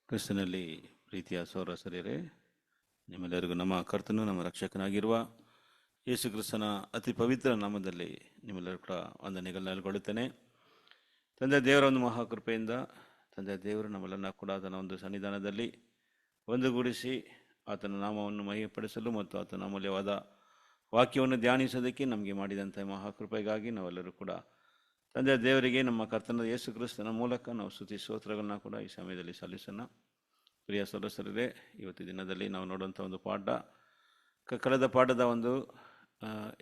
ಕ್ರಿಸ್ತನಲ್ಲಿ ಪ್ರೀತಿಯ ಸಹೋದರರೇ, ನಿಮ್ಮೆಲ್ಲರಿಗೂ ನಮ್ಮ ಕರ್ತನು ನಮ್ಮ ರಕ್ಷಕನಾಗಿರುವ ಯೇಸು ಕ್ರಿಸ್ತನ ಅತಿ ಪವಿತ್ರ ನಾಮದಲ್ಲಿ ನಿಮ್ಮೆಲ್ಲರೂ ಕೂಡ ವಂದನೆಗಳನ್ನ ಹೇಳ್ಕೊಳ್ಳುತ್ತೇನೆ. ತಂದೆ ದೇವರ ಒಂದು ಮಹಾಕೃಪೆಯಿಂದ ತಂದೆ ದೇವರು ನಮ್ಮೆಲ್ಲರನ್ನ ಕೂಡ ಆತನ ಒಂದು ಸನ್ನಿಧಾನದಲ್ಲಿ ಒಂದುಗೂಡಿಸಿ ಆತನ ನಾಮವನ್ನು ಮಹಿಮೆಪಡಿಸಲು ಮತ್ತು ಆತನ ಅಮೂಲ್ಯವಾದ ವಾಕ್ಯವನ್ನು ಧ್ಯಾನಿಸೋದಕ್ಕೆ ನಮಗೆ ಮಾಡಿದಂಥ ಮಹಾಕೃಪೆಗಾಗಿ ನಾವೆಲ್ಲರೂ ಕೂಡ ತಂದೆ ದೇವರಿಗೆ ನಮ್ಮ ಕರ್ತನಾದ ಯೇಸು ಕ್ರಿಸ್ತನ ಮೂಲಕ ನಾವು ಸ್ತುತಿ ಸ್ತೋತ್ರಗಳನ್ನ ಕೂಡ ಈ ಸಮಯದಲ್ಲಿ ಸಲ್ಲಿಸೋಣ. ಪ್ರಿಯ ಸದಸ್ಯರೇ, ಇವತ್ತು ದಿನದಲ್ಲಿ ನಾವು ನೋಡುವಂಥ ಒಂದು ಪಾಠ, ಕಳೆದ ಪಾಠದ ಒಂದು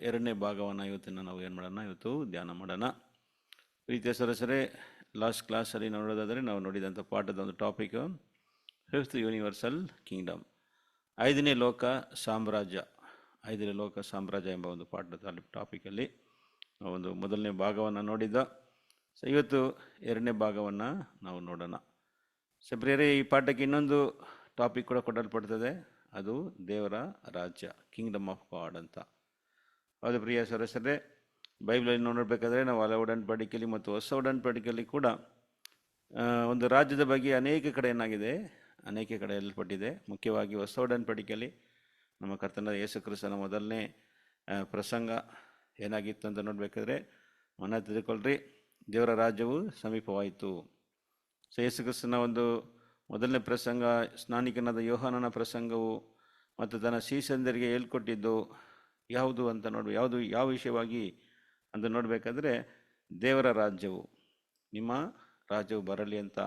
ಎರಡನೇ ಭಾಗವನ್ನು ಇವತ್ತಿನ ನಾವು ಏನು ಮಾಡೋಣ, ಇವತ್ತು ಧ್ಯಾನ ಮಾಡೋಣ. ಪ್ರೀತಿಯ ಸದಸ್ಯರೇ, ಲಾಸ್ಟ್ ಕ್ಲಾಸಲ್ಲಿ ನಾವು ನೋಡೋದಾದರೆ ನಾವು ನೋಡಿದಂಥ ಪಾಠದ ಒಂದು ಟಾಪಿಕ್ ಫಿಫ್ತ್ ಯೂನಿವರ್ಸಲ್ ಕಿಂಗ್ಡಮ್, ಐದನೇ ಲೋಕ ಸಾಮ್ರಾಜ್ಯ ಎಂಬ ಒಂದು ಪಾಠದ ಟಾಪಿಕಲ್ಲಿ ಒಂದು ಮೊದಲನೇ ಭಾಗವನ್ನು ನೋಡಿದ್ದ. ಸೊ ಇವತ್ತು ಎರಡನೇ ಭಾಗವನ್ನು ನಾವು ನೋಡೋಣ. ಸೊ ಪ್ರಿಯರೇ, ಈ ಪಾಠಕ್ಕೆ ಇನ್ನೊಂದು ಟಾಪಿಕ್ ಕೂಡ ಕೊಡಲ್ಪಡ್ತದೆ, ಅದು ದೇವರ ರಾಜ್ಯ, ಕಿಂಗ್ಡಮ್ ಆಫ್ ಗಾಡ್ ಅಂತ. ಹೌದು ಪ್ರಿಯ ಸದಸ್ಯರೇ, ಬೈಬಲಲ್ಲಿ ನೋಡಬೇಕಾದ್ರೆ ನಾವು ಹಳೆ ಒಡಂಬಡಿಕೆಯಲ್ಲಿ ಮತ್ತು ಹೊಸ ಒಡಂಬಡಿಕೆಯಲ್ಲಿ ಕೂಡ ಒಂದು ರಾಜ್ಯದ ಬಗ್ಗೆ ಅನೇಕ ಕಡೆ ಹೇಳಲ್ಪಟ್ಟಿದೆ. ಮುಖ್ಯವಾಗಿ ಹೊಸ ಒಡಂಬಡಿಕೆಯಲ್ಲಿ ನಮ್ಮ ಕರ್ತನಾದ ಯೇಸು ಕ್ರಿಸ್ತನ ಮೊದಲನೇ ಪ್ರಸಂಗ ಏನಾಗಿತ್ತು ಅಂತ ನೋಡಬೇಕಾದ್ರೆ, ಮನ ತಿಳ್ಕೊಳ್ರಿ, ದೇವರ ರಾಜ್ಯವು ಸಮೀಪವಾಯಿತು. ಸೊ ಯೇಸು ಕ್ರಿಸ್ತನ ಒಂದು ಮೊದಲನೇ ಪ್ರಸಂಗ, ಸ್ನಾನಿಕನಾದ ಯೋಹಾನನ ಪ್ರಸಂಗವು ಮತ್ತು ತನ್ನ ಶಿಷ್ಯಂದರಿಗೆ ಹೇಳ್ಕೊಟ್ಟಿದ್ದು ಯಾವುದು ಅಂತ ಯಾವ ವಿಷಯವಾಗಿ ಅಂತ ನೋಡಬೇಕಾದ್ರೆ, ದೇವರ ರಾಜ್ಯವು, ನಿಮ್ಮ ರಾಜ್ಯವು ಬರಲಿ ಅಂತ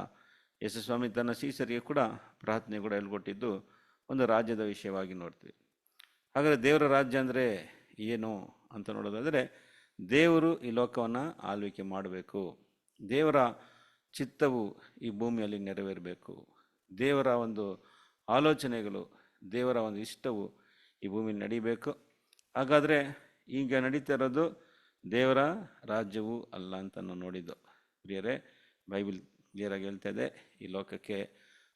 ಯೇಸು ಸ್ವಾಮಿ ತನ್ನ ಶಿಷ್ಯರಿಗೆ ಕೂಡ ಪ್ರಾರ್ಥನೆ ಕೂಡ ಹೇಳ್ಕೊಟ್ಟಿದ್ದು ಒಂದು ರಾಜ್ಯದ ವಿಷಯವಾಗಿ ನೋಡ್ತೀವಿ. ಹಾಗಾದರೆ ದೇವರ ರಾಜ್ಯ ಅಂದರೆ ಏನು ಅಂತ ನೋಡೋದಾದರೆ, ದೇವರು ಈ ಲೋಕವನ್ನು ಆಳ್ವಿಕೆ ಮಾಡಬೇಕು, ದೇವರ ಚಿತ್ತವು ಈ ಭೂಮಿಯಲ್ಲಿ ನೆರವೇರಬೇಕು, ದೇವರ ಒಂದು ಆಲೋಚನೆಗಳು, ದೇವರ ಒಂದು ಇಷ್ಟವು ಈ ಭೂಮಿಯಲ್ಲಿ ನಡೀಬೇಕು. ಹಾಗಾದರೆ ಈಗ ನಡೀತಾ ಇರೋದು ದೇವರ ರಾಜ್ಯವು ಅಲ್ಲ ಅಂತ ನಾವು ನೋಡಿದ್ದು. ಪ್ರಿಯರೇ, ಬೈಬಲ್ ಕ್ಲಿಯರಾಗಿ ಹೇಳ್ತಾ ಇದೆ, ಈ ಲೋಕಕ್ಕೆ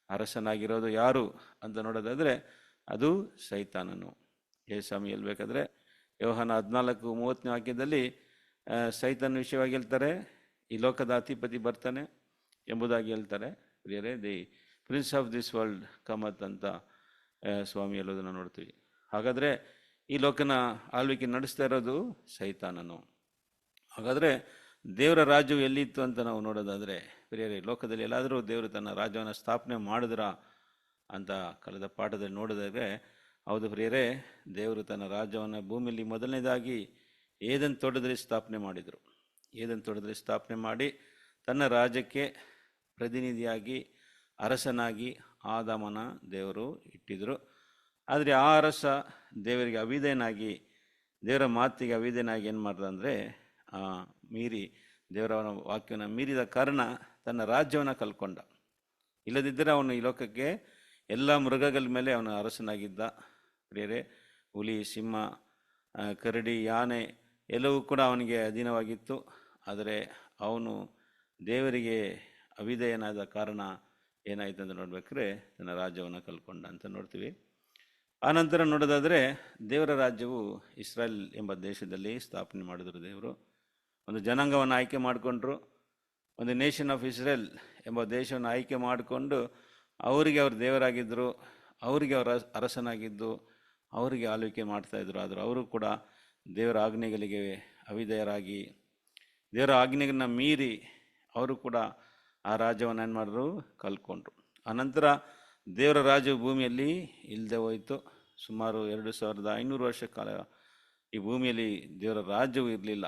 ಅರಸನಾಗಿರೋದು ಯಾರು ಅಂತ ನೋಡೋದಾದರೆ ಅದು ಸೈತಾನನು. ಸ್ವಾಮಿ ಹೇಳ್ಬೇಕಾದ್ರೆ ಯೋಹಾನ 14:30 ವಾಕ್ಯದಲ್ಲಿ ಸೈತಾನ ವಿಷಯವಾಗಿ ಹೇಳ್ತಾರೆ, ಈ ಲೋಕದ ಅಧಿಪತಿ ಬರ್ತಾನೆ ಎಂಬುದಾಗಿ ಹೇಳ್ತಾರೆ. ಪ್ರಿಯರೇ, the prince of this world cometh ಅಂತ ಸ್ವಾಮಿ ಹೇಳೋದನ್ನು ನೋಡ್ತೀವಿ. ಹಾಗಾದರೆ ಈ ಲೋಕನ ಆಳ್ವಿಕೆ ನಡೆಸ್ತಾ ಇರೋದು ಸೈತಾನನು. ಹಾಗಾದರೆ ದೇವರ ರಾಜ್ಯವು ಎಲ್ಲಿತ್ತು ಅಂತ ನಾವು ನೋಡೋದಾದರೆ, ಪ್ರಿಯರೇ, ಲೋಕದಲ್ಲಿ ಎಲ್ಲಾದರೂ ದೇವರು ತನ್ನ ರಾಜ್ಯವನ್ನು ಸ್ಥಾಪನೆ ಮಾಡಿದ್ರ ಅಂತ ಕಳೆದ ಪಾಠದಲ್ಲಿ ನೋಡಿದಾಗ, ಹೌದು ಪ್ರಿಯರೇ, ದೇವರು ತನ್ನ ರಾಜ್ಯವನ್ನು ಭೂಮಿಯಲ್ಲಿ ಮೊದಲನೇದಾಗಿ ಏದೆನ್ ತೋಟದಲ್ಲಿ ಸ್ಥಾಪನೆ ಮಾಡಿದರು. ಏದೆನ್ ತೋಟದಲ್ಲಿ ಸ್ಥಾಪನೆ ಮಾಡಿ ತನ್ನ ರಾಜ್ಯಕ್ಕೆ ಪ್ರತಿನಿಧಿಯಾಗಿ ಅರಸನಾಗಿ ಆದಾಮನ ದೇವರು ಇಟ್ಟಿದ್ರು. ಆದರೆ ಆ ಅರಸ ದೇವರಿಗೆ ಅವಿಧೇಯನಾಗಿ, ದೇವರ ಮಾತಿಗೆ ಅವಿಧೇಯನಾಗಿ ಏನು ಮಾಡ್ದ ಅಂದರೆ, ಮೀರಿ ದೇವರ ವಾಕ್ಯವನ್ನು ಮೀರಿದ ಕಾರಣ ತನ್ನ ರಾಜ್ಯವನ್ನು ಕಳ್ಕೊಂಡ. ಇಲ್ಲದಿದ್ದರೆ ಅವನು ಈ ಲೋಕಕ್ಕೆ ಎಲ್ಲ ಮೃಗಗಳ ಮೇಲೆ ಅವನು ಅರಸನಾಗಿದ್ದ. ಪ್ರಿಯರೇ, ಹುಲಿ, ಸಿಂಹ, ಕರಡಿ, ಆನೆ ಎಲ್ಲವೂ ಕೂಡ ಅವನಿಗೆ ಅಧೀನವಾಗಿತ್ತು. ಆದರೆ ಅವನು ದೇವರಿಗೆ ಅವಿಧೇಯನಾದ ಕಾರಣ ಏನಾಯಿತು ಅಂತ ನೋಡ್ಬೇಕಾದ್ರೆ ತನ್ನ ರಾಜ್ಯವನ್ನು ಕಳ್ಕೊಂಡ ಅಂತ ನೋಡ್ತೀವಿ. ಆನಂತರ ನೋಡೋದಾದರೆ, ದೇವರ ರಾಜ್ಯವು ಇಸ್ರಾಯೇಲ್ ಎಂಬ ದೇಶದಲ್ಲಿ ಸ್ಥಾಪನೆ ಮಾಡಿದ್ರು. ದೇವರು ಒಂದು ಜನಾಂಗವನ್ನು ಆಯ್ಕೆ ಮಾಡಿಕೊಂಡ್ರು, ಒಂದು ನೇಷನ್ ಆಫ್ ಇಸ್ರೇಲ್ ಎಂಬ ದೇಶವನ್ನು ಆಯ್ಕೆ ಮಾಡಿಕೊಂಡು ಅವರಿಗೆ ಅವರು ದೇವರಾಗಿದ್ದರು, ಅವರಿಗೆ ಅವರ ಅರಸನಾಗಿದ್ದು ಅವರಿಗೆ ಆಳ್ವಿಕೆ ಮಾಡ್ತಾಯಿದ್ರು. ಆದರೂ ಅವರು ಕೂಡ ದೇವರ ಆಜ್ಞೆಗಳಿಗೆ ಅವಿಧೇಯರಾಗಿ ದೇವರ ಆಜ್ಞೆಗಳನ್ನ ಮೀರಿ ಅವರು ಕೂಡ ಆ ರಾಜ್ಯವನ್ನು ಏನು ಮಾಡಿದ್ರು, ಕಲ್ಕೊಂಡ್ರು. ಆನಂತರ ದೇವರ ರಾಜ್ಯವು ಭೂಮಿಯಲ್ಲಿ ಇಲ್ಲದೆ ಹೋಯಿತು. ಸುಮಾರು 2500 ವರ್ಷ ಕಾಲ ಈ ಭೂಮಿಯಲ್ಲಿ ದೇವರ ರಾಜ್ಯವು ಇರಲಿಲ್ಲ.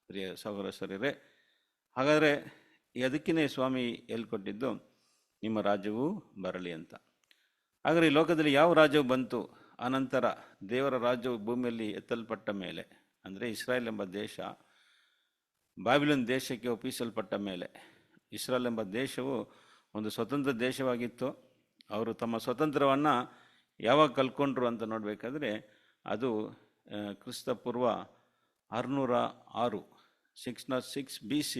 ಪ್ರಿಯ ಸಹೋದರರೇ, ಹಾಗಾದರೆ ಅದಕ್ಕೇ ಸ್ವಾಮಿ ಹೇಳ್ಕೊಟ್ಟಿದ್ದು ನಿಮ್ಮ ರಾಜ್ಯವು ಬರಲಿ ಅಂತ. ಹಾಗಾದರೆ ಈ ಲೋಕದಲ್ಲಿ ಯಾವ ರಾಜ್ಯವು ಬಂತು? ಆನಂತರ ದೇವರ ರಾಜ್ಯವು ಭೂಮಿಯಲ್ಲಿ ಎತ್ತಲ್ಪಟ್ಟ ಮೇಲೆ, ಅಂದರೆ ಇಸ್ರಾಯೇಲ್ ಎಂಬ ದೇಶ ಬಾಬಿಲೋನ್ ದೇಶಕ್ಕೆ ಒಪ್ಪಿಸಲ್ಪಟ್ಟ ಮೇಲೆ, ಇಸ್ರಾಯೇಲ್ ಎಂಬ ದೇಶವು ಒಂದು ಸ್ವತಂತ್ರ ದೇಶವಾಗಿತ್ತು. ಅವರು ತಮ್ಮ ಸ್ವತಂತ್ರವನ್ನು ಯಾವಾಗ ಕಲ್ಕೊಂಡ್ರು ಅಂತ ನೋಡಬೇಕಾದ್ರೆ, ಅದು ಕ್ರಿಸ್ತಪೂರ್ವ 606 BC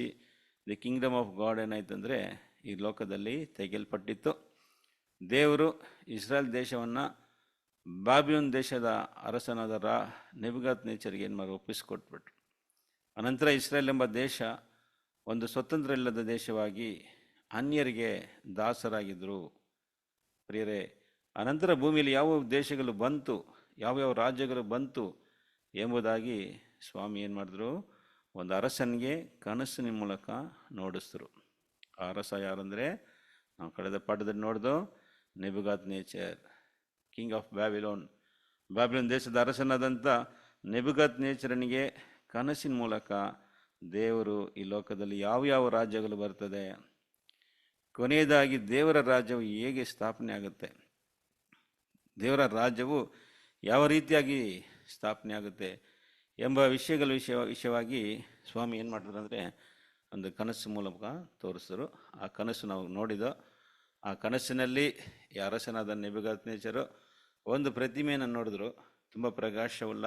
the kingdom of God ಏನಾಯ್ತಂದರೆ ಈ ಲೋಕದಲ್ಲಿ ತೆಗೆಯಲ್ಪಟ್ಟಿತ್ತು. ದೇವರು ಇಸ್ರಾಯೇಲ್ ದೇಶವನ್ನು ಬಾಬಿಲೋನ್ ದೇಶದ ಅರಸನಾದ ನೆಬೂಕದ್ನೆಚ್ಚರನಿಗೆ ಏನು ಮಾಡಿ ಒಪ್ಪಿಸಿಕೊಟ್ಬಿಟ್ರು. ಅನಂತರ ಇಸ್ರಾಯೇಲ್ ಎಂಬ ದೇಶ ಒಂದು ಸ್ವತಂತ್ರ ಇಲ್ಲದ ದೇಶವಾಗಿ ಅನ್ಯರಿಗೆ ದಾಸರಾಗಿದ್ದರು. ಪ್ರಿಯರೇ, ಅನಂತರ ಭೂಮಿಯಲ್ಲಿ ಯಾವ ದೇಶಗಳು ಬಂತು, ಯಾವ್ಯಾವ ರಾಜ್ಯಗಳು ಬಂತು ಎಂಬುದಾಗಿ ಸ್ವಾಮಿ ಏನು ಮಾಡಿದ್ರು, ಒಂದು ಅರಸನಿಗೆ ಕನಸಿನ ಮೂಲಕ ನೋಡಿಸಿದ್ರು. ಆ ಅರಸ ಯಾರಂದರೆ, ನಾವು ಕಳೆದ ಪಾಠದಲ್ಲಿ ನೋಡ್ದು, Nebuchadnezzar, king of Babylon. Babylon ದೇಶದ ಅರಸನಾದಂಥ ನೆಬುಕದ್ ನೇಚರನಿಗೆ ಕನಸಿನ ಮೂಲಕ ದೇವರು ಈ ಲೋಕದಲ್ಲಿ ಯಾವ ರಾಜ್ಯಗಳು ಬರ್ತದೆ, ಕೊನೆಯದಾಗಿ ದೇವರ ರಾಜ್ಯವು ಹೇಗೆ ಸ್ಥಾಪನೆ ಆಗುತ್ತೆ, ದೇವರ ರಾಜ್ಯವು ಯಾವ ರೀತಿಯಾಗಿ ಸ್ಥಾಪನೆ ಆಗುತ್ತೆ ಎಂಬ ವಿಷಯವಾಗಿ ಸ್ವಾಮಿ ಏನು ಮಾಡಿದ್ರು ಅಂದರೆ, ಒಂದು ಕನಸು ಮೂಲಕ ತೋರಿಸಿದ್ರು. ಆ ಕನಸು ನಾವು ನೋಡಿದೋ. ಆ ಕನಸಿನಲ್ಲಿ ಈ ಅರಸನಾದ ನೆಬುಕದ್ ನೇಚರು ಒಂದು ಪ್ರತಿಮೆಯನ್ನು ನೋಡಿದ್ರು. ತುಂಬ ಪ್ರಕಾಶವುಳ್ಳ,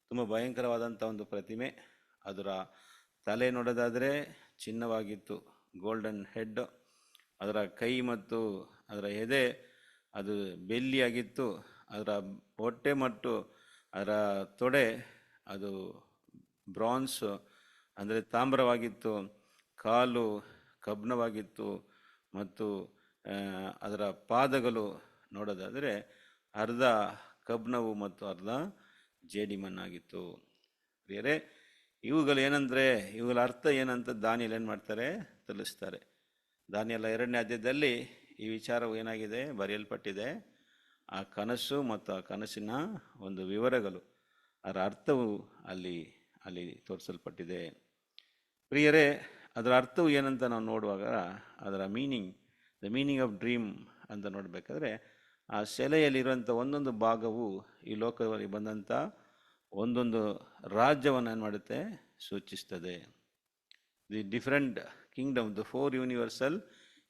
ತುಂಬ ಭಯಂಕರವಾದಂಥ ಒಂದು ಪ್ರತಿಮೆ. ಅದರ ತಲೆ ನೋಡೋದಾದರೆ ಚಿನ್ನವಾಗಿತ್ತು, ಗೋಲ್ಡನ್ ಹೆಡ್. ಅದರ ಕೈ ಮತ್ತು ಅದರ ಎದೆ ಅದು ಬೆಳ್ಳಿಯಾಗಿತ್ತು. ಅದರ ಹೊಟ್ಟೆ ಮತ್ತು ಅದರ ತೊಡೆ ಅದು ಬ್ರಾನ್ಸ್ ಅಂದರೆ ತಾಮ್ರವಾಗಿತ್ತು. ಕಾಲು ಕಬ್ಬಿಣವಾಗಿತ್ತು. ಮತ್ತು ಅದರ ಪಾದಗಳು ನೋಡೋದಾದರೆ ಅರ್ಧ ಕಬ್ಬಿಣವು ಮತ್ತು ಅರ್ಧ ಜೇಡಿಮಣ್ಣಾಗಿತ್ತು. ಬೇರೆ ಇವುಗಳು ಏನಂದರೆ, ಇವುಗಳ ಅರ್ಥ ಏನಂತ ದಾನಿಯೇಲ್ ಏನು ಮಾಡ್ತಾರೆ, ತಿಳಿಸ್ತಾರೆ. ದಾನಿಯೇಲ 2ನೇ ಅಧ್ಯಾಯದಲ್ಲಿ ಈ ವಿಚಾರವು ಏನಾಗಿದೆ, ಬರೆಯಲ್ಪಟ್ಟಿದೆ. ಆ ಕನಸು ಮತ್ತು ಆ ಕನಸಿನ ಒಂದು ವಿವರಗಳು, ಅದರ ಅರ್ಥವು ಅಲ್ಲಿ ತೋರಿಸಲ್ಪಟ್ಟಿದೆ. ಪ್ರಿಯರೇ, ಅದರ ಅರ್ಥವು ಏನಂತ ನಾವು ನೋಡುವಾಗ, ಅದರ ದ ಮೀನಿಂಗ್ ಆಫ್ ಡ್ರೀಮ್ ಅಂತ ನೋಡಬೇಕಾದ್ರೆ, ಆ ಸೆಲೆಯಲ್ಲಿರುವಂಥ ಒಂದೊಂದು ಭಾಗವು ಈ ಲೋಕದಲ್ಲಿ ಬಂದಂಥ ಒಂದೊಂದು ರಾಜ್ಯವನ್ನು ಏನು ಮಾಡುತ್ತೆ, ಸೂಚಿಸ್ತದೆ. The different Kingdom, the 4 universal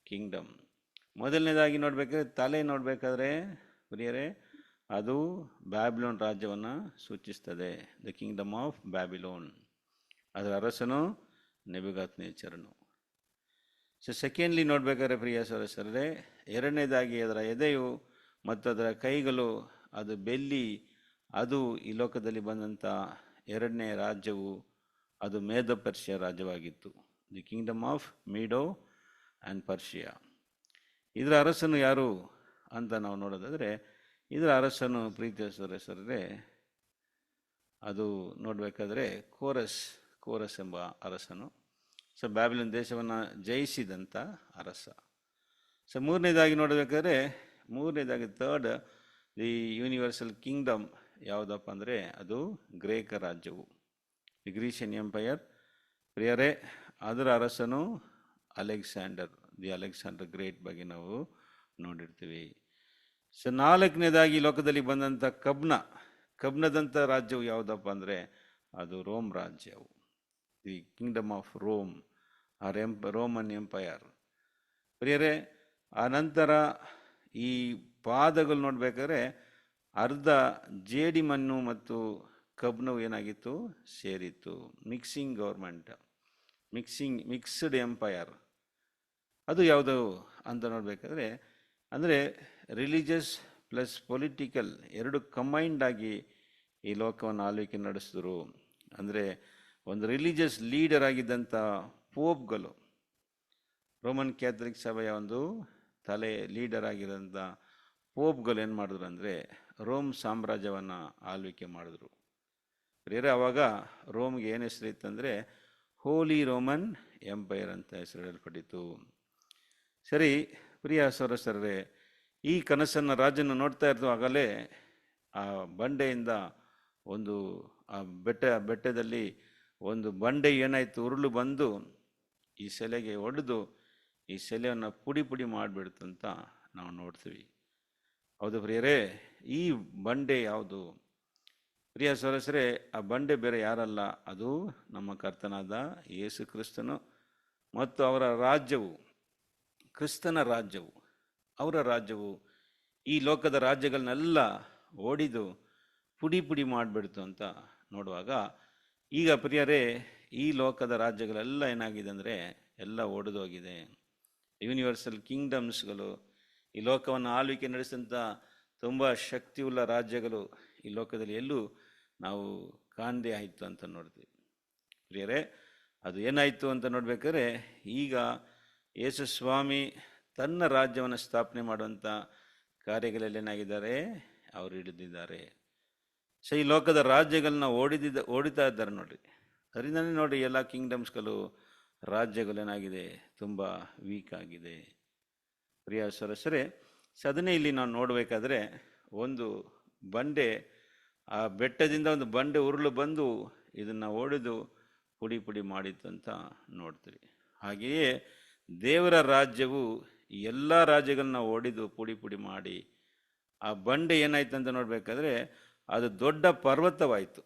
Kingdom. ಮೊದಲನೇದಾಗಿ ನೋಡಬೇಕಾದ್ರೆ, ತಲೆ ನೋಡಬೇಕಾದ್ರೆ ಪ್ರಿಯರೇ, ಅದು ಬ್ಯಾಬಿಲೋನ್ ರಾಜ್ಯವನ್ನು ಸೂಚಿಸ್ತದೆ. The Kingdom of Babylon. ಅದರ ಅರಸನು ನೆಬುಕದ್ ನೇಚರನು. ಸೆಕೆಂಡ್ಲಿ ನೋಡಬೇಕಾದ್ರೆ ಪ್ರಿಯ ಸಹೋದರರೇ, ಎರಡನೇದಾಗಿ ಅದರ ಎದೆಯು ಮತ್ತು ಅದರ ಕೈಗಳು ಅದು ಬೆಳ್ಳಿ. ಅದು ಈ ಲೋಕದಲ್ಲಿ ಬಂದಂಥ ಎರಡನೇ ರಾಜ್ಯವು ಅದು ಮೇದೋ ಪರ್ಷಿಯ ರಾಜ್ಯವಾಗಿತ್ತು. The kingdom of Medo and Persia. ಇದರ ಅರಸನು ಯಾರು ಅಂತ ನಾವು ನೋಡೋದಾದರೆ, ಇದರ ಅರಸನು ಪ್ರೀತಿಯ ಸಹೋದರರೇ, ಅದು ನೋಡಬೇಕಾದ್ರೆ ಕೋರಸ್ ಎಂಬ ಅರಸನು. ಬ್ಯಾಬಿಲೋನ್ ದೇಶವನ್ನು ಜಯಿಸಿದಂಥ ಅರಸ. ಮೂರನೇದಾಗಿ ನೋಡಬೇಕಾದ್ರೆ, ಥರ್ಡ್ ದಿ ಯೂನಿವರ್ಸಲ್ ಕಿಂಗ್ಡಮ್ ಯಾವುದಪ್ಪ ಅಂದರೆ, ಅದು ಗ್ರೇಕ ರಾಜ್ಯವು, ದಿ ಗ್ರೀಷಿಯನ್ ಎಂಪೈರ್. ಪ್ರಿಯರೇ, ಅದರ ಅರಸನು ಅಲೆಕ್ಸಾಂಡರ್ ಗ್ರೇಟ್ ಬಗ್ಗೆ ನಾವು ನೋಡಿರ್ತೀವಿ. ನಾಲ್ಕನೇದಾಗಿ ಲೋಕದಲ್ಲಿ ಬಂದಂಥ ಕಬ್ಣದಂಥ ರಾಜ್ಯವು ಯಾವುದಪ್ಪ ಅಂದರೆ, ಅದು ರೋಮ್ ರಾಜ್ಯವು, the kingdom of Rome, Roman empire. ಪ್ರಿಯರೇ, ಆ ನಂತರ ಈ ಪಾದಗಳು ನೋಡಬೇಕಾದ್ರೆ ಅರ್ಧ ಜೇಡಿಮಣ್ಣು ಮತ್ತು ಕಬ್ಬಿಣವು ಏನಾಗಿತ್ತು, ಸೇರಿತ್ತು. Mixing government, mixed empire. ಅದು ಯಾವುದು ಅಂತ ನೋಡಬೇಕಾದ್ರೆ, ಅಂದರೆ ರಿಲಿಜಿಯಸ್ ಪ್ಲಸ್ ಪೊಲಿಟಿಕಲ್ ಎರಡು ಕಂಬೈನ್ಡ್ ಆಗಿ ಈ ಲೋಕವನ್ನು ಆಳ್ವಿಕೆ ನಡೆಸಿದ್ರು. ಅಂದರೆ ಒಂದು ರಿಲಿಜಿಯಸ್ ಲೀಡರ್ ಆಗಿದ್ದಂಥ ಪೋಪ್ಗಳು, ರೋಮನ್ ಕ್ಯಾಥಲಿಕ್ ಸಭೆಯ ಒಂದು ತಲೆ ಲೀಡರ್ ಆಗಿರೋಂಥ ಪೋಪ್ಗಳು ಏನು ಮಾಡಿದ್ರು ಅಂದರೆ, ರೋಮ್ ಸಾಮ್ರಾಜ್ಯವನ್ನು ಆಳ್ವಿಕೆ ಮಾಡಿದ್ರು. ಬೇರೆ ಆವಾಗ ರೋಮ್ಗೆ ಏನು ಹೆಸರಿತ್ತಂದರೆ, ಹೋಲಿ ರೋಮನ್ ಎಂಪೈರ್ ಅಂತ ಹೆಸರಿಡಲ್ಪಟ್ಟಿತು. ಸರಿ, ಪ್ರಿಯ ಸಹೋದರರೇ, ಈ ಕನಸನ್ನು ರಾಜನು ನೋಡ್ತಾ ಇರುವಾಗಲೇ ಆ ಬಂಡೆಯಿಂದ ಆ ಬೆಟ್ಟದಲ್ಲಿ ಒಂದು ಬಂಡೆ ಏನಾಯಿತು, ಉರುಳು ಬಂದು ಈ ಸೆಲೆಗೆ ಹೊಡೆದು ಈ ಸೆಲೆಯನ್ನು ಪುಡಿ ಮಾಡಿಬಿಡ್ತು ಅಂತ ನಾವು ನೋಡ್ತೀವಿ. ಹೌದು ಪ್ರಿಯರೇ, ಈ ಬಂಡೆ ಯಾವುದು? ಪ್ರಿಯ ಸಹೋದರರೇ, ಆ ಬಂಡೆ ಬೇರೆ ಯಾರಲ್ಲ, ಅದು ನಮ್ಮ ಕರ್ತನಾದ ಯೇಸು ಕ್ರಿಸ್ತನು ಮತ್ತು ಅವರ ರಾಜ್ಯವು, ಕ್ರಿಸ್ತನ ರಾಜ್ಯವು, ಅವರ ರಾಜ್ಯವು ಈ ಲೋಕದ ರಾಜ್ಯಗಳನ್ನೆಲ್ಲ ಓಡಿದು ಪುಡಿ ಮಾಡಿಬಿಡ್ತು ಅಂತ ನೋಡುವಾಗ, ಈಗ ಪ್ರಿಯರೇ, ಈ ಲೋಕದ ರಾಜ್ಯಗಳೆಲ್ಲ ಏನಾಗಿದೆ ಅಂದರೆ ಎಲ್ಲ ಒಡೆದೋಗಿದೆ. ಯೂನಿವರ್ಸಲ್ ಕಿಂಗ್ಡಮ್ಸ್ಗಳು, ಈ ಲೋಕವನ್ನು ಆಳ್ವಿಕೆ ನಡೆಸಿದಂಥ ತುಂಬ ಶಕ್ತಿಯುಳ್ಳ ರಾಜ್ಯಗಳು ಈ ಲೋಕದಲ್ಲಿ ಎಲ್ಲೂ ನಾವು ಕಾಣದೇ ಆಯಿತು ಅಂತ ನೋಡ್ತೀವಿ. ಪ್ರಿಯರೇ, ಅದು ಏನಾಯಿತು ಅಂತ ನೋಡ್ಬೇಕಾದ್ರೆ, ಈಗ ಯೇಸು ಸ್ವಾಮಿ ತನ್ನ ರಾಜ್ಯವನ್ನು ಸ್ಥಾಪನೆ ಮಾಡುವಂಥ ಕಾರ್ಯಗಳಲ್ಲಿ ಏನಾಗಿದ್ದಾರೆ, ಅವರು ಹಿಡಿದಿದ್ದಾರೆ. ಸೊ ಈ ಲೋಕದ ರಾಜ್ಯಗಳನ್ನ ಓಡಿತಾ ಇದ್ದಾರೆ ನೋಡ್ರಿ. ಅದರಿಂದನೇ ನೋಡಿ ಎಲ್ಲ ಕಿಂಗ್ಡಮ್ಸ್ಗಳು, ರಾಜ್ಯಗಳೇನಾಗಿದೆ, ತುಂಬ ವೀಕ್ ಆಗಿದೆ. ಪ್ರಿಯ ಸರಸರೇ, ಸೊ ಅದನ್ನೇ ಇಲ್ಲಿ ನಾವು ನೋಡಬೇಕಾದ್ರೆ ಒಂದು ಬಂಡೆ, ಆ ಬೆಟ್ಟದಿಂದ ಒಂದು ಬಂಡೆ ಉರುಳು ಬಂದು ಇದನ್ನು ಒಡೆದು ಪುಡಿ ಪುಡಿ ಮಾಡಿತ್ತು ಅಂತ ನೋಡ್ತೀರಿ. ಹಾಗೆಯೇ ದೇವರ ರಾಜ್ಯವು ಎಲ್ಲ ರಾಜ್ಯಗಳನ್ನ ಒಡೆದು ಪುಡಿ ಪುಡಿ ಮಾಡಿ ಆ ಬಂಡೆ ಏನಾಯ್ತು ಅಂತ ನೋಡಬೇಕಾದ್ರೆ ಅದು ದೊಡ್ಡ ಪರ್ವತವಾಯಿತು.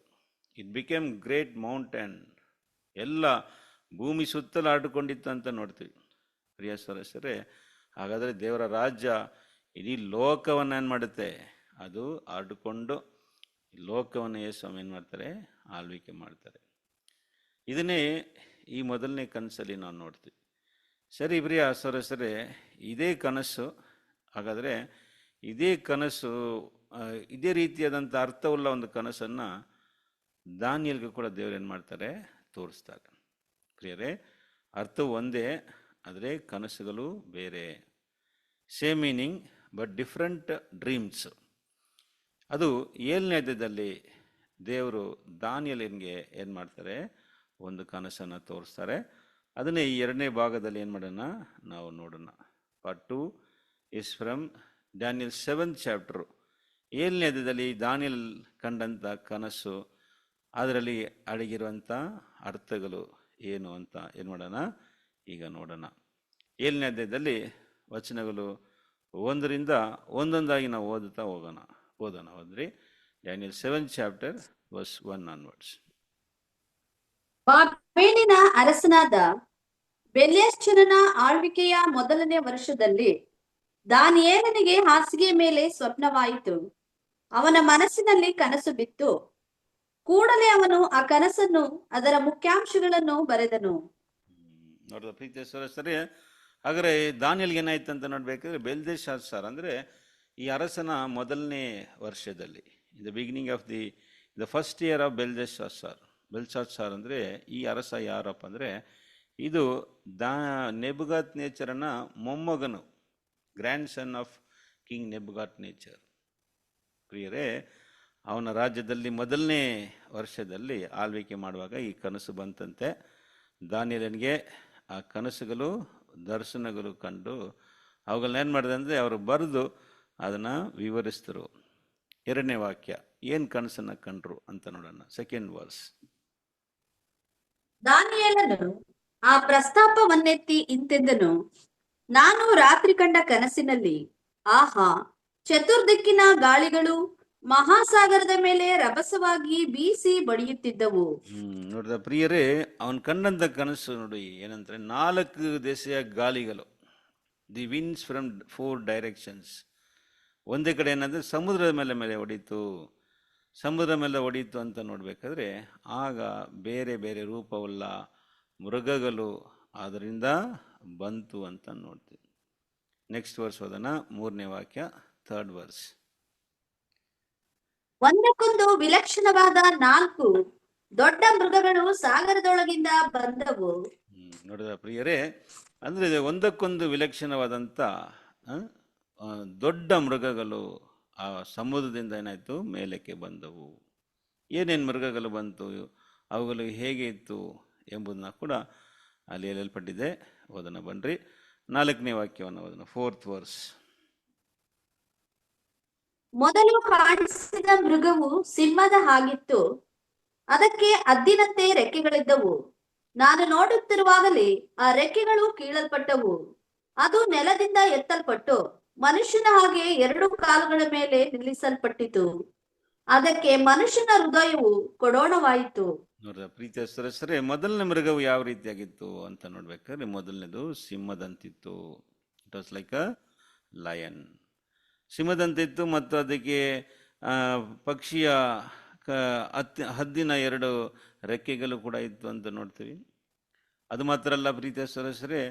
It became great mountain. ಎಲ್ಲ ಭೂಮಿ ಸುತ್ತಲೂ ಆಡಿಕೊಂಡಿತ್ತು ಅಂತ ನೋಡ್ತೀವಿ. ಪ್ರಿಯ ಸದಸ್ಯರೇ, ಹಾಗಾದರೆ ದೇವರ ರಾಜ್ಯ ಇಡೀ ಲೋಕವನ್ನು ಏನು ಮಾಡುತ್ತೆ, ಅದು ಆಡಿಕೊಂಡು ಲೋಕವನ್ನು ಯೇಸು ಏನು ಮಾಡ್ತಾರೆ, ಆಳ್ವಿಕೆ ಮಾಡ್ತಾರೆ. ಇದನ್ನೇ ಈ ಮೊದಲನೇ ಕನಸಲ್ಲಿ ನಾವು ನೋಡ್ತೀವಿ. ಸರಿ ಪ್ರಿಯ ಸದಸ್ಯರೇ, ಇದೇ ಕನಸು, ಹಾಗಾದರೆ ಇದೇ ಕನಸು, ಇದೇ ರೀತಿಯಾದಂಥ ಅರ್ಥವುಳ್ಳ ಒಂದು ಕನಸನ್ನು ದಾನಿಯೇಲನಿಗೂ ಕೂಡ ದೇವರು ಏನು ಮಾಡ್ತಾರೆ, ತೋರಿಸ್ತಾರೆ. ಪ್ರಿಯರೇ, ಅರ್ಥವು ಒಂದೇ, ಆದರೆ ಕನಸುಗಳು ಬೇರೆ. Same meaning but different dreams. ಅದು 7ನೇ ಅಧ್ಯಾಯದಲ್ಲಿ ದೇವರು ದಾನಿಯೇಲನಿಗೆ ಏನು ಮಾಡ್ತಾರೆ, ಒಂದು ಕನಸನ್ನು ತೋರಿಸ್ತಾರೆ. ಅದನ್ನೇ ಈ 2ನೇ ಭಾಗದಲ್ಲಿ ಏನು ಮಾಡೋಣ, ನಾವು ನೋಡೋಣ. Part 2 is from Daniel 7th chapter. 7ನೇ ಅಧ್ಯಾಯದಲ್ಲಿ ದಾನಿಯೇಲ್ ಕಂಡಂಥ ಕನಸು, ಅದರಲ್ಲಿ ಅಡಗಿರುವಂಥ ಅರ್ಥಗಳು ಏನು ಅಂತ ಏನು ಮಾಡೋಣ, ಈಗ ನೋಡೋಣ. 7ನೇ ಅಧ್ಯಾಯದಲ್ಲಿ ವಚನಗಳು 1ರಿಂದ ಒಂದೊಂದಾಗಿ ನಾವು ಓದೋಣ. ಹೋದ್ರಿ Daniel 7th chapter verse 1 onwards. ಬಾಬೆಲಿನ ಅರಸನಾದ ಬೆಲ್ಶಚ್ಚರನ ಆಳ್ವಿಕೆಯ 1ನೇ ವರ್ಷದಲ್ಲಿ ದಾನಿಯೇಲನಿಗೆ ಹಾಸಿಗೆ ಮೇಲೆ ಸ್ವಪ್ನವಾಯಿತು. ಅವನ ಮನಸ್ಸಿನಲ್ಲಿ ಕನಸು ಬಿತ್ತು. ಕೂಡಲೇ ಅವನು ಆ ಕನಸನ್ನು, ಅದರ ಮುಖ್ಯಾಂಶಗಳನ್ನು ಬರೆದನು. ನೋಡಿದ ಪ್ರೀತಿಯ ಸರಿ, ಹಾಗಾದ್ರೆ ದಾನಿಯೇಲನಿಗೆ ಏನಾಯ್ತು ಅಂತ ನೋಡ್ಬೇಕಾದ್ರೆ, ಬೆಲ್ಶಚ್ಚರ ಅಂದ್ರೆ ಈ ಅರಸನ 1ನೇ ವರ್ಷದಲ್ಲಿ, in the beginning of the first year of Belshazzar ಅಂದರೆ ಈ ಅರಸ ಯಾರಪ್ಪ ಅಂದರೆ, ಇದು ನೆಬುಕದ್ನೆಚ್ಚರನ ಮೊಮ್ಮಗನು, grandson of king Nebuchadnezzar. ಪ್ರಿಯರೇ, ಅವನ ರಾಜ್ಯದಲ್ಲಿ 1ನೇ ವರ್ಷದಲ್ಲಿ ಆಳ್ವಿಕೆ ಮಾಡುವಾಗ ಈ ಕನಸು ಬಂತಂತೆ. ದಾನಿಯೇಲನಿಗೆ ಆ ಕನಸುಗಳು, ದರ್ಶನಗಳು ಕಂಡು ಅವುಗಳನ್ನ ಏನು ಮಾಡಿದೆ ಅಂದರೆ ಅವರು ಬರೆದು ಅದನ್ನು ವಿವರಿಸಿದರು. 2ನೇ ವಾಕ್ಯ, ಏನು ಕನಸನ್ನು ಕಂಡ್ರು ಅಂತ ನೋಡೋಣ. 2nd verse. ದಾನಿಯೇಲನು ಆ ಪ್ರಸ್ತಾಪವನ್ನೆತ್ತಿ ಇಂತೆಂದನು, ನಾನು ರಾತ್ರಿ ಕಂಡ ಕನಸಿನಲ್ಲಿ, ಆಹಾ, ಚತುರ್ದಿಕ್ಕಿನ ಗಾಳಿಗಳು ಮಹಾಸಾಗರದ ಮೇಲೆ ರಭಸವಾಗಿ ಬೀಸಿ ಬಡಿಯುತ್ತಿದ್ದವು. ನೋಡಿದ ಪ್ರಿಯರೇ, ಅವನ್ ಕಂಡಂತ ಕನಸು ನೋಡಿ ಏನಂದ್ರೆ, 4 ದಿಸೆಯ ಗಾಳಿಗಳು, ದಿ ವಿಂಡ್ಸ್ ಫ್ರಮ್ 4 directions. ಒಂದೇ ಕಡೆ ಏನಂದ್ರೆ ಸಮುದ್ರದ ಮೇಲೆ ಹೊಡೀತು ಅಂತ ನೋಡ್ಬೇಕಾದ್ರೆ, ಆಗ ಬೇರೆ ಬೇರೆ ರೂಪವುಳ್ಳ ಮೃಗಗಳು ಅದರಿಂದ ಬಂತು ಅಂತ ನೋಡ್ತೀವಿ. ನೆಕ್ಸ್ಟ್ ವರ್ಸ್ ಓದೋಣ, 3ನೇ ವಾಕ್ಯ, 3rd verse. ಒಂದಕ್ಕೊಂದು ವಿಲಕ್ಷಣವಾದ 4 ದೊಡ್ಡ ಮೃಗಗಳು ಸಾಗರದೊಳಗಿಂದ ಬಂದವು. ನೋಡಿದ ಪ್ರಿಯರೇ, ಅಂದ್ರೆ ಒಂದಕ್ಕೊಂದು ವಿಲಕ್ಷಣವಾದಂಥ ದೊಡ್ಡ ಮೃಗಗಳು ಆ ಸಮುದ್ರದಿಂದ ಏನಾಯ್ತು, ಮೇಲಕ್ಕೆ ಬಂದವು. ಏನೇನು ಮೃಗಗಳು ಬಂತು, ಅವುಗಳು ಹೇಗೆ ಇತ್ತು ಎಂಬುದನ್ನ ಕೂಡ ಅಲ್ಲಿ ಹೇಳಲ್ಪಟ್ಟಿದೆ. ಓದೋಣ ಬನ್ರಿ, 4ನೇ ವಾಕ್ಯವನ್ನು ಓದೋಣ, 4th verse. ಮೊದಲು ಕಾಣಿಸಿದ ಮೃಗವು ಸಿಂಹದ ಹಾಗಿತ್ತು, ಅದಕ್ಕೆ ಹದ್ದಿನಂತೆ ರೆಕ್ಕೆಗಳಿದ್ದವು. ನಾನು ನೋಡುತ್ತಿರುವಾಗಲೇ ಆ ರೆಕ್ಕೆಗಳು ಕೀಳಲ್ಪಟ್ಟವು. ಅದು ನೆಲದಿಂದ ಎತ್ತಲ್ಪಟ್ಟು ಮನುಷ್ಯನ ಹಾಗೆ 2 ಕಾಲುಗಳ ಮೇಲೆ ನಿಲ್ಲಿಸಲ್ಪಟ್ಟಿತು. ಅದಕ್ಕೆ ಮನುಷ್ಯನ ಹೃದಯವು ಕೊಡೋಣವಾಯಿತು. ನೋಡ್ರ ಪ್ರೀತಿಯ ಸರಸರೇ, ಮೊದಲನೇ ಮೃಗವು ಯಾವ ರೀತಿಯಾಗಿತ್ತು ಅಂತ ನೋಡ್ಬೇಕಾದ್ರೆ, ಮೊದಲನೇದು ಸಿಂಹದಂತಿತ್ತು. It was like a lion. ಸಿಂಹದಂತಿತ್ತು, ಮತ್ತು ಅದಕ್ಕೆ ಪಕ್ಷಿಯ ಹದ್ದಿನ 2 ರೆಕ್ಕೆಗಳು ಕೂಡ ಇತ್ತು ಅಂತ ನೋಡ್ತೀವಿ. ಅದು ಮಾತ್ರ ಅಲ್ಲ ಪ್ರೀತಿಯ ಸರಸರೇ,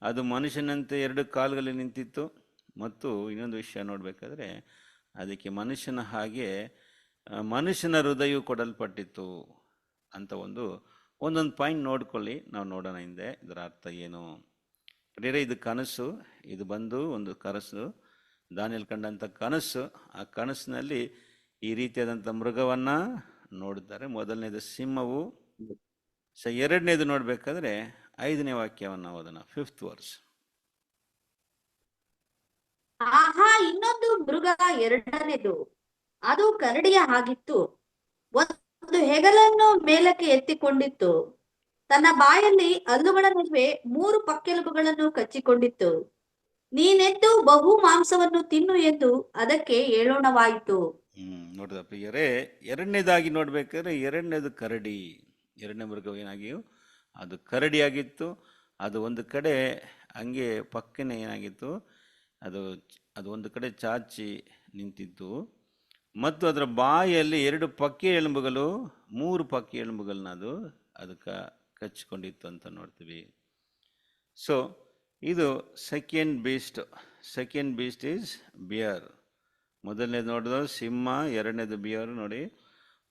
ಅದು ಮನುಷ್ಯನಂತೆ 2 ಕಾಲುಗಳಲ್ಲಿ ನಿಂತಿತ್ತು. ಮತ್ತು ಇನ್ನೊಂದು ವಿಷಯ ನೋಡಬೇಕಾದ್ರೆ, ಅದಕ್ಕೆ ಮನುಷ್ಯನ ಹಾಗೆ ಮನುಷ್ಯನ ಹೃದಯ ಕೊಡಲ್ಪಟ್ಟಿತ್ತು ಅಂತ ಒಂದೊಂದು ಪಾಯಿಂಟ್ ನೋಡ್ಕೊಳ್ಳಿ. ನಾವು ನೋಡೋಣ ಹಿಂದೆ ಇದರ ಅರ್ಥ ಏನು. ಬೇರೆ ಇದು ಕನಸು, ಇದು ಬಂದು ಒಂದು ಕನಸು. ದಾನಿಯೇಲ್ ಕಂಡಂಥ ಕನಸು, ಆ ಕನಸಿನಲ್ಲಿ ಈ ರೀತಿಯಾದಂಥ ಮೃಗವನ್ನ ನೋಡಿದ್ದಾರೆ. ಮೊದಲನೇದು ಸಿಂಹವು. ಎರಡನೇದು ನೋಡ್ಬೇಕಾದ್ರೆ 5ನೇ ವಾಕ್ಯವನ್ನು ಓದೋಣ, 5th verse. ಆಹಾ, ಇನ್ನೊಂದು ಮೃಗ, ಎರಡನೇದು, ಅದು ಕರಡಿಯ ಹಾಗಿತ್ತು. ಒಂದು ಹೆಗಲನ್ನು ಮೇಲಕ್ಕೆ ಎತ್ತಿಕೊಂಡಿತ್ತು. ತನ್ನ ಬಾಯಲ್ಲಿ ಹಲ್ಲುಗಳ ನಡುವೆ 3 ಪಕ್ಕೆಲುಬುಗಳನ್ನು ಕಚ್ಚಿಕೊಂಡಿತ್ತು. ನೀನೆದ್ದು ಬಹು ಮಾಂಸವನ್ನು ತಿನ್ನು ಎಂದು ಅದಕ್ಕೆ ಹೇಳೋಣವಾಯಿತು. ನೋಡಿದ ಪ್ರಿಯರೇ, ಎರಡನೇದಾಗಿ ನೋಡ್ಬೇಕಾದ್ರೆ ಎರಡನೇದು ಕರಡಿ. ಎರಡನೇ ಮೃಗ ಏನಾಗಿಯೋ ಅದು ಕರಡಿಯಾಗಿತ್ತು. ಅದು ಒಂದು ಕಡೆ ಹಂಗೆ ಪಕ್ಕನೆ ಏನಾಗಿತ್ತು, ಅದು ಒಂದು ಕಡೆ ಚಾಚಿ ನಿಂತಿತ್ತು. ಮತ್ತು ಅದರ ಬಾಯಲ್ಲಿ 2 ಪಕ್ಕಿ ಎಲುಬುಗಳು, 3 ಪಕ್ಕಿ ಎಲುಬುಗಳನ್ನ ಅದಕ್ಕೆ ಕಚ್ಚಿಕೊಂಡಿತ್ತು ಅಂತ ನೋಡ್ತೀವಿ. ಸೊ ಇದು ಸೆಕೆಂಡ್ ಬೀಸ್ಟ್ ಈಸ್ ಬಿಯರ್. ಮೊದಲನೇದು ನೋಡಿದ ಸಿಂಹ, ಎರಡನೇದು ಬಿಯರ್ ನೋಡಿ.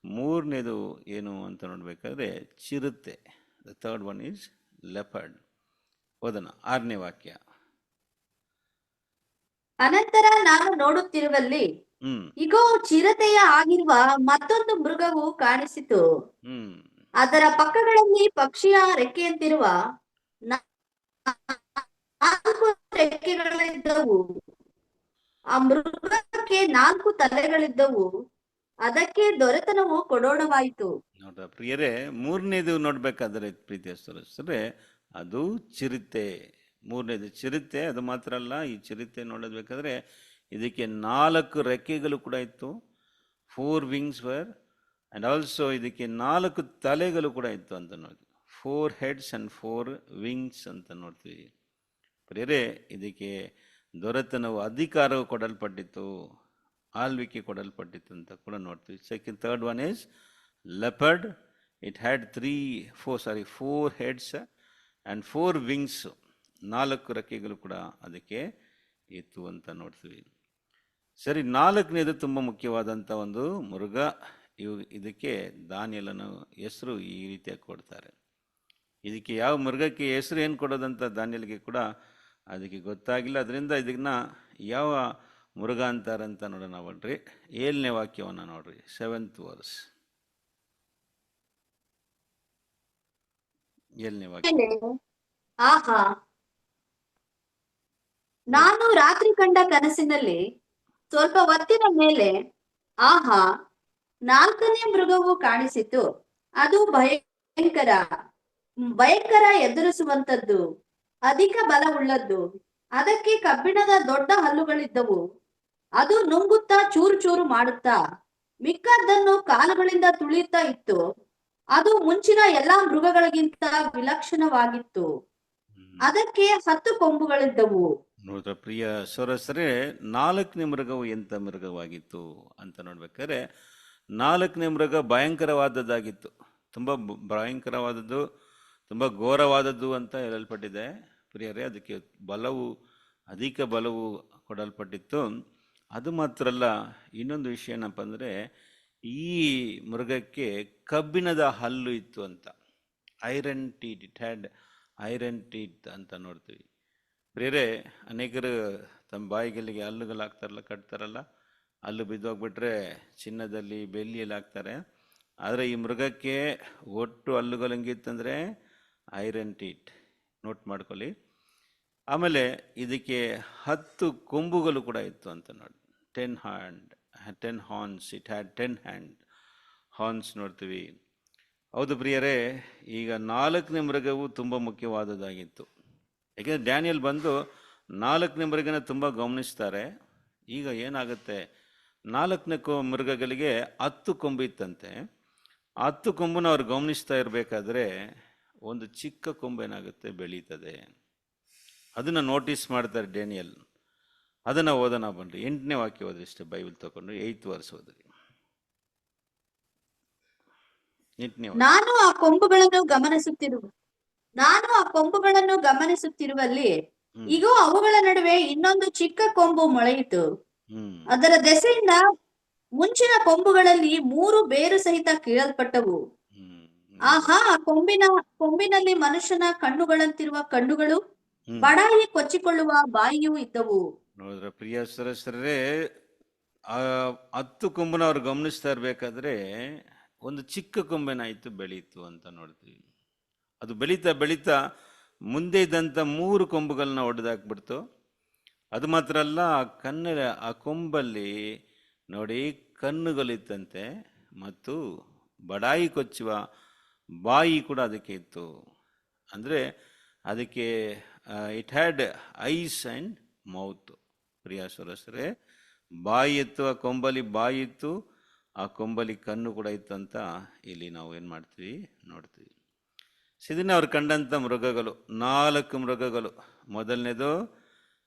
ಮೂರನೇದು ಏನು ಅಂತ ನೋಡ್ಬೇಕಾದ್ರೆ ಚಿರತೆ. The third one is leopard. ಓದೋಣ 6ನೇ ವಾಕ್ಯ. ಅನಂತರ ನಾನು ನೋಡುತ್ತಿರುವಲ್ಲಿ ಇಗೋ, ಚಿರತೆಯ ಆಗಿರುವ ಮತ್ತೊಂದು ಮೃಗವು ಕಾಣಿಸಿತು. ಅದರ ಪಕ್ಕಗಳಲ್ಲಿ ಪಕ್ಷಿಯ ರೆಕ್ಕೆಯಂತಿರುವ 4 ರೆಕ್ಕೆಗಳಿದ್ದವು. ಆ ಮೃಗಕ್ಕೆ 4 ತಲೆಗಳಿದ್ದವು. ಅದಕ್ಕೆ ದೊರೆತನವು ಕೊಡೋಣವಾಯಿತು. ನೋಡ್ರ ಪ್ರಿಯರೇ, ಮೂರನೇದು ನೋಡ್ಬೇಕಾದ್ರೆ ಪ್ರೀತಿಯಸ್ತರೇ, ಅದು ಚಿರತೆ. ಮೂರನೇದು ಚಿರತೆ. ಅದು ಮಾತ್ರ ಅಲ್ಲ, ಈ ಚಿರತೆ ನೋಡಬೇಕಾದ್ರೆ ಇದಕ್ಕೆ 4 ರೆಕ್ಕೆಗಳು ಕೂಡ ಇತ್ತು. 4 wings were, and also ಇದಕ್ಕೆ 4 ತಲೆಗಳು ಕೂಡ ಇತ್ತು ಅಂತ ನೋಡ್ತೀವಿ. 4 heads and 4 wings ಅಂತ ನೋಡ್ತೀವಿ. ಪ್ರಿಯರೇ, ಇದಕ್ಕೆ ದೊರೆತನವು, ಅಧಿಕಾರವು ಕೊಡಲ್ಪಟ್ಟಿತ್ತು, ಆಳ್ವಿಕೆ ಕೊಡಲ್ಪಟ್ಟಿತ್ತು ಅಂತ ಕೂಡ ನೋಡ್ತೀವಿ. Third one is leopard. It had 4 heads and 4 wings. 4 ರೆಕ್ಕೆಗಳು ಕೂಡ ಅದಕ್ಕೆ ಇತ್ತು ಅಂತ ನೋಡ್ತೀವಿ. ಸರಿ, 4ನೇದು ತುಂಬ ಮುಖ್ಯವಾದಂಥ ಒಂದು ಮೃಗ. ಇದಕ್ಕೆ ದಾನಿಯೇಲನ ಹೆಸರು ಈ ರೀತಿಯಾಗಿ ಕೊಡ್ತಾರೆ. ಇದಕ್ಕೆ ಯಾವ ಮೃಗಕ್ಕೆ ಹೆಸರು ಏನು ಕೊಡೋದಂತ ದಾನಿಯೇಲಗೆ ಕೂಡ ಅದಕ್ಕೆ ಗೊತ್ತಾಗಿಲ್ಲ. ಅದರಿಂದ ಇದನ್ನ ಯಾವ ಮೃಗ ಅಂತಾರಂತ ನೋಡೋಣ ಬನ್ರಿ. 7ನೇ ವಾಕ್ಯವನ್ನು ನೋಡ್ರಿ, 7th verse. 7ನೇ ವಾಕ್ಯ. ಆಹಾ, ನಾನು ರಾತ್ರಿ ಕಂಡ ಕನಸಿನಲ್ಲಿ ಸ್ವಲ್ಪ ಹೊತ್ತಿನ ಮೇಲೆ ಆಹಾ, 4ನೇ ಮೃಗವು ಕಾಣಿಸಿತು. ಅದು ಭಯಂಕರ ಎದುರಿಸುವಂತದ್ದು, ಅಧಿಕ ಬಲವುಳ್ಳದ್ದು. ಅದಕ್ಕೆ ಕಬ್ಬಿಣದ ದೊಡ್ಡ ಹಲ್ಲುಗಳಿದ್ದವು. ಅದು ನುಂಗುತ್ತಾ ಚೂರು ಚೂರು ಮಾಡುತ್ತಾ ಮಿಕ್ಕದ್ದನ್ನು ಕಾಲುಗಳಿಂದ ತುಳಿಯುತ್ತಾ ಇತ್ತು. ಅದು ಮುಂಚಿನ ಎಲ್ಲಾ ಮೃಗಗಳಿಗಿಂತ ವಿಲಕ್ಷಣವಾಗಿತ್ತು. ಅದಕ್ಕೆ 10 ಕೊಂಬುಗಳಿದ್ದವು. ನೋಡ್ರ ಪ್ರಿಯ ಸೊರಸರೇ, 4ನೇ ಮೃಗವು ಎಂಥ ಮೃಗವಾಗಿತ್ತು ಅಂತ ನೋಡ್ಬೇಕಾದ್ರೆ 4ನೇ ಮೃಗ ಭಯಂಕರವಾದದ್ದಾಗಿತ್ತು. ತುಂಬ ಭಯಂಕರವಾದದ್ದು, ತುಂಬ ಘೋರವಾದದ್ದು ಅಂತ ಹೇಳಲ್ಪಟ್ಟಿದೆ ಪ್ರಿಯರೇ. ಅದಕ್ಕೆ ಅಧಿಕ ಬಲವು ಕೊಡಲ್ಪಟ್ಟಿತ್ತು. ಅದು ಮಾತ್ರ ಅಲ್ಲ, ಇನ್ನೊಂದು ವಿಷಯ ಏನಪ್ಪ ಅಂದರೆ, ಈ ಮೃಗಕ್ಕೆ ಕಬ್ಬಿಣದ ಹಲ್ಲು ಇತ್ತು ಅಂತ. Iron teeth. It had iron teeth ಅಂತ ನೋಡ್ತೀವಿ ಪ್ರಿಯರೇ. ಅನೇಕರು ತಮ್ಮ ಬಾಯಿಗೆಲ್ಲಿಗೆ ಹಲ್ಲುಗಳು ಕಟ್ತಾರಲ್ಲ, ಹಲ್ಲು ಬಿದ್ದೋಗ್ಬಿಟ್ರೆ ಚಿನ್ನದಲ್ಲಿ, ಬೆಳ್ಳಿಯಲ್ಲಿ ಹಾಕ್ತಾರೆ. ಆದರೆ ಈ ಮೃಗಕ್ಕೆ ಒಟ್ಟು ಹಲ್ಲುಗಳು ಹೆಂಗಿತ್ತಂದರೆ ಐರನ್ ಟೀಟ್. ನೋಟ್ ಮಾಡ್ಕೊಳ್ಳಿ. ಆಮೇಲೆ ಇದಕ್ಕೆ 10 ಕೊಂಬುಗಳು ಕೂಡ ಇತ್ತು ಅಂತ ನೋಡಿ. 10 horns. ಇಟ್ ಹ್ಯಾಡ್ 10 horns ನೋಡ್ತೀವಿ. ಹೌದು ಪ್ರಿಯರೇ, ಈಗ 4ನೇ ಮೃಗವು ತುಂಬ ಮುಖ್ಯವಾದದ್ದಾಗಿತ್ತು. ಯಾಕೆಂದರೆ ಡ್ಯಾನಿಯಲ್ ಬಂದು 4ನೇ ಮೃಗನ ತುಂಬ ಗಮನಿಸ್ತಾರೆ. ಈಗ ಏನಾಗುತ್ತೆ, 4ನೇ ಮೃಗಗಳಿಗೆ 10 ಕೊಂಬು ಇತ್ತಂತೆ. 10 ಕೊಂಬನ್ನು ಅವ್ರು ಗಮನಿಸ್ತಾ ಇರಬೇಕಾದ್ರೆ ಒಂದು ಚಿಕ್ಕ ಕೊಂಬು ಏನಾಗುತ್ತೆ, ಬೆಳೀತದೆ. ಅದನ್ನು ನೋಟಿಸ್ ಮಾಡ್ತಾರೆ ಡ್ಯಾನಿಯಲ್. ಅದನ್ನು ಓದೋಣ ಬನ್ರಿ. 8ನೇ ವಾಕ್ಯ ಓದ್ರಿ ಇಷ್ಟೇ, ಬೈಬಲ್ ತಗೊಂಡು 8th verse ಓದ್ರಿ. 8ನೇ ವಾಕ್ಯ. ನಾನು ಆ ಕೊಂಬುಗಳನ್ನು ಗಮನಿಸುತ್ತಿರುವಲ್ಲಿ ಇಗೋ, ಅವುಗಳ ನಡುವೆ ಇನ್ನೊಂದು ಚಿಕ್ಕ ಕೊಂಬು ಮೊಳೆಯಿತು. ಅದರ ದೆಸೆಯಿಂದ ಮುಂಚಿನ ಕೊಂಬುಗಳಲ್ಲಿ 3 ಬೇರು ಸಹಿತ ಕೀಳಲ್ಪಟ್ಟವು. ಆಹಾ, ಕೊಂಬಿನಲ್ಲಿ ಮನುಷ್ಯನ ಕಣ್ಣುಗಳಂತಿರುವ ಕಣ್ಣುಗಳು, ಬಡಾಯಿ ಕೊಚ್ಚಿಕೊಳ್ಳುವ ಬಾಯಿಯೂ ಇದ್ದವು. ನೋಡಿದ್ರೆ ಪ್ರಿಯ ಸರಸರೇ, ಆ 10 ಕೊಂಬನ ಅವ್ರು ಗಮನಿಸ್ತಾ ಇರ್ಬೇಕಾದ್ರೆ ಒಂದು ಚಿಕ್ಕ ಕೊಂಬೆನಾಯ್ತು, ಬೆಳೀತು ಅಂತ ನೋಡ್ತೀವಿ. ಅದು ಬೆಳೀತಾ ಬೆಳೀತಾ ಮುಂದೆ ಇದ್ದಂಥ 3 ಕೊಂಬುಗಳನ್ನ ಒಡೆದಾಕ್ಬಿಡ್ತು. ಅದು ಮಾತ್ರ ಅಲ್ಲ, ಆ ಕೊಂಬಲ್ಲಿ ನೋಡಿ ಕಣ್ಣುಗಳಿತ್ತಂತೆ, ಮತ್ತು ಬಡಾಯಿ ಕೊಚ್ಚುವ ಬಾಯಿ ಕೂಡ ಅದಕ್ಕೆ ಇತ್ತು. ಅಂದರೆ ಅದಕ್ಕೆ it had eyes and mouth. ಪ್ರಿಯ ಸೊರಸರೇ, ಬಾಯಿ ಇತ್ತು, ಆ ಕೊಂಬಲಿ ಬಾಯಿ ಇತ್ತು, ಆ ಕೊಂಬಲಿ ಕಣ್ಣು ಕೂಡ ಇತ್ತು ಅಂತ ಇಲ್ಲಿ ನಾವು ಏನು ಮಾಡ್ತೀವಿ, ನೋಡ್ತೀವಿ. ಇದನ್ನ ಅವ್ರು ಕಂಡಂಥ ಮೃಗಗಳು 4 ಮೃಗಗಳು. ಮೊದಲನೇದು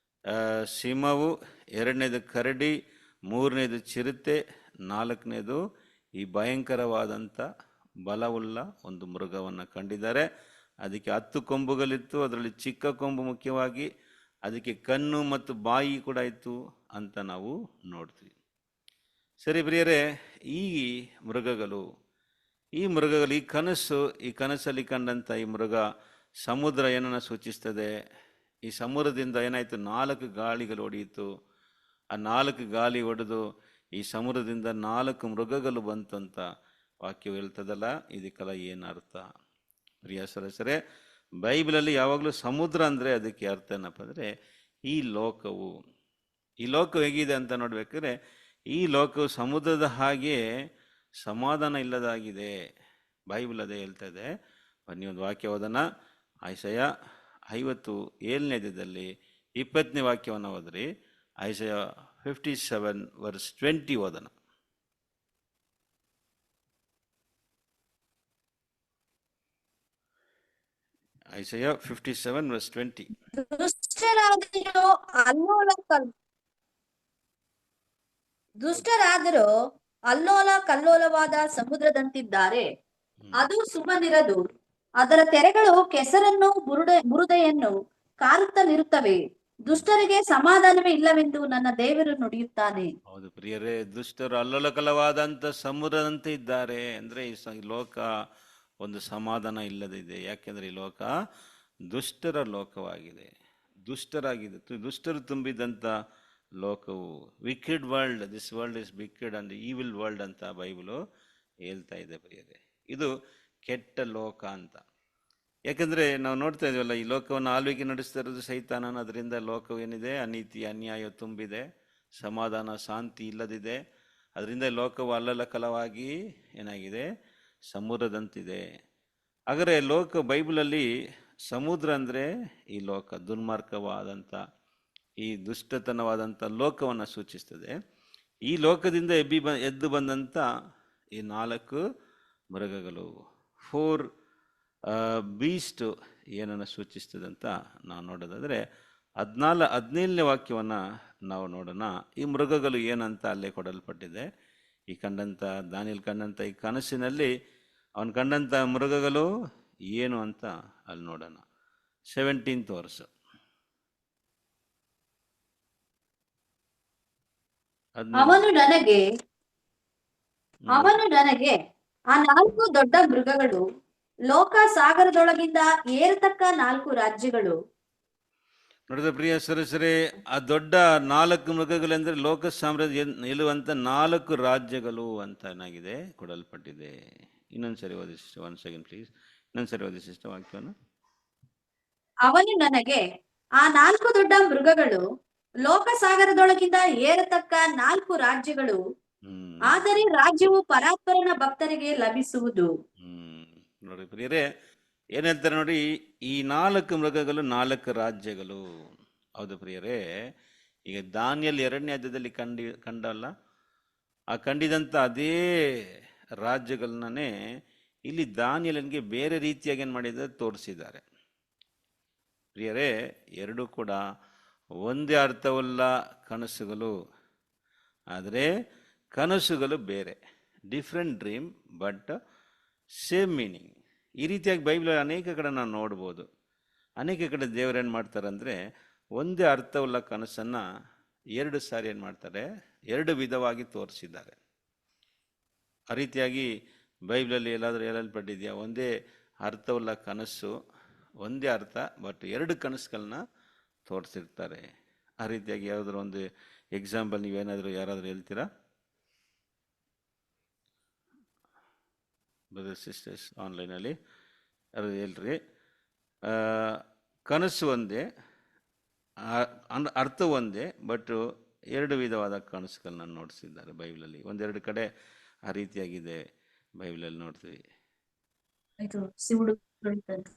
ಸಿಂಹವು, 2ನೇದು ಕರಡಿ, 3ನೇದು ಚಿರತೆ, 4ನೇದು ಈ ಭಯಂಕರವಾದಂಥ ಬಲವುಳ್ಳ ಒಂದು ಮೃಗವನ್ನು ಕಂಡಿದ್ದಾರೆ. ಅದಕ್ಕೆ 10 ಕೊಂಬುಗಳಿತ್ತು, ಅದರಲ್ಲಿ ಚಿಕ್ಕ ಕೊಂಬು ಮುಖ್ಯವಾಗಿ, ಅದಕ್ಕೆ ಕಣ್ಣು ಮತ್ತು ಬಾಯಿ ಕೂಡ ಇತ್ತು ಅಂತ ನಾವು ನೋಡ್ತೀವಿ. ಸರಿ ಪ್ರಿಯರೇ, ಈ ಮೃಗಗಳು ಈ ಕನಸಲ್ಲಿ ಕಂಡಂಥ ಈ ಮೃಗ ಸಮುದ್ರ ಏನನ್ನು ಸೂಚಿಸ್ತದೆ? ಈ ಸಮುದ್ರದಿಂದ ಏನಾಯಿತು, 4 ಗಾಳಿಗಳು ಹೊಡೆಯಿತು. ಆ 4 ಗಾಳಿ ಹೊಡೆದು ಈ ಸಮುದ್ರದಿಂದ 4 ಮೃಗಗಳು ಬಂತು ಅಂತ ವಾಕ್ಯವು ಹೇಳ್ತದಲ್ಲ, ಇದಕ್ಕೆಲ್ಲ ಏನು ಅರ್ಥ? ಪ್ರಿಯ ಸರಸರೇ, ಬೈಬಲಲ್ಲಿ ಯಾವಾಗಲೂ ಸಮುದ್ರ ಅಂದರೆ ಅದಕ್ಕೆ ಅರ್ಥ ಏನಪ್ಪ ಅಂದರೆ ಈ ಲೋಕವು ಹೇಗಿದೆ ಅಂತ ನೋಡ್ಬೇಕಾದ್ರೆ, ಈ ಲೋಕವು ಸಮುದ್ರದ ಹಾಗೆ ಸಮಾಧಾನ ಇಲ್ಲದಾಗಿದೆ. ಬೈಬಲ್ ಅದೇ ಹೇಳ್ತಾ ಇದೆ. ಬನ್ನಿ ಒಂದು ವಾಕ್ಯ ಓದೋಣ. ಐಸಾಯ 57ನೇ 20ನೇ ವಾಕ್ಯವನ್ನು ಓದ್ರಿ. ಐಸಾಯ 57:20 ಓದೋಣ. ಐಸಾಯ 57:20. ದುಷ್ಟರಾದರೂ ಅಲ್ಲೋಲ ಕಲ್ಲೋಲವಾದ ಸಮುದ್ರದಂತಿದ್ದಾರೆ. ಅದು ಸುಮ್ಮನಿರದು, ಅದರ ತೆರೆಗಳು ಕೆಸರನ್ನು ಬುರುಡೆಯನ್ನು ಕಾರುತ್ತಲಿರುತ್ತವೆ. ದುಷ್ಟರಿಗೆ ಸಮಾಧಾನವೇ ಇಲ್ಲವೆಂದು ನನ್ನ ದೇವರು ನುಡಿಯುತ್ತಾನೆ. ಹೌದು ಪ್ರಿಯರೇ, ದುಷ್ಟರು ಅಲ್ಲೋಲಕಲವಾದಂಥ ಸಮುದ್ರದಂತೆ ಇದ್ದಾರೆ. ಅಂದರೆ ಈ ಲೋಕ ಒಂದು ಸಮಾಧಾನ ಇಲ್ಲದಿದೆ. ಯಾಕೆಂದರೆ ಈ ಲೋಕ ದುಷ್ಟರ ಲೋಕವಾಗಿದೆ, ದುಷ್ಟರು ತುಂಬಿದಂಥ ಲೋಕವು. Wicked world, this world is wicked and evil world ಅಂತ ಬೈಬಲು ಹೇಳ್ತಾ ಇದೆ ಪ್ರಿಯರೇ. ಇದು ಕೆಟ್ಟ ಲೋಕ ಅಂತ. ಯಾಕಂದರೆ ನಾವು ನೋಡ್ತಾ ಇದೀವಲ್ಲ, ಈ ಲೋಕವನ್ನು ಆಳ್ವಿಕೆ ನಡೆಸ್ತಾ ಇರೋದು ಸೈತಾನನ. ಅದರಿಂದ ಲೋಕವು ಏನಿದೆ, ಅನೀತಿ ಅನ್ಯಾಯ ತುಂಬಿದೆ, ಸಮಾಧಾನ ಶಾಂತಿ ಇಲ್ಲದಿದೆ. ಅದರಿಂದ ಲೋಕವು ಅಲ್ಲಲಕಲವಾಗಿ ಏನಾಗಿದೆ, ಸಮುದ್ರದಂತಿದೆ. ಹಾಗಾದರೆ ಬೈಬಲಲ್ಲಿ ಸಮುದ್ರ ಅಂದರೆ ಈ ಲೋಕ, ದುರ್ಮಾರ್ಗವಾದಂಥ ಈ ದುಷ್ಟತನವಾದಂಥ ಲೋಕವನ್ನು ಸೂಚಿಸ್ತದೆ. ಈ ಲೋಕದಿಂದ ಎದ್ದು ಬಂದಂಥ ಈ 4 ಮೃಗಗಳು, 4 ಬೀಸ್ಟ್ ಏನನ್ನು ಸೂಚಿಸ್ತದೆ ಅಂತ ನಾವು ನೋಡೋದಾದರೆ 17ನೇ ವಾಕ್ಯವನ್ನು ನಾವು ನೋಡೋಣ. ಈ ಮೃಗಗಳು ಏನಂತ ಅಲ್ಲೇ ಕೊಡಲ್ಪಟ್ಟಿದೆ. ದಾನಿಯೇಲ್ ಕಂಡಂಥ ಈ ಕನಸಿನಲ್ಲಿ ಅವನು ಕಂಡಂಥ ಮೃಗಗಳು ಏನು ಅಂತ ಅಲ್ಲಿ ನೋಡೋಣ. 17th verse. ಅವನು ನನಗೆ ಆ 4 ದೊಡ್ಡ ಮೃಗಗಳು, ಲೋಕ ಸಾಗರದೊಳಗಿಂದ ಏರತಕ್ಕ 4 ರಾಜ್ಯಗಳು. ನೋಡಿದ ಪ್ರಿಯ ಸರಸರೇ, ಆ ದೊಡ್ಡ 4 ಮೃಗಗಳೆಂದರೆ ಲೋಕ ಸಾಮ್ರಾಜ್ಯ ನಿಲ್ಲುವಂಥ 4 ರಾಜ್ಯಗಳು ಅಂತ ಏನಾಗಿದೆ ಕೊಡಲ್ಪಟ್ಟಿದೆ. ಇನ್ನೊಂದ್ಸರಿ ಓದಿ ಸಿಸ್ಟರ್, 1 second ಪ್ಲೀಸ್. ಇನ್ನೊಂದ್ಸರಿ ಓದಿ ಸಿಸ್ಟರ್ ವಾಕ್ಯವನ್ನು. ಅವನು ನನಗೆ ಆ 4 ದೊಡ್ಡ ಮೃಗಗಳು, ಲೋಕ ಸಾಗರದೊಳಗಿಂದ ಏರತಕ್ಕ 4 ರಾಜ್ಯಗಳು. ಆದರೆ ರಾಜ್ಯವು ಪರಾತ್ಪರನ ಭಕ್ತರಿಗೆ ಲಭಿಸುವುದು. ನೋಡಿ ಪ್ರಿಯರೇ, ಏನ್ ಹೇಳ್ತಾರೆ ನೋಡಿ, ಈ 4 ಮೃಗಗಳು 4 ರಾಜ್ಯಗಳು. ಹೌದು ಪ್ರಿಯರೇ, ಈಗ ದಾನಿಯೇಲ್ 2ನೇ ಅಧ್ಯಾಯದಲ್ಲಿ ಕಂಡಲ್ಲ, ಆ ಕಂಡಿದಂಥ ಅದೇ ರಾಜ್ಯಗಳನ್ನೇ ಇಲ್ಲಿ ದಾನಿಯೇಲನಿಗೆ ಬೇರೆ ರೀತಿಯಾಗಿ ಏನು ಮಾಡಿದ್ದಾರೆ, ತೋರಿಸಿದ್ದಾರೆ. ಪ್ರಿಯರೇ, ಎರಡೂ ಕೂಡ ಒಂದೇ ಅರ್ಥವುಳ್ಳ ಕನಸುಗಳು, ಆದರೆ ಕನಸುಗಳು ಬೇರೆ. Different dream but same meaning. ಈ ರೀತಿಯಾಗಿ ಬೈಬಲಲ್ಲಿ ಅನೇಕ ಕಡೆ ನಾವು ನೋಡ್ಬೋದು. ಅನೇಕ ಕಡೆ ದೇವರು ಏನು ಮಾಡ್ತಾರೆ ಅಂದರೆ, ಒಂದೇ ಅರ್ಥವುಳ್ಳ ಕನಸನ್ನು 2 ಸಾರಿ ಏನು ಮಾಡ್ತಾರೆ, 2 ವಿಧವಾಗಿ ತೋರಿಸಿದ್ದಾರೆ. ಆ ರೀತಿಯಾಗಿ ಬೈಬಲಲ್ಲಿ ಎಲ್ಲಾದರೂ ಹೇಳಲ್ಪಟ್ಟಿದೆಯಾ? ಒಂದೇ ಅರ್ಥವುಳ್ಳ ಕನಸು, ಒಂದೇ ಅರ್ಥ, ಬಟ್ 2 ಕನಸುಗಳನ್ನ ತೋರಿಸಿರ್ತಾರೆ. ಆ ರೀತಿಯಾಗಿ ಯಾವುದಾದ್ರು ಒಂದು ಎಕ್ಸಾಂಪಲ್ ನೀವೇನಾದರೂ ಯಾರಾದರೂ ಹೇಳ್ತೀರಾ? ಬ್ರದರ್ಸ್ ಸಿಸ್ಟರ್ಸ್ ಆನ್ಲೈನಲ್ಲಿ ಯಾರು ಹೇಳ್ರಿ. ಕನಸು ಒಂದೇ, ಅರ್ಥ ಒಂದೇ, ಬಟ್ ಎರಡು ವಿಧವಾದ ಕನಸುಗಳನ್ನ ನೋಡಿಸಿದ್ದಾರೆ ಬೈಬಲಲ್ಲಿ. ಒಂದೆರಡು ಕಡೆ ಆ ರೀತಿಯಾಗಿದೆ ಬೈಬಲಲ್ಲಿ ನೋಡ್ತೀವಿ. ಇದು ಸಿವುಡುಗಳಿದ್ದಂತ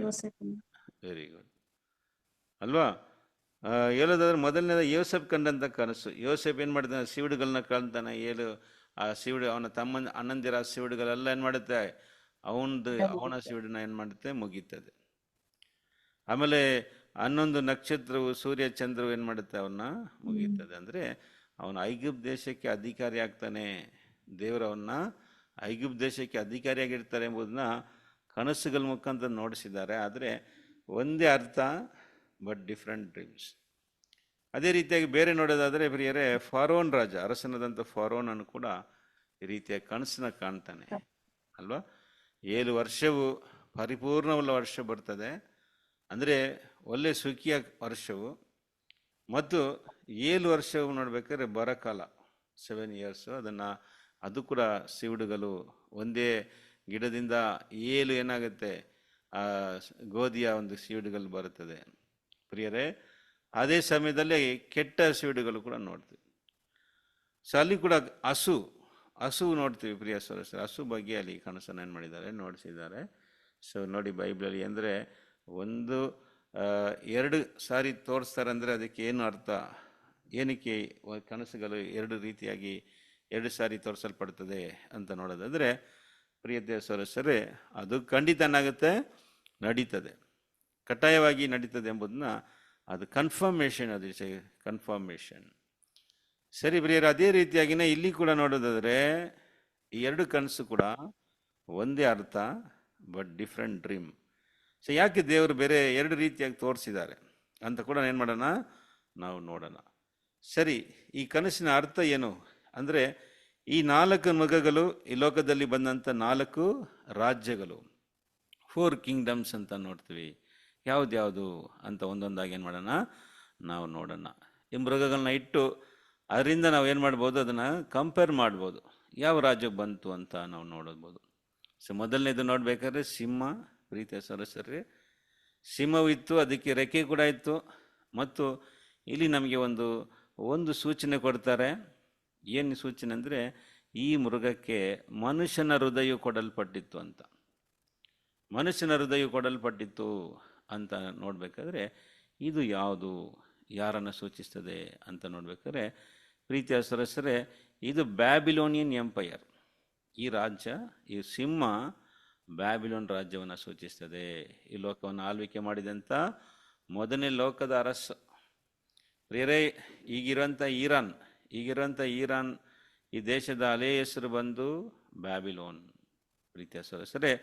ಯೋಸೇಫನ. ವೆರಿ ಗುಡ್ ಅಲ್ವಾ? ಹೇಳೋದಾದ್ರೆ ಮೊದಲನೇದ ಯೋಸೆಫ್ ಕಂಡಂಥ ಕನಸು. ಯೋಸೆಫ್ ಏನು ಮಾಡ್ತಾನೆ? ಸಿವುಡುಗಳನ್ನ ಕಾಣ್ತಾನೆ. ಆ ಸಿವುಡು ಅವನ ಅಣ್ಣಂದಿರ ಸಿವುಡುಗಳೆಲ್ಲ ಏನು ಮಾಡುತ್ತೆ? ಅವನ ಸಿವುಡನ್ನ ಏನು ಮಾಡುತ್ತೆ? ಮುಗೀತದೆ. ಆಮೇಲೆ 11 ನಕ್ಷತ್ರವು ಸೂರ್ಯ ಚಂದ್ರವು ಏನು ಮಾಡುತ್ತೆ? ಅವನ್ನ ಮುಗೀತದೆ. ಅಂದರೆ ಅವನ ಐಗುಪ್ತ ದೇಶಕ್ಕೆ ಅಧಿಕಾರಿ ಆಗ್ತಾನೆ. ದೇವರವನ್ನ ಐಗುಪ್ತ ದೇಶಕ್ಕೆ ಅಧಿಕಾರಿಯಾಗಿರ್ತಾರೆ ಎಂಬುದನ್ನ ಕನಸುಗಳ ಮುಖಾಂತರ ನೋಡಿಸಿದ್ದಾರೆ. ಆದರೆ ಒಂದೇ ಅರ್ಥ, ಬಟ್ ಡಿಫ್ರೆಂಟ್ ಡ್ರೀಮ್ಸ್. ಅದೇ ರೀತಿಯಾಗಿ ಬೇರೆ ನೋಡೋದಾದರೆ ಪ್ರಿಯರೇ, ಫಾರೋನ್ ರಾಜ, ಅರಸನಾದಂಥ ಫಾರೋನನ್ನು ಕೂಡ ಈ ರೀತಿಯ ಕನಸನ್ನ ಕಾಣ್ತಾನೆ ಅಲ್ವಾ? 7 ವರ್ಷವು ಪರಿಪೂರ್ಣವುಳ್ಳ ವರ್ಷ ಬರ್ತದೆ, ಅಂದರೆ ಒಳ್ಳೆ ಸುಖಿಯ ವರ್ಷವು. ಮತ್ತು 7 ವರ್ಷವು ನೋಡ್ಬೇಕಾದ್ರೆ ಬರಕಾಲ, 7 years. ಅದು ಕೂಡ ಸಿವುಡುಗಳು ಒಂದೇ ಗಿಡದಿಂದ 7 ಏನಾಗುತ್ತೆ? ಗೋಧಿಯ ಒಂದು ಸಿವುಡುಗಳು ಬರುತ್ತದೆ ಪ್ರಿಯರೇ. ಅದೇ ಸಮಯದಲ್ಲಿ ಕೆಟ್ಟ ಸಿವುಡುಗಳು ಕೂಡ ನೋಡ್ತೀವಿ. ಸೊ ಅಲ್ಲಿ ಕೂಡ ಹಸು ನೋಡ್ತೀವಿ ಪ್ರಿಯ ಸದಸ್ಯರು. ಹಸು ಬಗ್ಗೆ ಅಲ್ಲಿ ಕನಸನ್ನು ಏನು ಮಾಡಿದ್ದಾರೆ? ನೋಡಿಸಿದ್ದಾರೆ. ಸೊ ನೋಡಿ ಬೈಬಲಲ್ಲಿ ಅಂದರೆ 2 ಸಾರಿ ತೋರಿಸ್ತಾರೆ. ಅಂದರೆ ಅದಕ್ಕೆ ಏನು ಅರ್ಥ? ಏನಕ್ಕೆ ಕನಸುಗಳು 2 ರೀತಿಯಾಗಿ 2 ಸಾರಿ ತೋರಿಸಲ್ಪಡ್ತದೆ ಅಂತ ನೋಡೋದಾದರೆ ಪ್ರಿಯ ಸದಸ್ಯರೇ, ಅದು ಖಂಡಿತ ಏನಾಗುತ್ತೆ? ನಡೀತದೆ, ಕಡ್ಡಾಯವಾಗಿ ನಡೀತದೆ ಎಂಬುದನ್ನ ಅದು ಕನ್ಫರ್ಮೇಷನ್. ಅದು ಕನ್ಫರ್ಮೇಷನ್. ಸರಿ ಪ್ರಿಯರು, ಅದೇ ರೀತಿಯಾಗಿನೇ ಇಲ್ಲಿ ಕೂಡ ನೋಡೋದಾದರೆ ಈ 2 ಕನಸು ಕೂಡ ಒಂದೇ ಅರ್ಥ, ಬಟ್ ಡಿಫ್ರೆಂಟ್ ಡ್ರೀಮ್. ಸೊ ಯಾಕೆ ದೇವರು ಬೇರೆ 2 ರೀತಿಯಾಗಿ ತೋರಿಸಿದ್ದಾರೆ ಅಂತ ಕೂಡ ಏನು ಮಾಡೋಣ? ನಾವು ನೋಡೋಣ. ಸರಿ, ಈ ಕನಸಿನ ಅರ್ಥ ಏನು ಅಂದರೆ, ಈ 4 ಮೃಗಗಳು ಈ ಲೋಕದಲ್ಲಿ ಬಂದಂಥ 4 ರಾಜ್ಯಗಳು, 4 ಕಿಂಗ್ಡಮ್ಸ್ ಅಂತ ನೋಡ್ತೀವಿ. ಯಾವ್ದು ಅಂತ ಒಂದೊಂದಾಗಿ ಏನು ಮಾಡೋಣ? ನಾವು ನೋಡೋಣ. ಈ ಮೃಗಗಳನ್ನ ಇಟ್ಟು ಅದರಿಂದ ನಾವು ಏನು ಮಾಡ್ಬೋದು? ಅದನ್ನು ಕಂಪೇರ್ ಮಾಡ್ಬೋದು, ಯಾವ ರಾಜ್ಯ ಬಂತು ಅಂತ ನಾವು ನೋಡಬಹುದು. ಸೊ ಮೊದಲನೇದು ನೋಡ್ಬೇಕಾದ್ರೆ ಸಿಂಹ. ಪ್ರೀತಿಯ ಸದಸ್ಯರೇ, ಸಿಂಹವು ಇತ್ತು, ಅದಕ್ಕೆ ರೆಕ್ಕೆ ಕೂಡ ಇತ್ತು. ಮತ್ತು ಇಲ್ಲಿ ನಮಗೆ ಒಂದು ಸೂಚನೆ ಕೊಡ್ತಾರೆ. ಏನು ಸೂಚನೆ ಅಂದರೆ, ಈ ಮೃಗಕ್ಕೆ ಮನುಷ್ಯನ ಹೃದಯ ಕೊಡಲ್ಪಟ್ಟಿತ್ತು ಅಂತ. ಮನುಷ್ಯನ ಹೃದಯ ಕೊಡಲ್ಪಟ್ಟಿತ್ತು ಅಂತ ನೋಡ್ಬೇಕಾದ್ರೆ ಇದು ಯಾವುದು, ಯಾರನ್ನು ಸೂಚಿಸ್ತದೆ ಅಂತ ನೋಡ್ಬೇಕಾದ್ರೆ ಪ್ರೀತಿಯ ಸದಸ್ಯರೇ, ಇದು ಬ್ಯಾಬಿಲೋನಿಯನ್ ಎಂಪೈರ್. ಈ ರಾಜ್ಯ, ಈ ಸಿಂಹ ಬ್ಯಾಬಿಲೋನ್ ರಾಜ್ಯವನ್ನು ಸೂಚಿಸ್ತದೆ. ಈ ಲೋಕವನ್ನು ಆಳ್ವಿಕೆ ಮಾಡಿದಂಥ ಮೊದಲನೇ ಲೋಕದ ಅರಸ ಪ್ರಿಯರೇ. ಈಗಿರುವಂಥ ಈರಾನ್ ಈ ದೇಶದ ಹಳೆಯ ಹೆಸರು ಬಂದು ಬ್ಯಾಬಿಲೋನ್. ಪ್ರೀತಿಯ ಸದಸ್ಯರೇ,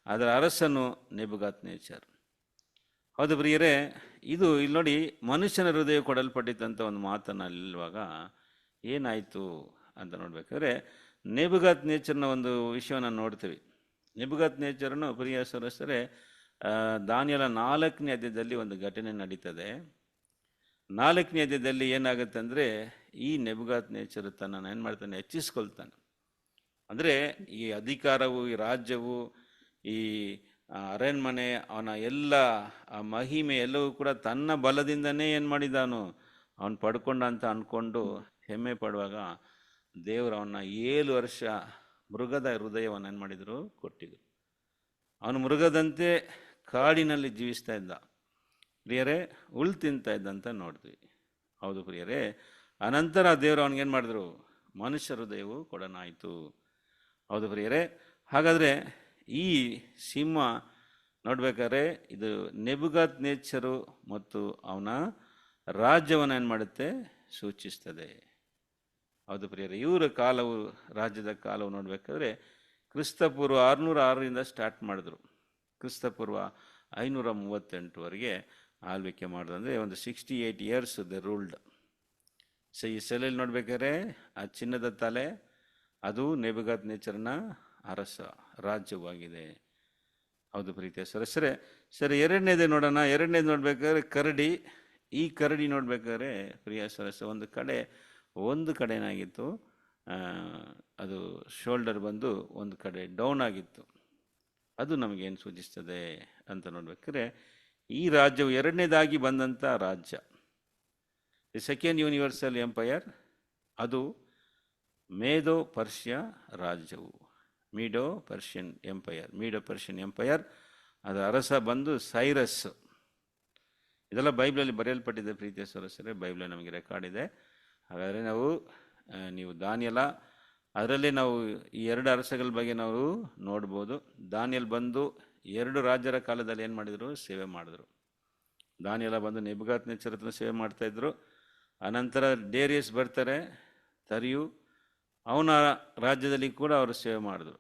ಅದರ ಅರಸನು ನೆಬುಕದ್ನೆಚ್ಚರ್. ಹೌದು ಪ್ರಿಯರೇ, ಇದು ಇಲ್ಲಿ ನೋಡಿ, ಮನುಷ್ಯನ ಹೃದಯ ಕೊಡಲ್ಪಟ್ಟಿದ್ದಂಥ ಒಂದು ಮಾತನ್ನು ಅಲ್ಲಿರುವಾಗ ಏನಾಯಿತು ಅಂತ ನೋಡ್ಬೇಕಾದ್ರೆ ನೆಬುಕದ್ನೆಚ್ಚರನ ಒಂದು ವಿಷಯವನ್ನು ನೋಡ್ತೀವಿ. ನೆಬುಕದ್ನೆಚ್ಚರನು ಪ್ರಿಯ ಸದಸ್ಯರೇ, ದಾನಿಯೇಲ 4ನೇ ಅಧ್ಯಾಯದಲ್ಲಿ ಒಂದು ಘಟನೆ ನಡೀತದೆ. 4ನೇ ಅಧ್ಯಾಯದಲ್ಲಿ ಏನಾಗುತ್ತೆ ಅಂದರೆ, ಈ ನೆಬುಕದ್ನೆಚ್ಚರ ತನ್ನನ್ನು ಏನು ಮಾಡ್ತಾನೆ? ಹೆಚ್ಚಿಸ್ಕೊಳ್ತಾನೆ. ಅಂದರೆ ಈ ಅಧಿಕಾರವು, ಈ ರಾಜ್ಯವು, ಈ ಅರಣ್ಮನೆ, ಅವನ ಎಲ್ಲ ಮಹಿಮೆ ಎಲ್ಲವೂ ಕೂಡ ತನ್ನ ಬಲದಿಂದನೇ ಏನು ಮಾಡಿದಾನು? ಅವನು ಪಡ್ಕೊಂಡ ಅಂತ ಅಂದ್ಕೊಂಡು ಹೆಮ್ಮೆ ಪಡುವಾಗ ದೇವರು ಅವನ್ನ 7 ವರ್ಷ ಮೃಗದ ಹೃದಯವನ್ನು ಏನು ಮಾಡಿದರು? ಕೊಟ್ಟಿದ್ರು. ಅವನು ಮೃಗದಂತೆ ಕಾಡಿನಲ್ಲಿ ಜೀವಿಸ್ತಾ ಇದ್ದ ಪ್ರಿಯರೇ, ಹುಲ್ ತಿಂತಾ ಇದ್ದಂತ ನೋಡ್ತೀವಿ. ಹೌದು ಪ್ರಿಯರೇ, ಅನಂತರ ದೇವರು ಅವನಿಗೇನು ಮಾಡಿದ್ರು? ಮನುಷ್ಯ ಹೃದಯವು ಕೊಡನಾಯಿತು. ಹೌದು ಪ್ರಿಯರೇ, ಹಾಗಾದರೆ ಈ ಸಿಂಹ ನೋಡ್ಬೇಕಾದ್ರೆ ಇದು ನೆಬುಕದ್ನೆಚ್ಚರು ಮತ್ತು ಅವನ ರಾಜ್ಯವನ್ನು ಏನು ಮಾಡುತ್ತೆ? ಸೂಚಿಸ್ತದೆ. ಹೌದು ಪ್ರಿಯರೇ, ಇವರ ಕಾಲವು, ರಾಜ್ಯದ ಕಾಲವು ನೋಡ್ಬೇಕಾದ್ರೆ ಕ್ರಿಸ್ತಪೂರ್ವ 606ರಿಂದ ಸ್ಟಾರ್ಟ್ ಮಾಡಿದ್ರು. ಕ್ರಿಸ್ತಪೂರ್ವ 538ವರೆಗೆ ಆಳ್ವಿಕೆ ಮಾಡಿದ್ರು. ಅಂದರೆ ಒಂದು 68 years ದೆ ರೂಲ್ಡ್. ಸೊ ಈ ಸೆಲೆಯಲ್ಲಿ ನೋಡ್ಬೇಕಾದ್ರೆ ಆ ಚಿನ್ನದ ತಲೆ ಅದು ನೆಬುಕದ್ನೆಚ್ಚರನ ಅರಸ ರಾಜ್ಯವಾಗಿದೆ. ಹೌದು ಪ್ರೀತಿಯ ಸದಸ್ಯರೇ. ಸರಿ, ಎರಡನೇದೇ ನೋಡೋಣ. ಎರಡನೇದು ನೋಡ್ಬೇಕಾದ್ರೆ ಕರಡಿ. ಈ ಕರಡಿ ನೋಡ್ಬೇಕಾದ್ರೆ ಪ್ರಿಯ ಸರಸ ಒಂದು ಕಡೆ ಏನಾಗಿತ್ತು, ಅದು ಶೋಲ್ಡರ್ ಬಂದು ಒಂದು ಕಡೆ ಡೌನ್ ಆಗಿತ್ತು. ಅದು ನಮಗೇನು ಸೂಚಿಸ್ತದೆ ಅಂತ ನೋಡ್ಬೇಕಾದ್ರೆ, ಈ ರಾಜ್ಯವು ಎರಡನೇದಾಗಿ ಬಂದಂಥ ರಾಜ್ಯ, ದಿ ಸೆಕೆಂಡ್ ಯೂನಿವರ್ಸಲ್ ಎಂಪೈರ್, ಅದು ಮೇದೋ ಪರ್ಷಿಯ ರಾಜ್ಯವು, ಮೀಡೋ ಪರ್ಷಿಯನ್ ಎಂಪೈರ್. ಅದರ ಅರಸ ಬಂದು ಸೈರಸ್. ಇದೆಲ್ಲ ಬೈಬಲಲ್ಲಿ ಬರೆಯಲ್ಪಟ್ಟಿದೆ ಪ್ರೀತಿಯ ಸದಸ್ಯರೇ, ಬೈಬಲ್ ನಮಗೆ ರೆಕಾರ್ಡ್ ಇದೆ. ಹಾಗಾದರೆ ನೀವು ದಾನಿಯೇಲ, ಅದರಲ್ಲೇ ನಾವು ಈ ಎರಡು ಅರಸಗಳ ಬಗ್ಗೆ ನಾವು ನೋಡ್ಬೋದು. ದಾನಿಯೇಲ ಬಂದು 2 ರಾಜರ ಕಾಲದಲ್ಲಿ ಏನು ಮಾಡಿದರು? ಸೇವೆ ಮಾಡಿದ್ರು. ದಾನಿಯೇಲ ಬಂದು ನೆಬೂಕದ್ನೆಚ್ಚರ್ ಹತ್ರ ಸೇವೆ ಮಾಡ್ತಾಯಿದ್ರು. ಅನಂತರ ಡೇರಿಯಸ್ ಬರ್ತಾರೆ, ತರಿಯು, ಅವನ ರಾಜ್ಯದಲ್ಲಿ ಕೂಡ ಅವರು ಸೇವೆ ಮಾಡಿದ್ರು.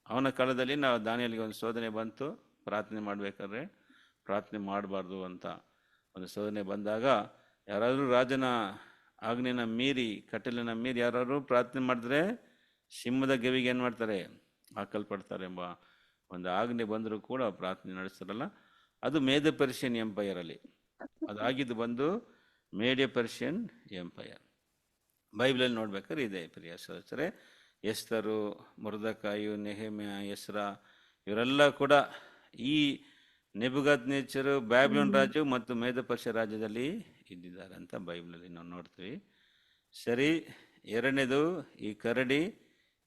ಅವನ ಕಾಲದಲ್ಲಿ ದಾನಿಯೇಲನಿಗೆ ಒಂದು ಶೋಧನೆ ಬಂತು, ಪ್ರಾರ್ಥನೆ ಮಾಡಬೇಕಾದ್ರೆ ಪ್ರಾರ್ಥನೆ ಮಾಡಬಾರ್ದು ಅಂತ ಒಂದು ಶೋಧನೆ ಬಂದಾಗ, ಯಾರಾದರೂ ರಾಜನ ಆಜ್ಞೆನ ಮೀರಿ, ಕಟ್ಟಲೆನ ಮೀರಿ ಯಾರಾದರೂ ಪ್ರಾರ್ಥನೆ ಮಾಡಿದ್ರೆ ಸಿಂಹದ ಗೆವಿಗೆ ಏನು ಮಾಡ್ತಾರೆ? ಹಾಕಲ್ಪಡ್ತಾರೆ ಎಂಬ ಒಂದು ಆಜ್ಞೆ ಬಂದರೂ ಕೂಡ ಪ್ರಾರ್ಥನೆ ನಡೆಸ್ತಾರಲ್ಲ, ಅದು ಮೇದ ಪರ್ಷಿಯನ್ ಎಂಪೈರಲ್ಲಿ ಅದಾಗಿದ್ದು ಬಂದು ಮೇಡಿಯ ಪರ್ಷಿಯನ್ ಎಂಪೈರ್. ಬೈಬಲಲ್ಲಿ ನೋಡ್ಬೇಕಾದ್ರೆ ಇದೆ ಪ್ರಿಯ ಸಹೋದರರೇ. ಎಸ್ತರು, ಮೊರ್ದೆಕಾಯಿ, ನೆಹೆಮ್ಯ, ಎಸ್ರಾ ಇವರೆಲ್ಲ ಕೂಡ ಈ ನೆಬೂಕದ್ನೆಚ್ಚರ್, ಬ್ಯಾಬಿಲೋನ್ ರಾಜ್ಯ ಮತ್ತು ಮೇದ ಪರ್ಷಿಯ ರಾಜ್ಯದಲ್ಲಿ ಇದ್ದಿದ್ದಾರೆ ಅಂತ ಬೈಬಲಲ್ಲಿ ನಾವು ನೋಡ್ತೀವಿ. ಸರಿ, ಎರಡನೇದು ಈ ಕರಡಿ,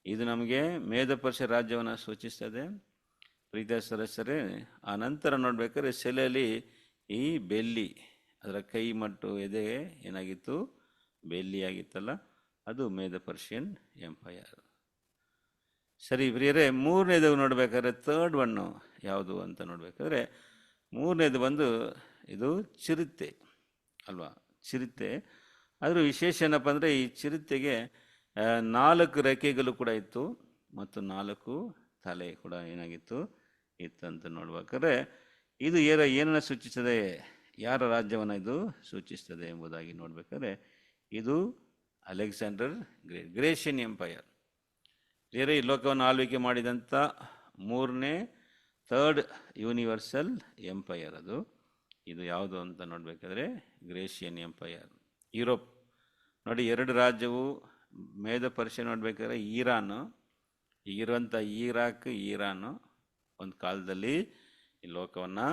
ಇದು ನಮಗೆ ಮೇದ ಪರ್ಷಿಯ ರಾಜ್ಯವನ್ನು ಸೂಚಿಸ್ತದೆ ಪ್ರೀತಿಯ ಸದಸ್ಯರೇ. ಆ ನಂತರ ನೋಡ್ಬೇಕಾದ್ರೆ ಸೆಲೆಯಲ್ಲಿ ಈ ಬೆಲ್ಲಿ, ಅದರ ಕೈ ಮತ್ತು ಎದೆಗೆ ಏನಾಗಿತ್ತು? ಬೆಲ್ಲಿಯಾಗಿತ್ತಲ್ಲ, ಅದು ಮೇದ ಪರ್ಷಿಯನ್ ಎಂಪೈರ್. ಸರಿ ಪ್ರಿಯರೇ, ಮೂರನೇದು ನೋಡ್ಬೇಕಾದ್ರೆ ಥರ್ಡ್ ಒನ್ನು ಯಾವುದು ಅಂತ ನೋಡ್ಬೇಕಾದ್ರೆ, ಮೂರನೇದು ಬಂದು ಇದು ಚಿರತೆ ಅಲ್ವಾ? ಚಿರತೆ. ಅದರ ವಿಶೇಷ ಏನಪ್ಪ ಅಂದರೆ, ಈ ಚಿರತೆಗೆ 4 ರೆಕ್ಕೆಗಳು ಕೂಡ ಇತ್ತು ಮತ್ತು 4 ತಲೆ ಕೂಡ ಏನಾಗಿತ್ತು? ಇತ್ತಂತ ನೋಡ್ಬೇಕಾದ್ರೆ, ಇದು ಏನನ್ನು ಸೂಚಿಸ್ತದೆ? ಯಾರ ರಾಜ್ಯವನ್ನು ಇದು ಸೂಚಿಸ್ತದೆ ಎಂಬುದಾಗಿ ನೋಡ್ಬೇಕಾದ್ರೆ, ಇದು ಅಲೆಕ್ಸಾಂಡರ್ ಗ್ರೇಷಿಯನ್ ಎಂಪೈರ್. ಬೇರೆ ಈ ಲೋಕವನ್ನು ಆಳ್ವಿಕೆ ಮಾಡಿದಂಥ ಥರ್ಡ್ ಯೂನಿವರ್ಸಲ್ ಎಂಪೈರ್ ಅದು. ಇದು ಯಾವುದು ಅಂತ ನೋಡಬೇಕಾದ್ರೆ ಗ್ರೇಷಿಯನ್ ಎಂಪೈರ್. ಯುರೋಪ್ ನೋಡಿ, 2 ರಾಜ್ಯವು ಮೇದ ಪರ್ಷಿಯ ನೋಡ್ಬೇಕಾದ್ರೆ ಇರಾನು, ಈಗಿರುವಂಥ ಇರಾನು ಒಂದು ಕಾಲದಲ್ಲಿ ಈ ಲೋಕವನ್ನು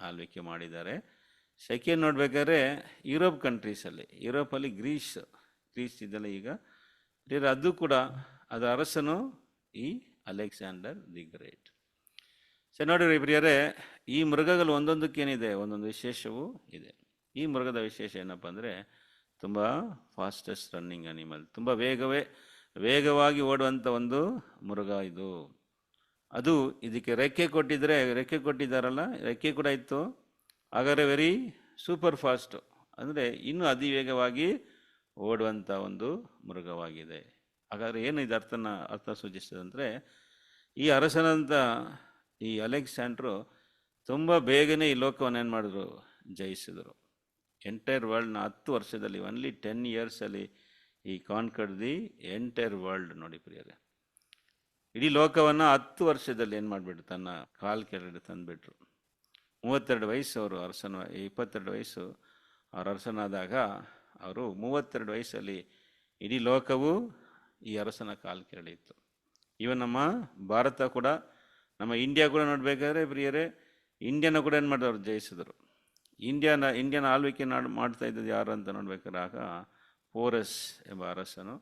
ಆಳ್ವಿಕೆ ಮಾಡಿದ್ದಾರೆ. ಸೆಕೆಂಡ್ ನೋಡ್ಬೇಕಾದ್ರೆ ಯುರೋಪ್ ಕಂಟ್ರೀಸಲ್ಲಿ, ಯುರೋಪಲ್ಲಿ ಗ್ರೀಸ್ ಇದೆಲ್ಲ ಈಗ, ಅದು ಕೂಡ ಅದರ ಅರಸನು ಈ ಅಲೆಕ್ಸಾಂಡರ್ ದಿ ಗ್ರೇಟ್. ಸರಿ ನೋಡಿರಿ ಪ್ರಿಯರೇ, ಈ ಮೃಗಗಳು ಒಂದೊಂದಕ್ಕೇನಿದೆ? ಒಂದೊಂದು ವಿಶೇಷವೂ ಇದೆ. ಈ ಮೃಗದ ವಿಶೇಷ ಏನಪ್ಪ ಅಂದರೆ, ತುಂಬ ಫಾಸ್ಟೆಸ್ಟ್ ರನ್ನಿಂಗ್ ಅನಿಮಲ್, ತುಂಬ ವೇಗವಾಗಿ ಓಡುವಂಥ ಒಂದು ಮೃಗ ಇದು. ಅದು ಇದಕ್ಕೆ ರೆಕ್ಕೆ ಕೊಟ್ಟಿದ್ದಾರಲ್ಲ, ರೆಕ್ಕೆ ಕೂಡ ಇತ್ತು. ಹಾಗಾದರೆ ವೆರಿ ಸೂಪರ್ ಫಾಸ್ಟು, ಅಂದರೆ ಇನ್ನೂ ಅತಿ ವೇಗವಾಗಿ ಓಡುವಂಥ ಒಂದು ಮೃಗವಾಗಿದೆ. ಹಾಗಾದರೆ ಏನು ಇದು ಅರ್ಥ ಸೂಚಿಸ್ತದೆ ಅಂದರೆ, ಈ ಅರಸನಂತ ಈ ಅಲೆಕ್ಸಾಂಡ್ರು ತುಂಬ ಬೇಗನೆ ಈ ಲೋಕವನ್ನು ಏನು ಮಾಡಿದ್ರು? ಜಯಿಸಿದರು. ಎಂಟೈರ್ ವರ್ಲ್ಡ್ನ 10 ವರ್ಷದಲ್ಲಿ, ಒನ್ಲಿ 10 ಇಯರ್ಸಲ್ಲಿ ಈ ಕಾನ್ಕರ್ಡ್ ದಿ ಎಂಟೈರ್ ವರ್ಲ್ಡ್. ನೋಡಿ ಪ್ರಿಯರೇ, ಇಡೀ ಲೋಕವನ್ನು 10 ವರ್ಷದಲ್ಲಿ ಏನು ಮಾಡಿಬಿಟ್ರು? ತನ್ನ ಕಾಲ್ ಕೆಳಗಡೆ ತಂದುಬಿಟ್ರು. 32 ವಯಸ್ಸು ಅವರು 22 ವಯಸ್ಸು ಅವ್ರ ಅರಸನಾದಾಗ, ಅವರು 32 ವಯಸ್ಸಲ್ಲಿ ಇಡೀ ಲೋಕವು ಈ ಅರಸನ ಕಾಲ್ ಕೆಳಗಡೆ ಇತ್ತು. ಇವನ್ ನಮ್ಮ ಭಾರತ ಕೂಡ, ನಮ್ಮ ಇಂಡಿಯಾ ಕೂಡ ನೋಡಬೇಕಾದ್ರೆ ಪ್ರಿಯರೇ, ಇಂಡಿಯಾನ ಕೂಡ ಏನು ಮಾಡಿದವರು? ಜಯಿಸಿದರು. ಇಂಡಿಯಾನ ಆಳ್ವಿಕೆ ಮಾಡ್ತಾ ಇದ್ದದ್ದು ಯಾರು ಅಂತ ನೋಡ್ಬೇಕಾದ್ರೆ, ಆಗ ಪೋರಸ್ ಎಂಬ ಅರಸನು,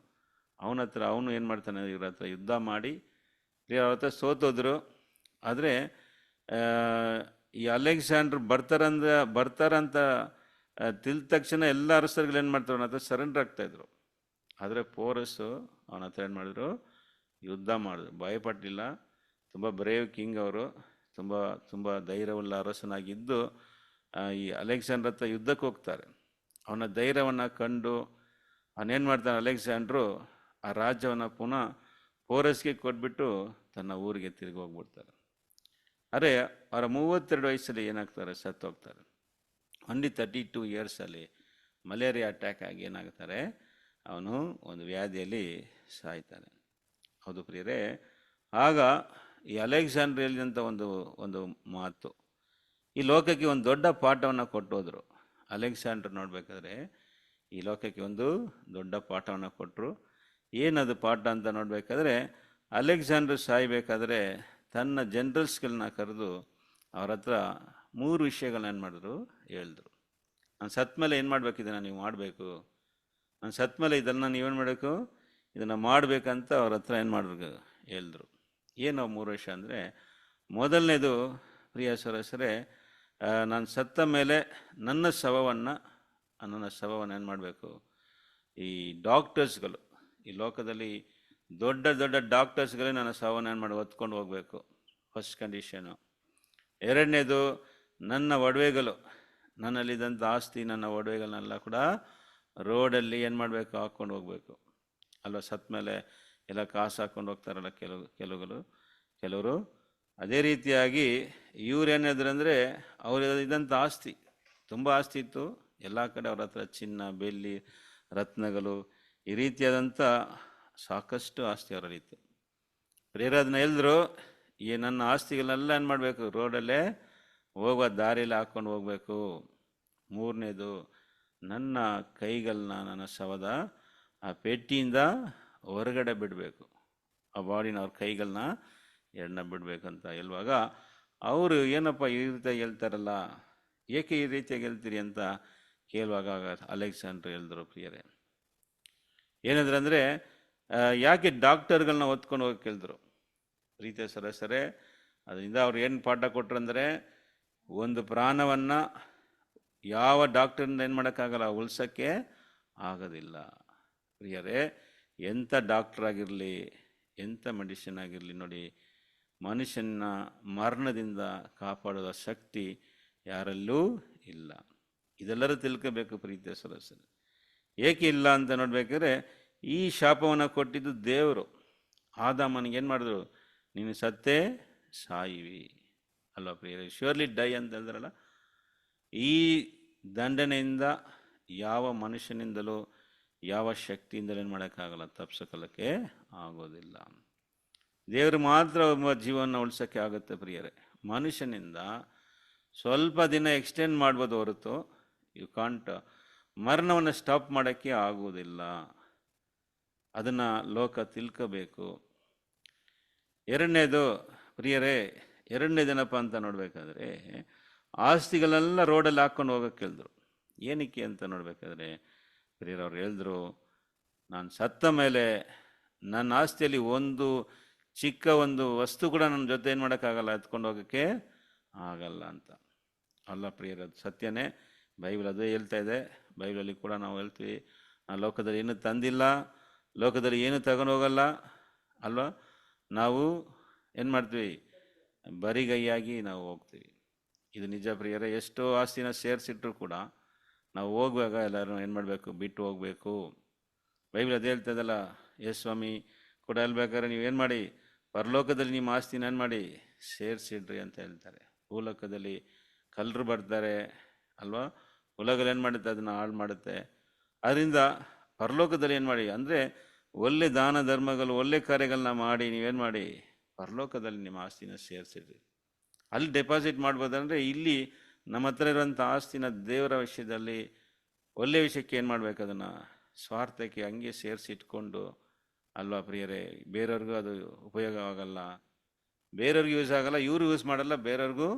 ಅವನು ಏನು ಮಾಡ್ತಾನೆ? ಇವ್ರ ಹತ್ರ ಯುದ್ಧ ಮಾಡಿ ಅವ್ರ ಹತ್ರ ಸೋತೋದ್ರು. ಆದರೆ ಈ ಅಲೆಕ್ಸಾಂಡರ್ ಬರ್ತಾರಂತ ತಿಳಿದ ತಕ್ಷಣ ಎಲ್ಲ ಅರಸರುಗಳು ಏನು ಮಾಡ್ತಾರೆ? ಅವನ ಹತ್ರ ಸರೆಂಡರ್ ಆಗ್ತಾಯಿದ್ರು. ಆದರೆ ಪೋರಸ್ಸು ಅವನ ಹತ್ರ ಏನು ಮಾಡಿದ್ರು? ಯುದ್ಧ ಮಾಡಿದ್ರು, ಭಯಪಟ್ಟಿಲ್ಲ. ತುಂಬ ಬ್ರೇವ್ ಕಿಂಗ್ ಅವರು, ತುಂಬ ಧೈರ್ಯವುಳ್ಳ ಅರಸನಾಗಿದ್ದು ಈ ಅಲೆಕ್ಸಾಂಡರ್ ಹತ್ರ ಯುದ್ಧಕ್ಕೆ ಹೋಗ್ತಾರೆ. ಅವನ ಧೈರ್ಯವನ್ನು ಕಂಡು ಅವನೇನು ಮಾಡ್ತಾನೆ? ಅಲೆಕ್ಸಾಂಡ್ರು ಆ ರಾಜ್ಯವನ್ನು ಪುನಃ ಪೋರಸ್ಗೆ ಕೊಟ್ಬಿಟ್ಟು ತನ್ನ ಊರಿಗೆ ತಿರುಗಿ ಹೋಗ್ಬಿಡ್ತಾರೆ. ಅರೆ ಅವರ 32 ವಯಸ್ಸಲ್ಲಿ ಏನಾಗ್ತಾರೆ? ಸತ್ತು ಹೋಗ್ತಾರೆ. ಒನ್ಲಿ 32 ಇಯರ್ಸಲ್ಲಿ ಮಲೇರಿಯಾ ಅಟ್ಯಾಕ್ ಆಗಿ ಏನಾಗ್ತಾರೆ? ಅವನು ಒಂದು ವ್ಯಾಧಿಯಲ್ಲಿ ಸಾಯ್ತಾನೆ. ಹೌದು ಪ್ರಿಯರೇ, ಆಗ ಈ ಅಲೆಕ್ಸಾಂಡರ್ ಹೇಳಿದಂಥ ಒಂದು ಮಾತು ಈ ಲೋಕಕ್ಕೆ ಒಂದು ದೊಡ್ಡ ಪಾಠವನ್ನು ಕೊಟ್ಟೋದ್ರು. ಅಲೆಕ್ಸಾಂಡರ್ ನೋಡ್ಬೇಕಾದ್ರೆ ಈ ಲೋಕಕ್ಕೆ ಒಂದು ದೊಡ್ಡ ಪಾಠವನ್ನು ಕೊಟ್ಟರು. ಏನದು ಪಾಠ ಅಂತ ನೋಡ್ಬೇಕಾದ್ರೆ, ಅಲೆಕ್ಸಾಂಡರ್ ಸಾಯ್ಬೇಕಾದ್ರೆ ತನ್ನ ಜನರಲ್ಸ್ಗಳನ್ನ ಕರೆದು ಅವ್ರ ಹತ್ರ 3 ವಿಷಯಗಳನ್ನ ಏನು ಮಾಡಿದ್ರು, ಹೇಳಿದ್ರು. ನಾನು ಸತ್ ಮೇಲೆ ಏನು ಮಾಡಬೇಕು, ಇದನ್ನು ನೀವು ಮಾಡಬೇಕು. ನಾನು ಸತ್ ಮೇಲೆ ಇದನ್ನು ನೀವೇನು ಮಾಡಬೇಕು, ಇದನ್ನು ಮಾಡಬೇಕಂತ ಅವ್ರ ಹತ್ರ ಏನು ಮಾಡಿದ್ರು, ಹೇಳಿದ್ರು. ಏನು 3 ವಿಷಯ ಅಂದರೆ, ಮೊದಲನೇದು ಪ್ರಿಯ ಸರಸರೇ, ನಾನು ಸತ್ತ ಮೇಲೆ ನನ್ನ ಶವವನ್ನು ಏನು ಮಾಡಬೇಕು, ಈ ಡಾಕ್ಟರ್ಸ್ಗಳು, ಈ ಲೋಕದಲ್ಲಿ ದೊಡ್ಡ ದೊಡ್ಡ ಡಾಕ್ಟರ್ಸ್ಗಳೇ ನನ್ನ ಶವವನ್ನು ಏನು ಮಾಡಿ ಹೊತ್ಕೊಂಡು ಹೋಗಬೇಕು, ಫಸ್ಟ್ ಕಂಡೀಷನು. ಎರಡನೇದು, ನನ್ನ ಒಡವೆಗಳು, ನನ್ನಲ್ಲಿದ್ದಂಥ ಆಸ್ತಿ, ನನ್ನ ಒಡವೆಗಳನ್ನೆಲ್ಲ ಕೂಡ ರೋಡಲ್ಲಿ ಏನು ಮಾಡಬೇಕು, ಹಾಕ್ಕೊಂಡು ಹೋಗಬೇಕು ಅಲ್ವ. ಸತ್ತ ಮೇಲೆ ಎಲ್ಲ ಕಾಸು ಹಾಕ್ಕೊಂಡು ಹೋಗ್ತಾರಲ್ಲ ಕೆಲವರು. ಅದೇ ರೀತಿಯಾಗಿ ಇವ್ರೇನಿದ್ರಂದರೆ, ಇದ್ದಂಥ ಆಸ್ತಿ, ತುಂಬ ಆಸ್ತಿ ಇತ್ತು, ಎಲ್ಲ ಕಡೆ ಅವ್ರ ಹತ್ರ ಚಿನ್ನ, ಬೆಳ್ಳಿ, ರತ್ನಗಳು, ಈ ರೀತಿಯಾದಂಥ ಸಾಕಷ್ಟು ಆಸ್ತಿ ಅವರಲ್ಲಿತ್ತು. ಪ್ರೇರದನ್ನ ಹೇಳಿದ್ರು, ಈ ನನ್ನ ಆಸ್ತಿಗಳನ್ನೆಲ್ಲ ಏನು ಮಾಡಬೇಕು, ರೋಡಲ್ಲೇ ಹೋಗುವ ದಾರಿಯಲ್ಲಿ ಹಾಕ್ಕೊಂಡು ಹೋಗಬೇಕು. ಮೂರನೇದು, ನನ್ನ ಕೈಗಳನ್ನ ನನ್ನ ಶವದ ಆ ಪೆಟ್ಟಿಯಿಂದ ಹೊರಗಡೆ ಬಿಡಬೇಕು, ಆ ಬಾಡಿನ ಅವ್ರ ಕೈಗಳನ್ನ ಎಣ್ಣೆ ಬಿಡಬೇಕಂತ ಹೇಳುವಾಗ, ಅವರು ಏನಪ್ಪ ಈ ರೀತಿಯಾಗಿ ಹೇಳ್ತಾರಲ್ಲ, ಏಕೆ ಈ ರೀತಿಯಾಗಿ ಹೇಳ್ತೀರಿ ಅಂತ ಕೇಳುವಾಗ ಅಲೆಕ್ಸಾಂಡರ್ ಹೇಳಿದ್ರು, ಪ್ರಿಯರೇ ಏನಾದ್ರೆ ಅಂದರೆ, ಯಾಕೆ ಡಾಕ್ಟರ್ಗಳನ್ನ ಹೊತ್ಕೊಂಡು ಹೋಗಿ ಕೇಳಿದ್ರು. ಪ್ರೀತಿಯ ಸರಸರೇ, ಅದರಿಂದ ಅವ್ರು ಏನು ಪಾಠ ಕೊಟ್ರಂದರೆ, ಒಂದು ಪ್ರಾಣವನ್ನು ಯಾವ ಡಾಕ್ಟರಿಂದ ಏನು ಮಾಡೋಕ್ಕಾಗಲ್ಲ, ಉಳ್ಸೋಕ್ಕೆ ಆಗೋದಿಲ್ಲ. ಪ್ರಿಯರೇ, ಎಂಥ ಡಾಕ್ಟರ್ ಆಗಿರಲಿ, ಎಂಥ ಮೆಡಿಸಿನ್ ಆಗಿರಲಿ, ನೋಡಿ, ಮನುಷ್ಯನ ಮರಣದಿಂದ ಕಾಪಾಡುವ ಶಕ್ತಿ ಯಾರಲ್ಲೂ ಇಲ್ಲ. ಇದೆಲ್ಲರೂ ತಿಳ್ಕೋಬೇಕು ಪ್ರೀತಿಯ ಸರಸರೇ. ಏಕೆ ಇಲ್ಲ ಅಂತ ನೋಡ್ಬೇಕಾದ್ರೆ, ಈ ಶಾಪವನ್ನು ಕೊಟ್ಟಿದ್ದು ದೇವರು. ಆದಾಮನಿಗೆ ಏನು ಮಾಡಿದ್ರು, ನೀನು ಸತ್ತೇ ಸಾಯಿವಿ ಅಲ್ವಾ ಪ್ರಿಯರೇ, ಶ್ಯೂರ್ಲಿ ಡೈ ಅಂತ ಹೇಳಿದ್ರಲ್ಲ. ಈ ದಂಡನೆಯಿಂದ ಯಾವ ಮನುಷ್ಯನಿಂದಲೂ ಯಾವ ಶಕ್ತಿಯಿಂದಲೂ ಏನು ಮಾಡೋಕ್ಕಾಗಲ್ಲ, ತಪ್ಪಿಸೋಕ್ಕೆ ಆಗೋದಿಲ್ಲ. ದೇವರು ಮಾತ್ರ ಒಬ್ಬ ಜೀವನ ಉಳಿಸೋಕ್ಕೆ ಆಗುತ್ತೆ ಪ್ರಿಯರೇ. ಮನುಷ್ಯನಿಂದ ಸ್ವಲ್ಪ ದಿನ ಎಕ್ಸ್ಟೆಂಡ್ ಮಾಡ್ಬೋದು ಹೊರತು ಯು ಕಾಂಟ್ ಮರಣವನ್ನು ಸ್ಟಾಪ್ ಮಾಡೋಕ್ಕೆ ಆಗುವುದಿಲ್ಲ. ಅದನ್ನು ಲೋಕ ತಿಳ್ಕೋಬೇಕು. ಎರಡನೇದು ಪ್ರಿಯರೇ, ಎರಡನೇದೇನಪ್ಪ ಅಂತ ನೋಡಬೇಕಾದ್ರೆ, ಆಸ್ತಿಗಳೆಲ್ಲ ರೋಡಲ್ಲಿ ಹಾಕ್ಕೊಂಡು ಹೋಗೋಕ್ಕೆ ಹೇಳಿದ್ರು. ಏನಕ್ಕೆ ಅಂತ ನೋಡಬೇಕಾದ್ರೆ ಪ್ರಿಯರವ್ರು ಹೇಳಿದ್ರು, ನಾನು ಸತ್ತ ಮೇಲೆ ನನ್ನ ಆಸ್ತಿಯಲ್ಲಿ ಒಂದು ಚಿಕ್ಕ ಒಂದು ವಸ್ತು ಕೂಡ ನನ್ನ ಜೊತೆ ಏನು ಮಾಡೋಕ್ಕಾಗಲ್ಲ, ಎತ್ಕೊಂಡು ಹೋಗೋಕ್ಕೆ ಆಗಲ್ಲ ಅಂತ. ಅಲ್ಲ ಪ್ರಿಯರ, ಅದು ಸತ್ಯನೇ. ಬೈಬಲ್ ಅದೇ ಹೇಳ್ತಾ ಇದೆ. ಬೈಬಲಲ್ಲಿ ಕೂಡ ನಾವು ಹೇಳ್ತೀವಿ, ನಾನು ಲೋಕದಲ್ಲಿ ಏನೂ ತಂದಿಲ್ಲ, ಲೋಕದಲ್ಲಿ ಏನೂ ತಗೊಂಡು ಹೋಗಲ್ಲ ಅಲ್ವಾ. ನಾವು ಏನು ಮಾಡ್ತೀವಿ, ಬರಿಗೈಯಾಗಿ ನಾವು ಹೋಗ್ತೀವಿ. ಇದು ನಿಜ ಪ್ರಿಯರೇ. ಎಷ್ಟೋ ಆಸ್ತಿನ ಸೇರಿಸಿಟ್ರು ಕೂಡ ನಾವು ಹೋಗುವಾಗ ಎಲ್ಲರೂ ಏನು ಮಾಡಬೇಕು, ಬಿಟ್ಟು ಹೋಗಬೇಕು. ಬೈಬಲ್ ಅದೇ ಹೇಳ್ತಾ ಇದಲ್ಲ, ಎಸ್ ಸ್ವಾಮಿ ಕೂಡ ಹೇಳ್ಬೇಕಾದ್ರೆ ನೀವೇನು ಮಾಡಿ, ಪರಲೋಕದಲ್ಲಿ ನಿಮ್ಮ ಆಸ್ತಿನ ಏನು ಮಾಡಿ ಸೇರಿಸಿಡ್ರಿ ಅಂತ ಹೇಳ್ತಾರೆ. ಭೂಲೋಕದಲ್ಲಿ ಕಳ್ಳರು ಬರ್ತಾರೆ ಅಲ್ವಾ, ಉಲಗಲ್ಲಿ ಏನು ಮಾಡುತ್ತೆ, ಅದನ್ನು ಹಾಳು ಮಾಡುತ್ತೆ. ಅದರಿಂದ ಪರಲೋಕದಲ್ಲಿ ಏನು ಮಾಡಿ ಅಂದರೆ, ಒಳ್ಳೆ ದಾನ ಧರ್ಮಗಳು, ಒಳ್ಳೆ ಕಾರ್ಯಗಳನ್ನ ಮಾಡಿ ನೀವೇನು ಮಾಡಿ, ಪರಲೋಕದಲ್ಲಿ ನಿಮ್ಮ ಆಸ್ತಿನ ಸೇರಿಸಿಡ್ರಿ. ಅಲ್ಲಿ ಡೆಪಾಸಿಟ್ ಮಾಡ್ಬೋದಂದರೆ, ಇಲ್ಲಿ ನಮ್ಮ ಹತ್ರ ಇರುವಂಥ ಆಸ್ತಿನ ದೇವರ ವಿಷಯದಲ್ಲಿ ಒಳ್ಳೆ ವಿಷಯಕ್ಕೆ ಏನು ಮಾಡಬೇಕು, ಅದನ್ನು ಸ್ವಾರ್ಥಕ್ಕೆ ಹಂಗೆ ಸೇರಿಸಿಟ್ಕೊಂಡು ಅಲ್ವಾ ಪ್ರಿಯರೇ, ಬೇರೆಯವ್ರಿಗೂ ಅದು ಉಪಯೋಗವಾಗಲ್ಲ, ಬೇರೆಯವ್ರಿಗೂ ಯೂಸ್ ಆಗಲ್ಲ, ಇವರು ಯೂಸ್ ಮಾಡಲ್ಲ, ಬೇರೆಯವ್ರಿಗೂ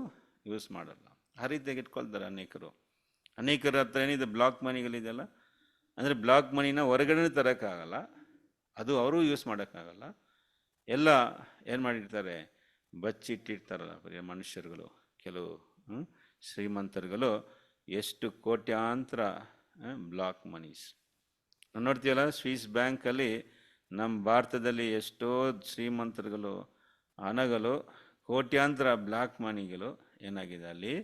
ಯೂಸ್ ಮಾಡಲ್ಲ. ಆ ರೀತಿಯಾಗಿ ಇಟ್ಕೊಳ್ತಾರೆ ಅನೇಕರ ಹತ್ರ ಏನಿದೆ ಬ್ಲಾಕ್ ಮನಿಗಳಿದೆಯಲ್ಲ, ಅಂದರೆ ಬ್ಲಾಕ್ ಮನಿನ ಹೊರಗಡೆ ತರೋಕ್ಕಾಗಲ್ಲ, ಅದು ಅವರು ಯೂಸ್ ಮಾಡೋಕ್ಕಾಗಲ್ಲ. ಎಲ್ಲ ಏನು ಮಾಡಿರ್ತಾರೆ, ಬಚ್ಚಿಟ್ಟಿರ್ತಾರಲ್ಲ ಪ್ರಿಯ ಮನುಷ್ಯರುಗಳು. ಕೆಲವು ಶ್ರೀಮಂತರುಗಳು ಎಷ್ಟು ಕೋಟ್ಯಾಂತರ ಬ್ಲಾಕ್ ಮನೀಸ್ ನಾವು ನೋಡ್ತೀವಲ್ಲ. ಸ್ವಿಸ್ ಬ್ಯಾಂಕಲ್ಲಿ ನಮ್ಮ ಭಾರತದಲ್ಲಿ ಎಷ್ಟೋ ಶ್ರೀಮಂತರುಗಳು ಹಣಗಳು, ಕೋಟ್ಯಾಂತರ ಬ್ಲಾಕ್ ಮನಿಗಳು ಏನಾಗಿದೆ ಅಲ್ಲಿ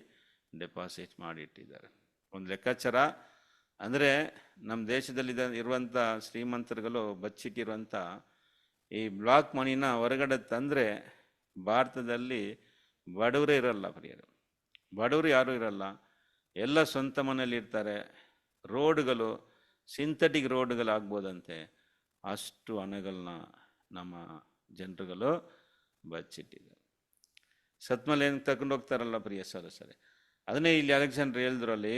ಡೆಪಾಸಿಟ್ ಮಾಡಿಟ್ಟಿದ್ದಾರೆ. ಒಂದು ಲೆಕ್ಕಾಚಾರ ಅಂದರೆ, ನಮ್ಮ ದೇಶದಲ್ಲಿ ಇರುವಂಥ ಶ್ರೀಮಂತರುಗಳು ಬಚ್ಚಿಟ್ಟಿರುವಂಥ ಈ ಬ್ಲಾಕ್ ಮನಿನ ಹೊರಗಡೆ ತಂದರೆ ಭಾರತದಲ್ಲಿ ಬಡವರೇ ಇರಲ್ಲ ಪ್ರಿಯರು. ಬಡವರು ಯಾರೂ ಇರಲ್ಲ, ಎಲ್ಲ ಸ್ವಂತ ಮನೇಲಿ ಇರ್ತಾರೆ. ರೋಡ್ಗಳು ಸಿಂಥೆಟಿಕ್ ರೋಡ್ಗಳು ಆಗ್ಬೋದಂತೆ, ಅಷ್ಟು ಹಣಗಳನ್ನ ನಮ್ಮ ಜನರುಗಳು ಬಚ್ಚಿಟ್ಟಿದ್ದಾರೆ. ಸತ್ಮೇಲೆ ಏನು ತಗೊಂಡು ಹೋಗ್ತಾರಲ್ಲ ಪ್ರಿಯ ಸರಸರೆ. ಅದನ್ನೇ ಇಲ್ಲಿ ಅಲೆಕ್ಸಾಂಡರ್ ಹೇಳಿದ್ರು ಅಲ್ಲಿ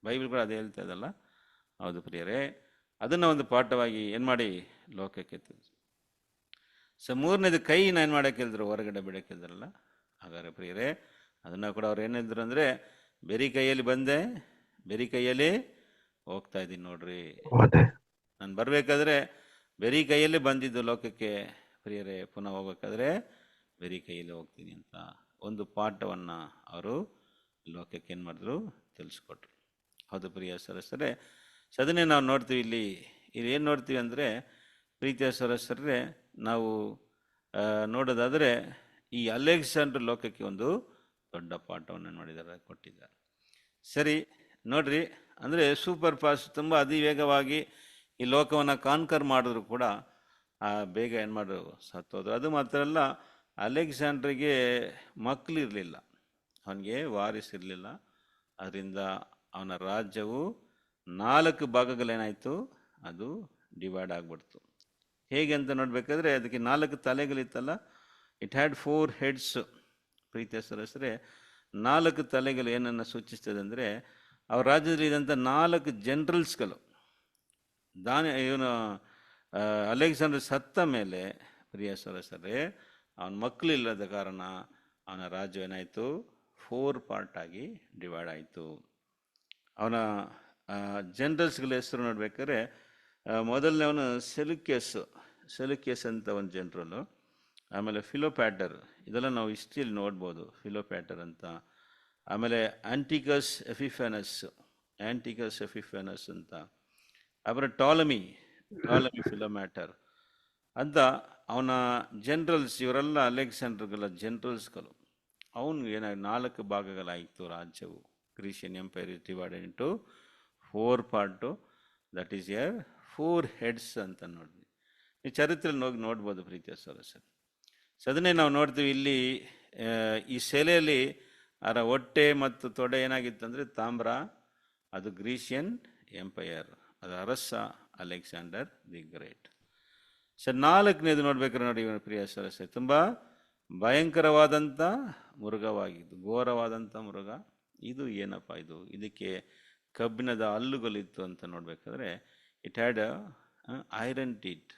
ಬೈಬಲ್ ಕೂಡ ಅದೇ ಹೇಳ್ತಾ ಇದಲ್ಲ. ಹೌದು ಪ್ರಿಯರೇ, ಅದನ್ನು ಒಂದು ಪಾಠವಾಗಿ ಏನು ಮಾಡಿ ಲೋಕಕ್ಕೆ ತಿಳಿಸಿ. ಸೊ ಮೂರನೇದು ಕೈನ ಏನು ಮಾಡೋಕ್ಕೆ ಹೇಳಿದ್ರು, ಹೊರಗಡೆ ಬಿಡೋಕ್ಕೆ ಹೇಳಿದ್ರಲ್ಲ. ಹಾಗಾದ್ರೆ ಪ್ರಿಯರೇ, ಅದನ್ನು ಕೂಡ ಅವ್ರು ಏನಿದ್ರು ಅಂದರೆ, ಬೆರಿ ಕೈಯಲ್ಲಿ ಬಂದೆ, ಬೆರಿ ಕೈಯಲ್ಲಿ ಹೋಗ್ತಾ ಇದ್ದೀನಿ ನೋಡ್ರಿ. ನಾನು ಬರಬೇಕಾದ್ರೆ ಬೆರಿ ಕೈಯಲ್ಲಿ ಬಂದಿದ್ದು ಲೋಕಕ್ಕೆ ಪ್ರಿಯರೇ, ಪುನಃ ಹೋಗ್ಬೇಕಾದ್ರೆ ಬೆರಿ ಕೈಯಲ್ಲಿ ಹೋಗ್ತೀನಿ ಅಂತ ಒಂದು ಪಾಠವನ್ನು ಅವರು ಲೋಕಕ್ಕೆ ಏನು ಮಾಡಿದ್ರು, ತಿಳಿಸ್ಕೊಟ್ರು. ಹೌದು ಪ್ರಿಯ ಸರಸರೇ, ಅದನ್ನೇ ನಾವು ನೋಡ್ತೀವಿ ಇಲ್ಲಿ ಏನು ನೋಡ್ತೀವಿ ಅಂದರೆ, ಪ್ರೀತಿಯ ಸರಸರೇ, ನಾವು ನೋಡೋದಾದರೆ ಈ ಅಲೆಕ್ಸಾಂಡರ್ ಲೋಕಕ್ಕೆ ಒಂದು ದೊಡ್ಡ ಪಾಠವನ್ನು ಮಾಡಿದ್ದಾರೆ, ಕೊಟ್ಟಿದ್ದಾರೆ. ಸರಿ ನೋಡ್ರಿ, ಅಂದರೆ ಸೂಪರ್ ಫಾಸ್ಟ್, ತುಂಬ ಅತಿ ವೇಗವಾಗಿ ಈ ಲೋಕವನ್ನು ಕಾನ್ಕರ್ ಮಾಡಿದ್ರು ಕೂಡ ಬೇಗ ಏನು ಮಾಡಿದ್ರು, ಸತ್ತೋದ್ರು. ಅದು ಮಾತ್ರ ಅಲ್ಲ, ಅಲೆಕ್ಸಾಂಡ್ರಿಗೆ ಮಕ್ಕಳಿರಲಿಲ್ಲ, ಅವನಿಗೆ ವಾರಿಸಿರಲಿಲ್ಲ. ಅದರಿಂದ ಅವನ ರಾಜ್ಯವು 4 ಭಾಗಗಳೇನಾಯಿತು, ಅದು ಡಿವೈಡ್ ಆಗಿಬಿಡ್ತು. ಹೇಗೆ ಅಂತ ನೋಡಬೇಕಾದ್ರೆ, ಅದಕ್ಕೆ 4 ತಲೆಗಳಿತ್ತಲ್ಲ, ಇಟ್ ಹ್ಯಾಡ್ 4 ಹೆಡ್ಸ್. ಪ್ರೀತಿಯ ಸರಸರೇ, 4 ತಲೆಗಳು ಏನನ್ನು ಸೂಚಿಸ್ತದೆ ಅಂದರೆ, ಅವ್ರ ರಾಜ್ಯದಲ್ಲಿ ಇದ್ದಂಥ 4 ಜನರಲ್ಸ್ಗಳು. ಇವನು ಅಲೆಕ್ಸಾಂಡರ್ ಸತ್ತ ಮೇಲೆ ಪ್ರಿಯ ಸರಸರೇ, ಅವನ ಮಕ್ಕಳಿಲ್ಲದ ಕಾರಣ ಅವನ ರಾಜ್ಯ ಏನಾಯಿತು, 4 ಪಾರ್ಟ್ ಆಗಿ ಡಿವೈಡ್ ಆಯಿತು. ಅವನ ಜನರಲ್ಸ್ಗಳ ಹೆಸರು ನೋಡ್ಬೇಕಾದ್ರೆ, ಮೊದಲನೇವನು ಸೆಲುಕ್ಯಸ್ ಅಂತ ಒಂದು ಜನರಲು. ಆಮೇಲೆ ಫಿಲೋಪ್ಯಾಟರ್, ಇದೆಲ್ಲ ನಾವು ಹಿಸ್ಟ್ರಿಯಲ್ಲಿ ನೋಡ್ಬೋದು, ಫಿಲೋಪ್ಯಾಟರ್ ಅಂತ. ಆಮೇಲೆ ಆಂಟಿಕಸ್ ಎಫಿಫೆನಸ್ ಅಂತ. ಆಮೇಲೆ ಟಾಲಮಿ ಫಿಲೋಮ್ಯಾಟರ್ ಅಂತ ಅವನ ಜನರಲ್ಸ್. ಇವರೆಲ್ಲ ಅಲೆಕ್ಸಾಂಡರ್ಗಳ ಜನರಲ್ಸ್ಗಳು. ಅವನು ಏನಾಗಿ 4 ಭಾಗಗಳಾಯಿತು ರಾಜ್ಯವು. Grecian empire is divided into 4 part, that is your 4 heads ಅಂತ ನೋಡಿದ್ವಿ. ಈ ಚರಿತ್ರೆಯಲ್ಲಿ ಹೋಗಿ ನೋಡ್ಬೋದು ಪ್ರೀತಿಯ ಸರಸರು. ಸೊ ಅದನ್ನೇ ನಾವು ನೋಡ್ತೀವಿ ಇಲ್ಲಿ. ಈ ಸೆಲೆಯಲ್ಲಿ ಅದರ ಹೊಟ್ಟೆ ಮತ್ತು ತೊಡೆ ಏನಾಗಿತ್ತು ಅಂದರೆ ತಾಮ್ರ. ಅದು ಗ್ರೀಷಿಯನ್ ಎಂಪೈರ್, ಅದು ಅರಸ ಅಲೆಕ್ಸಾಂಡರ್ ದಿ ಗ್ರೇಟ್. ಸೊ 4ನೇದು ನೋಡ್ಬೇಕಾದ್ರೆ ನೋಡಿ ಪ್ರಿಯ ಸರಸರು, ತುಂಬ ಭಯಂಕರವಾದಂಥ ಮೃಗವಾಗಿದ್ದು, ಘೋರವಾದಂಥ ಮೃಗ. ಇದು ಏನಪ್ಪ ಇದು, ಇದಕ್ಕೆ ಕಬ್ಬಿಣದ ಹಲ್ಲುಗಳಿತ್ತು ಅಂತ ನೋಡ್ಬೇಕಾದ್ರೆ, ಇಟ್ ಹ್ಯಾಡ್ ಐರನ್ ಟೀತ್.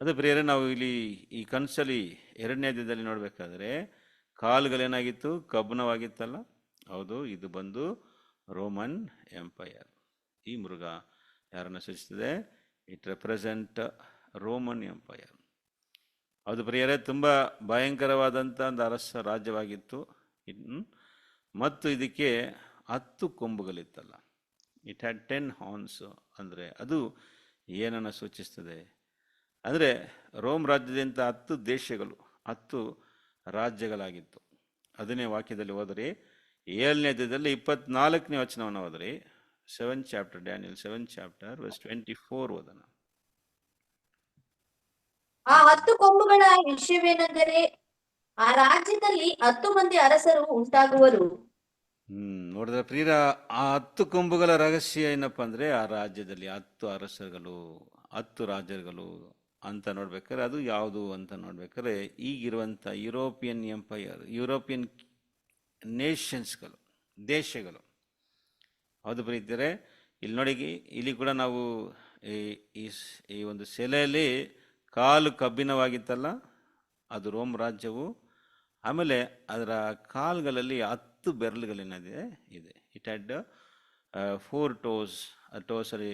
ಅದು ಪ್ರಿಯರೇ, ನಾವು ಇಲ್ಲಿ ಈ ಕನಸಲ್ಲಿ 2ನೇ ಅಧ್ಯಾಯದಲ್ಲಿ ನೋಡಬೇಕಾದ್ರೆ ಕಾಲುಗಳೇನಾಗಿತ್ತು, ಕಬ್ಬಿಣವಾಗಿತ್ತಲ್ಲ. ಹೌದು, ಇದು ಬಂದು ರೋಮನ್ ಎಂಪೈರ್. ಈ ಮೃಗ ಯಾರನ್ನು ಸೂಚಿಸ್ತದೆ, ಇಟ್ ರೆಪ್ರೆಸೆಂಟ್ ರೋಮನ್ ಎಂಪೈರ್. ಅದು ಪ್ರಿಯರೇ, ತುಂಬ ಭಯಂಕರವಾದಂಥ ಒಂದು ಅರಸ ರಾಜ್ಯವಾಗಿತ್ತು. ಮತ್ತು ಇದಕ್ಕೆ 10 ಕೊಂಬುಗಳಿತ್ತಲ್ಲ. It had 10 horns. ಅಂದರೆ ಅದು ಏನನ್ನು ಸೂಚಿಸ್ತದೆ ಅಂದರೆ, ರೋಮ್ ರಾಜ್ಯದಿಂದ 10 ದೇಶಗಳು, 10 ರಾಜ್ಯಗಳಾಗಿತ್ತು. ಅದನ್ನೇ ವಾಕ್ಯದಲ್ಲಿ ಹೋದರೆ 7ನೇ ಅಧ್ಯಾಯದಲ್ಲಿ 24ನೇ ವಚನವನ್ನು ಹೋದರೆ, 7th chapter, Daniel 7th chapter verse 24 ಓದೋಣ. ಆ 10 ಕೊಂಬುಗಳ ವಿಷಯವೇನೆಂದರೆ, ಆ ರಾಜ್ಯದಲ್ಲಿ 10 ಮಂದಿ ಅರಸರು ಉಂಟಾಗುವರು. ನೋಡಿದ್ರೆ ಪ್ರಿಯರ, ಆ 10 ಕೊಂಬುಗಳ ರಹಸ್ಯ ಏನಪ್ಪ ಅಂದರೆ, ಆ ರಾಜ್ಯದಲ್ಲಿ 10 ಅರಸರುಗಳು, 10 ರಾಜರುಗಳು ಅಂತ ನೋಡ್ಬೇಕಾದ್ರೆ ಅದು ಯಾವುದು ಅಂತ ನೋಡ್ಬೇಕಾದ್ರೆ, ಈಗಿರುವಂಥ ಯುರೋಪಿಯನ್ ಎಂಪೈರ್, ಯುರೋಪಿಯನ್ ನೇಷನ್ಸ್ಗಳು, ದೇಶಗಳು. ಹೌದು ಪ್ರೀತಿಯರೇ, ಇಲ್ಲಿ ನೋಡಿ, ಇಲ್ಲಿ ಕೂಡ ನಾವು ಈ ಒಂದು ಸೆಲೆಯಲ್ಲಿ ಕಾಲು ಕಬ್ಬಿಣವಾಗಿತ್ತಲ್ಲ, ಅದು ರೋಮ್ ರಾಜ್ಯವು. ಆಮೇಲೆ ಅದರ ಕಾಲುಗಳಲ್ಲಿ 10 ಬೆರಳುಗಳೇನಿದೆ ಇದೆ. It had 4 toes. ಟೋಸಲ್ಲಿ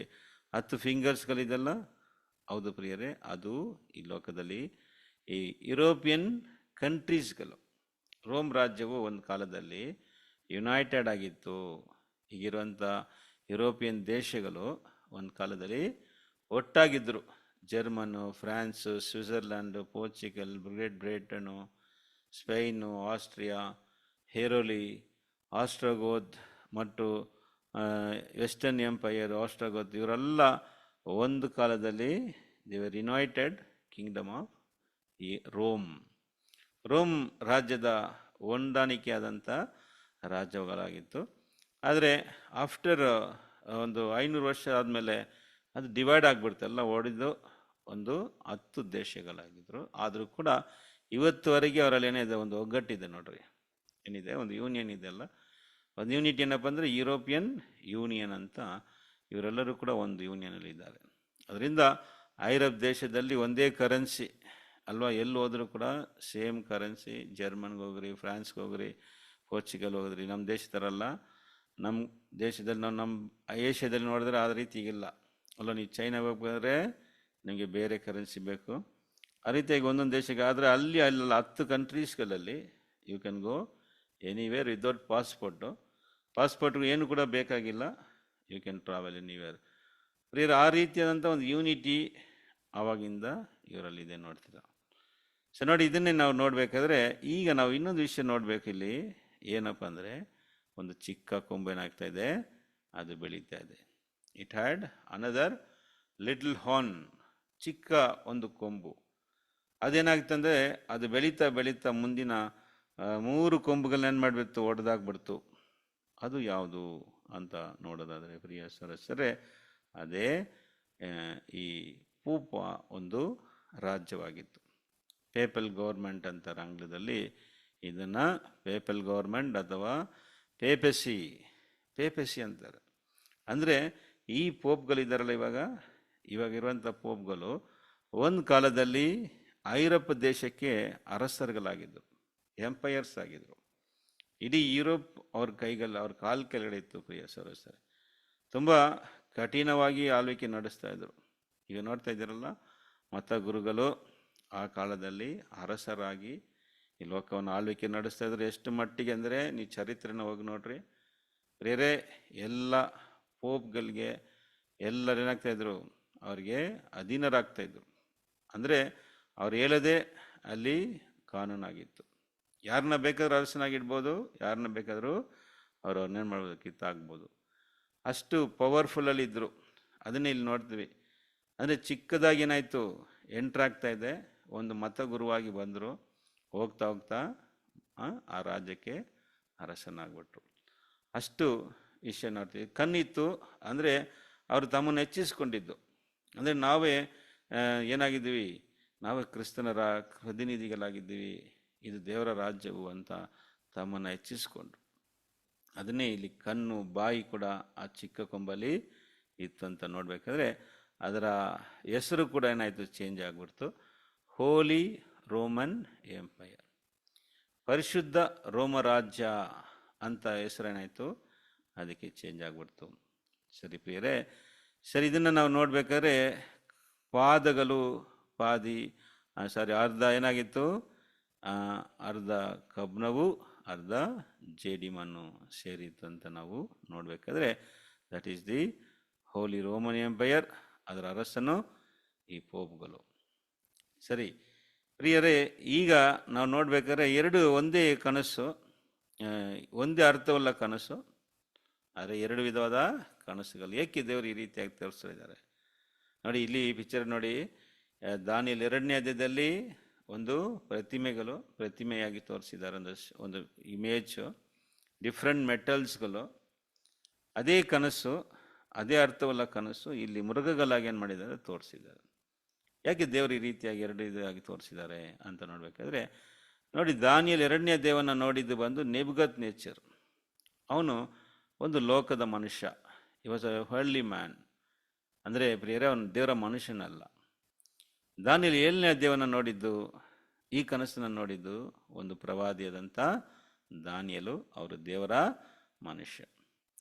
10 ಫಿಂಗರ್ಸ್ಗಳಿದೆಲ್ಲ. ಹೌದು ಪ್ರಿಯರೇ, ಅದು ಈ ಲೋಕದಲ್ಲಿ ಈ ಯುರೋಪಿಯನ್ ಕಂಟ್ರೀಸ್ಗಳು. ರೋಮ್ ರಾಜ್ಯವು ಒಂದು ಕಾಲದಲ್ಲಿ ಯುನೈಟೆಡ್ ಆಗಿತ್ತು. ಈಗಿರುವಂಥ ಯುರೋಪಿಯನ್ ದೇಶಗಳು ಒಂದು ಕಾಲದಲ್ಲಿ ಒಟ್ಟಾಗಿದ್ದರು. ಜರ್ಮನು, prawns, Switzerland, Portugal, great ಬ್ರಿಟನ್ನು, Spain, Austria, ಹೇರೋಲಿ, ಆಸ್ಟ್ರೋಗೋತ್ ಮತ್ತು ವೆಸ್ಟರ್ನ್ ಎಂಪೈರ್, ಆಸ್ಟ್ರೋಗೋತ್, ಇವರೆಲ್ಲ ಒಂದು ಕಾಲದಲ್ಲಿ they were United Kingdom of ಈ ರೋಮ್ ರಾಜ್ಯದ ಹೊಂದಾಣಿಕೆಯಾದಂಥ ರಾಜ್ಯಗಳಾಗಿತ್ತು. ಆದರೆ ಆಫ್ಟರ್ ಒಂದು 500 ವರ್ಷ ಆದಮೇಲೆ ಅದು ಡಿವೈಡ್ ಆಗಿಬಿಡ್ತು, ಎಲ್ಲ ಒಡೆದು ಒಂದು 10 ದೇಶಗಳಾಗಿದ್ದರು. ಆದರೂ ಕೂಡ ಇವತ್ತುವರೆಗೆ ಅವರಲ್ಲಿ ಏನಿದೆ, ಒಂದು ಒಗ್ಗಟ್ಟಿದೆ ನೋಡ್ರಿ, ಏನಿದೆ, ಒಂದು ಯೂನಿಯನ್ ಇದೆಲ್ಲ. ಒಂದು ಯೂನಿಟಿ ಏನಪ್ಪ ಅಂದರೆ ಯುರೋಪಿಯನ್ ಯೂನಿಯನ್ ಅಂತ, ಇವರೆಲ್ಲರೂ ಕೂಡ ಒಂದು ಯೂನಿಯನಲ್ಲಿ ಇದ್ದಾರೆ. ಅದರಿಂದ ಐರೋಪ್ ದೇಶದಲ್ಲಿ ಒಂದೇ ಕರೆನ್ಸಿ ಅಲ್ವಾ, ಎಲ್ಲಿ ಹೋದರೂ ಕೂಡ ಸೇಮ್ ಕರೆನ್ಸಿ. ಜರ್ಮನ್ಗೆ ಹೋಗ್ರಿ, ಫ್ರಾನ್ಸ್ಗೆ ಹೋಗ್ರಿ, ಪೋರ್ಚುಗಲ್ ಹೋಗ್ರಿ, ನಮ್ಮ ದೇಶ ಥರ ಅಲ್ಲ. ನಮ್ಮ ದೇಶದಲ್ಲಿ ನಮ್ಮ ಏಷ್ಯಾದಲ್ಲಿ ನೋಡಿದ್ರೆ ಆ ರೀತಿ ಈಗಿಲ್ಲ ಅಲ್ಲ. ನೀವು ಚೈನಾಗೆ ಹೋಗ್ಬೇಕಾದ್ರೆ ನಿಮಗೆ ಬೇರೆ ಕರೆನ್ಸಿ ಬೇಕು. ಆ ರೀತಿಯಾಗಿ ಒಂದೊಂದು ದೇಶಕ್ಕೆ ಆದರೆ ಅಲ್ಲ 10 ಕಂಟ್ರೀಸ್ಗಳಲ್ಲಿ you can go anywhere without ಪಾಸ್ಪೋರ್ಟ್ಗೆ ಏನು ಕೂಡ ಬೇಕಾಗಿಲ್ಲ, ಯು ಕ್ಯಾನ್ ಟ್ರಾವೆಲ್ ಎನಿವೇರ್. ಪ್ರಿಯರು, ಆ ರೀತಿಯಾದಂಥ ಒಂದು ಯೂನಿಟಿ ಆವಾಗಿಂದ ಇವರಲ್ಲಿದೆ ನೋಡ್ತೀರ. ಸೊ ನೋಡಿ, ಇದನ್ನೇ ನಾವು ನೋಡಬೇಕಾದ್ರೆ ಈಗ ನಾವು ಇನ್ನೊಂದು ವಿಷಯ ನೋಡಬೇಕು ಇಲ್ಲಿ. ಏನಪ್ಪ ಅಂದರೆ, ಒಂದು ಚಿಕ್ಕ ಕೊಂಬು ಏನಾಗ್ತಾ ಇದೆ, ಅದು ಬೆಳೀತಾ ಇದೆ. It had another little horn, ಚಿಕ್ಕ ಒಂದು ಕೊಂಬು. ಅದೇನಾಗ್ತಂದರೆ ಅದು ಬೆಳೀತಾ ಬೆಳೀತಾ ಮುಂದಿನ 3 ಕೊಂಬುಗಳನ್ನ ಏನು ಮಾಡಿಬಿಡ್ತು, ಒಡೆದಾಗ್ಬಿಡ್ತು. ಅದು ಯಾವುದು ಅಂತ ನೋಡೋದಾದರೆ ಪ್ರಿಯ ಸದಸ್ಯರೇ, ಅದೇ ಈ ಪೂಪ ಒಂದು ರಾಜ್ಯವಾಗಿತ್ತು. ಪೇಪಲ್ ಗೌರ್ಮೆಂಟ್ ಅಂತಾರೆ ಆಂಗ್ಲದಲ್ಲಿ ಇದನ್ನು. ಪೇಪಲ್ ಗೌರ್ಮೆಂಟ್ ಅಥವಾ ಪೇಪಸಿ ಅಂತಾರೆ. ಅಂದರೆ ಈ ಪೋಪ್ಗಳಿದ್ದಾರಲ್ಲ, ಇವಾಗಿರುವಂಥ ಪೋಪ್ಗಳು ಒಂದು ಕಾಲದಲ್ಲಿ ಐರೋಪ್ ದೇಶಕ್ಕೆ ಅರಸರುಗಳಾಗಿದ್ದರು, ಎಂಪೈರ್ಸ್ ಆಗಿದ್ದರು. ಇಡೀ ಯುರೋಪ್ ಅವ್ರ ಕಾಲು ಕೆಳಗಡೆ ಇತ್ತು ಪ್ರಿಯ ಸಹೋದರರೇ. ತುಂಬ ಕಠಿಣವಾಗಿ ಆಳ್ವಿಕೆ ನಡೆಸ್ತಾ ಇದ್ರು. ಈಗ ನೋಡ್ತಾ ಇದ್ದೀರಲ್ಲ, ಮತ ಗುರುಗಳು ಆ ಕಾಲದಲ್ಲಿ ಅರಸರಾಗಿ ಈ ಲೋಕವನ್ನು ಆಳ್ವಿಕೆ ನಡೆಸ್ತಾ ಇದ್ರು. ಎಷ್ಟು ಮಟ್ಟಿಗೆ ಅಂದರೆ, ನೀವು ಚರಿತ್ರೆನ ಹೋಗಿ ನೋಡ್ರಿ ಬೇರೆ, ಎಲ್ಲ ಪೋಪ್ಗಳಿಗೆ ಎಲ್ಲರೂ ಏನಾಗ್ತಾಯಿದ್ರು, ಅವ್ರಿಗೆ ಅಧೀನರಾಗ್ತಾಯಿದ್ರು. ಅಂದರೆ ಅವ್ರು ಹೇಳೋದೇ ಅಲ್ಲಿ ಕಾನೂನಾಗಿತ್ತು. ಯಾರನ್ನ ಬೇಕಾದ್ರೂ ಅರಸನಾಗಿಡ್ಬೋದು, ಯಾರನ್ನ ಬೇಕಾದರೂ ಅವ್ರನ್ನೇನು ಮಾಡ್ಬೋದು, ಕಿತ್ತಾಗ್ಬೋದು. ಅಷ್ಟು ಪವರ್ಫುಲ್ಲಲ್ಲಿ ಇದ್ದರು. ಅದನ್ನೇ ಇಲ್ಲಿ ನೋಡ್ತೀವಿ. ಅಂದರೆ ಚಿಕ್ಕದಾಗಿ ಏನಾಯಿತು, ಎಂಟ್ರಾಗ್ತಾ ಇದೆ, ಒಂದು ಮತ ಗುರುವಾಗಿ ಬಂದರು. ಹೋಗ್ತಾ ಹೋಗ್ತಾ ಆ ರಾಜ್ಯಕ್ಕೆ ಅರಸನಾಗ್ಬಿಟ್ರು. ಅಷ್ಟು ವಿಷಯ ನೋಡ್ತೀವಿ. ಕಣ್ಣಿತ್ತು ಅಂದರೆ ಅವರು ತಮ್ಮನ್ನು ಹೆಚ್ಚಿಸ್ಕೊಂಡಿದ್ದು. ಅಂದರೆ ನಾವೇ ಏನಾಗಿದ್ದೀವಿ, ನಾವೇ ಕ್ರಿಸ್ತನ ಪ್ರತಿನಿಧಿಗಳಾಗಿದ್ದೀವಿ, ಇದು ದೇವರ ರಾಜ್ಯವು ಅಂತ ತಮ್ಮನ್ನು ಹೆಚ್ಚಿಸ್ಕೊಂಡ್ರು. ಅದನ್ನೇ ಇಲ್ಲಿ ಕಣ್ಣು ಬಾಯಿ ಕೂಡ ಆ ಚಿಕ್ಕ ಕೊಂಬಲ್ಲಿ ಇತ್ತು ಅಂತ ನೋಡಬೇಕಾದ್ರೆ, ಅದರ ಹೆಸರು ಕೂಡ ಏನಾಯಿತು, ಚೇಂಜ್ ಆಗಿಬಿಡ್ತು. ಹೋಲಿ ರೋಮನ್ ಎಂಪೈರ್, ಪರಿಶುದ್ಧ ರೋಮ ರಾಜ್ಯ ಅಂತ ಹೆಸರೇನಾಯಿತು, ಅದಕ್ಕೆ ಚೇಂಜ್ ಆಗಿಬಿಡ್ತು. ಸರಿ ಪ್ರಿಯರೇ, ಸರಿ, ಇದನ್ನು ನಾವು ನೋಡಬೇಕಾದ್ರೆ ಅರ್ಧ ಏನಾಗಿತ್ತು, ಅರ್ಧ ಕಬ್ಣವು ಅರ್ಧ ಜೇಡಿಮಣ್ಣು ಸೇರಿತ್ತು ಅಂತ ನಾವು ನೋಡಬೇಕಾದ್ರೆ, that is the holy Roman empire. ಅದರ ಅರಸನು ಈ ಪೋಪ್ಗಳು. ಸರಿ ಪ್ರಿಯರೇ, ಈಗ ನಾವು ನೋಡ್ಬೇಕಾದ್ರೆ ಒಂದೇ ಕನಸು, ಒಂದೇ ಅರ್ಥವಲ್ಲ ಕನಸು, ಆದರೆ 2 ವಿಧವಾದ ಕನಸುಗಳು. ಏಕೆ ದೇವರು ಈ ರೀತಿಯಾಗಿ ತೋರಿಸ್ತಾ ಇದ್ದಾರೆ ನೋಡಿ. ಇಲ್ಲಿ ಪಿಕ್ಚರ್ ನೋಡಿ, ದಾನಿಯೇಲ್ 2ನೇ ಅಧ್ಯಾಯದಲ್ಲಿ ಒಂದು ಪ್ರತಿಮೆಯಾಗಿ ತೋರಿಸಿದ್ದಾರೆ. ಒಂದು ಇಮೇಜ್, ಡಿಫ್ರೆಂಟ್ ಮೆಟಲ್ಸ್ಗಳು. ಅದೇ ಕನಸು, ಅದೇ ಅರ್ಥವಲ್ಲ ಕನಸು ಇಲ್ಲಿ ಮೃಗಗಳಾಗಿ ಏನು ಮಾಡಿದ್ದಾರೆ, ತೋರಿಸಿದ್ದಾರೆ. ಯಾಕೆ ದೇವರು ಈ ರೀತಿಯಾಗಿ 2 ಇದಾಗಿ ತೋರಿಸಿದ್ದಾರೆ ಅಂತ ನೋಡಬೇಕಾದ್ರೆ ನೋಡಿ, ದಾನಿಯೇಲ್ 2ನೇ ಅಧ್ಯಾಯವನ್ನು ನೋಡಿದ್ದು ಬಂದು ನೆಬುಕದ್ ನೇಚರ್. ಅವನು ಒಂದು ಲೋಕದ ಮನುಷ್ಯ, he was a worldly man. ಅಂದರೆ ಪ್ರಿಯರೇ, ಅವನು ದೇವರ ಮನುಷ್ಯನಲ್ಲ. ದಾನಿಯೇಲ್ 7ನೇ ಅಧ್ಯಾಯವನ್ನು ನೋಡಿದ್ದು, ಈ ಕನಸನ್ನು ನೋಡಿದ್ದು ಒಂದು ಪ್ರವಾದಿಯಾದಂಥ ದಾನಿಯೇಲು, ಅವರು ದೇವರ ಮನುಷ್ಯ.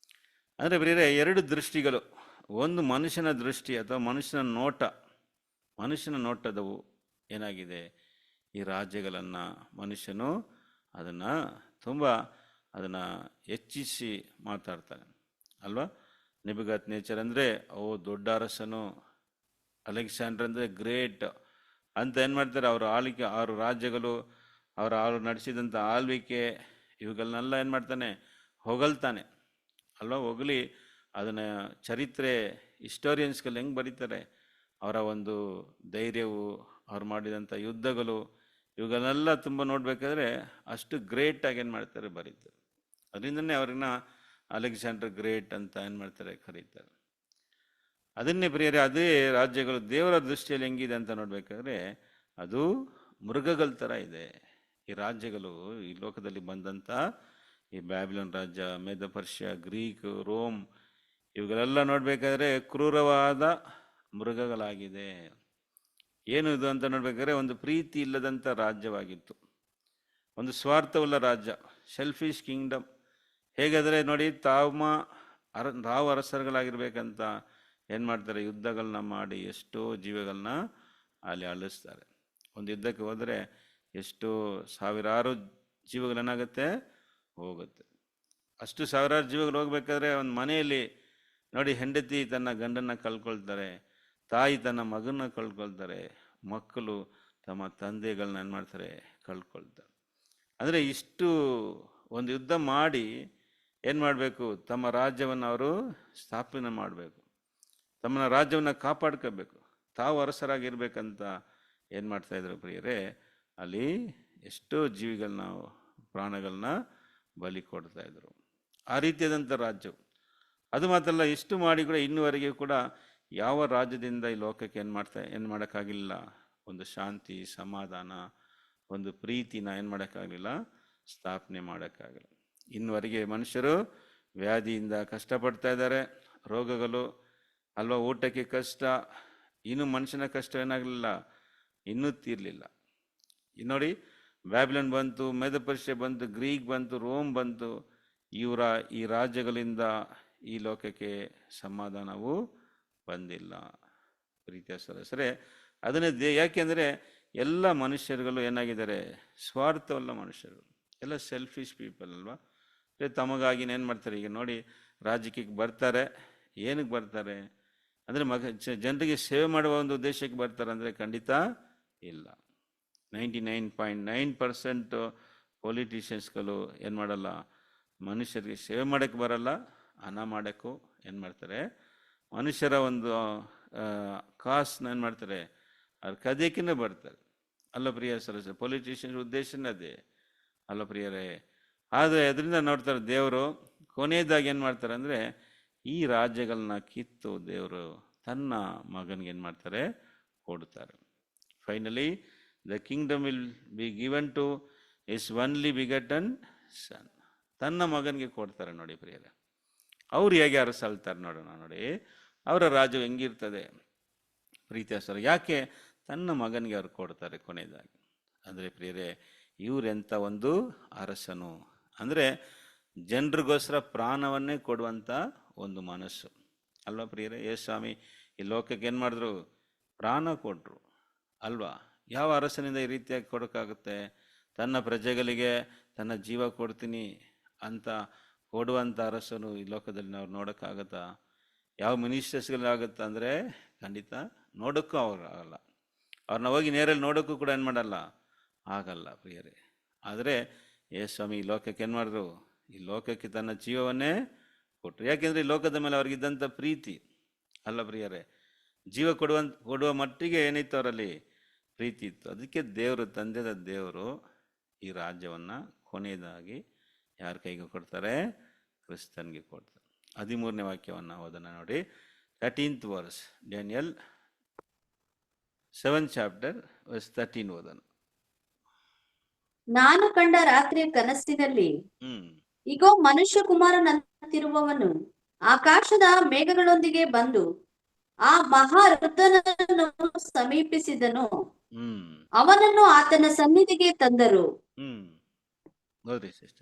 ಅಂದರೆ ಪ್ರಿಯರೇ, 2 ದೃಷ್ಟಿಗಳು. ಒಂದು ಮನುಷ್ಯನ ದೃಷ್ಟಿ ಅಥವಾ ಮನುಷ್ಯನ ನೋಟದವು ಏನಾಗಿದೆ, ಈ ರಾಜ್ಯಗಳನ್ನು ಮನುಷ್ಯನು ಅದನ್ನು ಹೆಚ್ಚಿಸಿ ಮಾತಾಡ್ತಾನೆ ಅಲ್ವಾ. ನೆಬುಕದ್ ನೇಚರ್ ಅಂದರೆ ದೊಡ್ಡ ಅರಸನು, ಅಲೆಕ್ಸಾಂಡರ್ ಅಂದರೆ ಗ್ರೇಟ್ ಅಂತ ಏನು ಮಾಡ್ತಾರೆ, ಅವ್ರ ರಾಜ್ಯಗಳು, ಅವರು ನಡೆಸಿದಂಥ ಆಳ್ವಿಕೆ, ಇವುಗಳನ್ನೆಲ್ಲ ಏನು ಮಾಡ್ತಾನೆ, ಹೊಗಳ್ತಾನೆ ಅಲ್ವಾ. ಹೊಗಳಿ ಅದನ್ನು ಚರಿತ್ರೆ ಹಿಸ್ಟೋರಿಯನ್ಸ್ಗಳು ಹೆಂಗೆ ಬರೀತಾರೆ, ಅವರ ಒಂದು ಧೈರ್ಯವು, ಅವ್ರು ಮಾಡಿದಂಥ ಯುದ್ಧಗಳು, ಇವುಗಳನ್ನೆಲ್ಲ ತುಂಬ ನೋಡಬೇಕಾದ್ರೆ ಅಷ್ಟು ಗ್ರೇಟಾಗಿ ಏನು ಮಾಡ್ತಾರೆ, ಬರೀತಾರೆ. ಅದರಿಂದನೇ ಅವ್ರನ್ನ ಅಲೆಕ್ಸಾಂಡರ್ ಗ್ರೇಟ್ ಅಂತ ಏನು ಮಾಡ್ತಾರೆ, ಕರೀತಾರೆ. ಅದನ್ನೇ ಪ್ರಿಯರೇ, ಅದೇ ರಾಜ್ಯಗಳು ದೇವರ ದೃಷ್ಟಿಯಲ್ಲಿ ಹೆಂಗಿದೆ ಅಂತ ನೋಡಬೇಕಾದ್ರೆ ಅದು ಮೃಗಗಳ ಥರ ಇದೆ. ಈ ರಾಜ್ಯಗಳು, ಈ ಲೋಕದಲ್ಲಿ ಬಂದಂಥ ಈ ಬ್ಯಾಬಿಲೋನ್ ರಾಜ್ಯ, ಮೇದ ಪರ್ಷಿಯ, ಗ್ರೀಕ್, ರೋಮ್ ಇವುಗಳೆಲ್ಲ ನೋಡ್ಬೇಕಾದ್ರೆ ಕ್ರೂರವಾದ ಮೃಗಗಳಾಗಿದೆ. ಏನು ಇದು ಅಂತ ನೋಡ್ಬೇಕಾದ್ರೆ ಒಂದು ಪ್ರೀತಿ ಇಲ್ಲದಂಥ ರಾಜ್ಯವಾಗಿತ್ತು, ಒಂದು ಸ್ವಾರ್ಥವುಳ್ಳ ರಾಜ್ಯ, ಸೆಲ್ಫಿಶ್ ಕಿಂಗ್ಡಮ್. ಹೇಗಾದರೆ ನೋಡಿ, ತಾವು ಅರಸರುಗಳಾಗಿರ್ಬೇಕಂತ ಏನು ಮಾಡ್ತಾರೆ, ಯುದ್ಧಗಳನ್ನ ಮಾಡಿ ಎಷ್ಟೋ ಜೀವಗಳನ್ನ ಅಲ್ಲಿ ಅಳಿಸ್ತಾರೆ. ಒಂದು ಯುದ್ಧಕ್ಕೆ ಹೋದರೆ ಎಷ್ಟೋ ಸಾವಿರಾರು ಜೀವಗಳೇನಾಗುತ್ತೆ, ಹೋಗುತ್ತೆ. ಅಷ್ಟು ಸಾವಿರಾರು ಜೀವಗಳು ಹೋಗ್ಬೇಕಾದ್ರೆ ಒಂದು ಮನೆಯಲ್ಲಿ ನೋಡಿ, ಹೆಂಡತಿ ತನ್ನ ಗಂಡನ್ನ ಕಳ್ಕೊಳ್ತಾರೆ, ತಾಯಿ ತನ್ನ ಮಗನ ಕಳ್ಕೊಳ್ತಾರೆ, ಮಕ್ಕಳು ತಮ್ಮ ತಂದೆಗಳನ್ನ ಏನು ಮಾಡ್ತಾರೆ, ಕಳ್ಕೊಳ್ತಾರೆ. ಅಂದರೆ ಇಷ್ಟು ಒಂದು ಯುದ್ಧ ಮಾಡಿ ಏನು ಮಾಡಬೇಕು, ತಮ್ಮ ರಾಜ್ಯವನ್ನು ಅವರು ಸ್ಥಾಪನೆ ಮಾಡಬೇಕು, ತಮ್ಮ ರಾಜ್ಯವನ್ನು ಕಾಪಾಡ್ಕೋಬೇಕು, ತಾವು ಅರಸರಾಗಿರ್ಬೇಕಂತ ಏನು ಮಾಡ್ತಾಯಿದ್ರು ಪ್ರಿಯರೇ, ಅಲ್ಲಿ ಎಷ್ಟೋ ಜೀವಿಗಳನ್ನ, ಪ್ರಾಣಗಳನ್ನ ಬಲಿ ಕೊಡ್ತಾಯಿದ್ರು. ಆ ರೀತಿಯಾದಂಥ ರಾಜ್ಯವು. ಅದು ಮಾತ್ರ ಅಲ್ಲ, ಇಷ್ಟು ಮಾಡಿ ಕೂಡ ಇನ್ನುವರೆಗೆ ಕೂಡ ಯಾವ ರಾಜ್ಯದಿಂದ ಈ ಲೋಕಕ್ಕೆ ಏನು ಮಾಡೋಕ್ಕಾಗಿಲ್ಲ, ಒಂದು ಶಾಂತಿ, ಸಮಾಧಾನ, ಒಂದು ಪ್ರೀತಿನ ಏನು ಮಾಡೋಕ್ಕಾಗಲಿಲ್ಲ, ಸ್ಥಾಪನೆ ಮಾಡೋಕ್ಕಾಗಲ್ಲ. ಇನ್ನುವರೆಗೆ ಮನುಷ್ಯರು ವ್ಯಾಧಿಯಿಂದ ಕಷ್ಟಪಡ್ತಾ ಇದ್ದಾರೆ, ರೋಗಗಳು ಅಲ್ವಾ, ಊಟಕ್ಕೆ ಕಷ್ಟ, ಇನ್ನೂ ಮನುಷ್ಯನ ಕಷ್ಟ ಏನಾಗಲಿಲ್ಲ, ಇನ್ನೂ ತೀರಲಿಲ್ಲ. ನೋಡಿ, ಬ್ಯಾಬಿಲೋನ್ ಬಂತು, ಮೇದ ಪರ್ಷಿಯ ಬಂತು, ಗ್ರೀಕ್ ಬಂತು, ರೋಮ್ ಬಂತು. ಈ ರಾಜ್ಯಗಳಿಂದ ಈ ಲೋಕಕ್ಕೆ ಸಮಾಧಾನವು ಬಂದಿಲ್ಲ. ಪ್ರೀತಿಯ ಸಹೋದರರೇ, ಅದನ್ನೇ ಯಾಕೆಂದರೆ ಎಲ್ಲ ಮನುಷ್ಯರುಗಳು ಏನಾಗಿದ್ದಾರೆ, ಸ್ವಾರ್ಥವಲ್ಲ ಮನುಷ್ಯರು, ಎಲ್ಲ ಸೆಲ್ಫಿಶ್ ಪೀಪಲ್ ಅಲ್ವಾ. ತಮಗಾಗಿ ಏನು ಮಾಡ್ತಾರೆ, ಈಗ ನೋಡಿ ರಾಜಕೀಯಕ್ಕೆ ಬರ್ತಾರೆ, ಏನಕ್ಕೆ ಬರ್ತಾರೆ ಅಂದರೆ ಜನರಿಗೆ ಸೇವೆ ಮಾಡುವ ಒಂದು ಉದ್ದೇಶಕ್ಕೆ ಬರ್ತಾರೆ ಅಂದರೆ ಖಂಡಿತ ಇಲ್ಲ. 99.9% ಪೊಲಿಟಿಷಿಯನ್ಸ್ಗಳು ಏನು ಮಾಡಲ್ಲ, ಮನುಷ್ಯರಿಗೆ ಸೇವೆ ಮಾಡೋಕ್ಕೆ ಬರಲ್ಲ, ಹಣ ಮಾಡೋಕ್ಕೂ ಏನು ಮಾಡ್ತಾರೆ, ಮನುಷ್ಯರ ಒಂದು ಕಾಸನ್ನ ಏನು ಮಾಡ್ತಾರೆ, ಅವ್ರ ಕದಿಯಕ್ಕೇ ಬರ್ತಾರೆ ಅಲ್ಲ ಪ್ರಿಯ ಸರಸ. ಪೊಲಿಟಿಷಿಯನ್ ಉದ್ದೇಶನೇ ಅದೇ ಅಲ್ಲ ಪ್ರಿಯರೇ. ಆದರೆ ಅದರಿಂದ ನೋಡ್ತಾರೆ ದೇವರು ಕೊನೆಯದಾಗಿ ಏನು ಮಾಡ್ತಾರೆ ಅಂದರೆ, ಈ ರಾಜ್ಯಗಳನ್ನ ಕಿತ್ತು ದೇವರು ತನ್ನ ಮಗನಿಗೆ ಏನು ಮಾಡ್ತಾರೆ, ಕೊಡ್ತಾರೆ. Finally the kingdom will be given to his only begotten son. ತನ್ನ ಮಗನಿಗೆ ಕೊಡ್ತಾರೆ ನೋಡಿ ಪ್ರಿಯರೇ. ಅವ್ರು ಹೇಗೆ ಅರಸಲ್ತಾರೆ ನೋಡೋಣ. ನೋಡಿ ಅವರ ರಾಜ್ಯ ಹೆಂಗಿರ್ತದೆ ಪ್ರೀತಿಯ ಸರ್. ಯಾಕೆ ತನ್ನ ಮಗನಿಗೆ ಅವ್ರು ಕೊಡ್ತಾರೆ ಕೊನೆಯದಾಗಿ ಅಂದರೆ ಪ್ರಿಯರೇ, ಇವರೆಂಥ ಒಂದು ಅರಸನು ಅಂದರೆ ಜನರಿಗೋಸ್ಕರ ಪ್ರಾಣವನ್ನೇ ಕೊಡುವಂಥ ಒಂದು ಮನಸ್ಸು ಅಲ್ವಾ ಪ್ರಿಯರೇ. ಸ್ವಾಮಿ ಈ ಲೋಕಕ್ಕೆ ಏನು ಮಾಡಿದ್ರು, ಪ್ರಾಣ ಕೊಟ್ಟರು ಅಲ್ವಾ. ಯಾವ ಅರಸನಿಂದ ಈ ರೀತಿಯಾಗಿ ಕೊಡೋಕ್ಕಾಗುತ್ತೆ? ತನ್ನ ಪ್ರಜೆಗಳಿಗೆ ತನ್ನ ಜೀವ ಕೊಡ್ತೀನಿ ಅಂತ ಕೊಡುವಂಥ ಅರಸನು ಈ ಲೋಕದಲ್ಲಿ ನಾವು ನೋಡೋಕ್ಕಾಗತ್ತಾ? ಯಾವ ಮಿನಿಸ್ಟರ್ಸ್ಗಳಾಗುತ್ತೆ ಅಂದರೆ ಖಂಡಿತ ನೋಡೋಕ್ಕೂ ಅವ್ರು ಆಗಲ್ಲ. ಅವ್ರನ್ನ ಹೋಗಿ ನೇರಲ್ಲಿ ನೋಡೋಕ್ಕೂ ಕೂಡ ಏನು ಮಾಡಲ್ಲ, ಆಗಲ್ಲ ಪ್ರಿಯರೇ. ಆದರೆ ಸ್ವಾಮಿ ಈ ಲೋಕಕ್ಕೆ ಏನು ಮಾಡಿದ್ರು, ಈ ಲೋಕಕ್ಕೆ ತನ್ನ ಜೀವವನ್ನೇ ಕೊಟ್ಟರು. ಯಾಕೆಂದರೆ ಈ ಲೋಕದ ಮೇಲೆ ಅವ್ರಿಗಿದ್ದಂಥ ಪ್ರೀತಿ ಅಲ್ಲ ಪ್ರಿಯರೇ, ಜೀವ ಕೊಡುವ ಮಟ್ಟಿಗೆ ಏನಿತ್ತು ಅವರಲ್ಲಿ ಪ್ರೀತಿ ಇತ್ತು. ಅದಕ್ಕೆ ದೇವರು, ತಂದೆದ ದೇವರು ಈ ರಾಜ್ಯವನ್ನು ಕೊನೆಯದಾಗಿ ಯಾರ ಕೈಗೆ ಕೊಡ್ತಾರೆ, ಕ್ರಿಸ್ತನ್ಗೆ ಕೊಡ್ತಾರೆ. 13ನೇ ವಾಕ್ಯವನ್ನು ಓದೋಣ ನೋಡಿ. 13th verse, Daniel 7th chapter verse 13 ಓದೋಣ. ನಾನು ಕಂಡ ರಾತ್ರಿಯ ಕನಸಿನಲ್ಲಿ ಇಗೋ ಮನುಷ್ಯ ಕುಮಾರನಂತಿರುವವನು ಆಕಾಶದ ಮೇಘಗಳೊಂದಿಗೆ ಬಂದು ಆ ಮಹಾವೃದ್ಧನನ್ನು ಸಮೀಪಿಸಿದನು. ಅವನನ್ನು ಆತನ ಸನ್ನಿಧಿಗೆ ತಂದರು.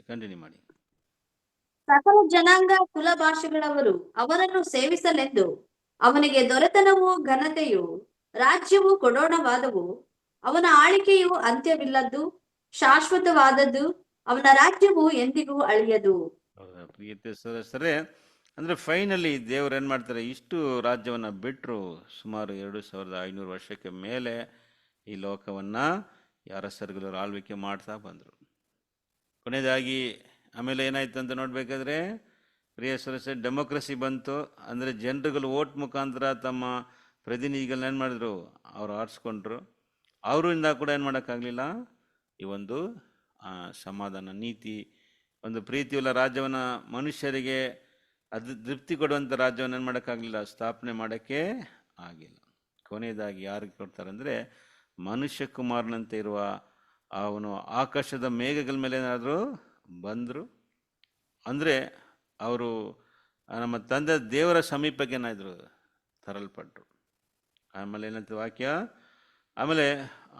ಕಂಟಿನ್ಯೂ ಮಾಡಿ. ಸಕಲ ಜನಾಂಗ ಕುಲ ಭಾಷೆಗಳವರು ಅವನನ್ನು ಸೇವಿಸಲೆಂದು ಅವನಿಗೆ ದೊರೆತನವು, ಘನತೆಯು, ರಾಜ್ಯವು ಕೊಡೋಣವಾದವು. ಅವನ ಆಳಿಕೆಯು ಅಂತ್ಯವಿಲ್ಲದ್ದು, ಶಾಶ್ವತವಾದದ್ದು. ಅವನ ರಾಜ್ಯವು ಎಂದಿಗೂ ಅಳಿಯದು. ಸರಿ, ಅಂದ್ರೆ ಫೈನಲಿ ದೇವ್ರು ಏನ್ ಮಾಡ್ತಾರೆ, ಇಷ್ಟು ರಾಜ್ಯವನ್ನ ಬಿಟ್ಟರು ಸುಮಾರು 2500 ವರ್ಷಕ್ಕೆ ಮೇಲೆ ಈ ಲೋಕವನ್ನ ಅರಸರುಗಳು ಆಳ್ವಿಕೆ ಮಾಡ್ತಾ ಬಂದರು. ಕೊನೆಯದಾಗಿ ಆಮೇಲೆ ಏನಾಯ್ತು ಅಂತ ನೋಡ್ಬೇಕಾದ್ರೆ ಪ್ರಿಯ ಸದಸ್ಯ, ಡೆಮೋಕ್ರಸಿ ಬಂತು. ಅಂದರೆ ಜನರುಗಳು ವೋಟ್ ಮುಖಾಂತರ ತಮ್ಮ ಪ್ರತಿನಿಧಿಗಳನ್ನ ಏನು ಮಾಡಿದ್ರು, ಅವ್ರು ಆರಿಸ್ಕೊಂಡ್ರು. ಅವರಿಂದ ಕೂಡ ಏನು ಮಾಡೋಕ್ಕಾಗಲಿಲ್ಲ ಈ ಒಂದು ಸಮಾಧಾನ, ನೀತಿ, ಒಂದು ಪ್ರೀತಿಯುಳ್ಳ ರಾಜ್ಯವನ್ನು, ಮನುಷ್ಯರಿಗೆ ಅದು ತೃಪ್ತಿ ಕೊಡುವಂಥ ರಾಜ್ಯವನ್ನು ಏನು ಮಾಡೋಕ್ಕಾಗಲಿಲ್ಲ, ಸ್ಥಾಪನೆ ಮಾಡೋಕ್ಕೆ ಆಗಿಲ್ಲ. ಕೊನೆಯದಾಗಿ ಯಾರಿಗೆ ಕೊಡ್ತಾರೆ ಅಂದರೆ, ಮನುಷ್ಯ ಕುಮಾರನಂತೆ ಇರುವ ಅವನು ಆಕಾಶದ ಮೇಘಗಳ ಮೇಲೆ ಏನಾದರೂ ಬಂದರು, ಅಂದರೆ ಅವರು ನಮ್ಮ ತಂದೆ ದೇವರ ಸಮೀಪಕ್ಕೆ ಏನಾದ್ರು ತರಲ್ಪಟ್ಟರು. ಆಮೇಲೆ ಏನಂತ ವಾಕ್ಯ, ಆಮೇಲೆ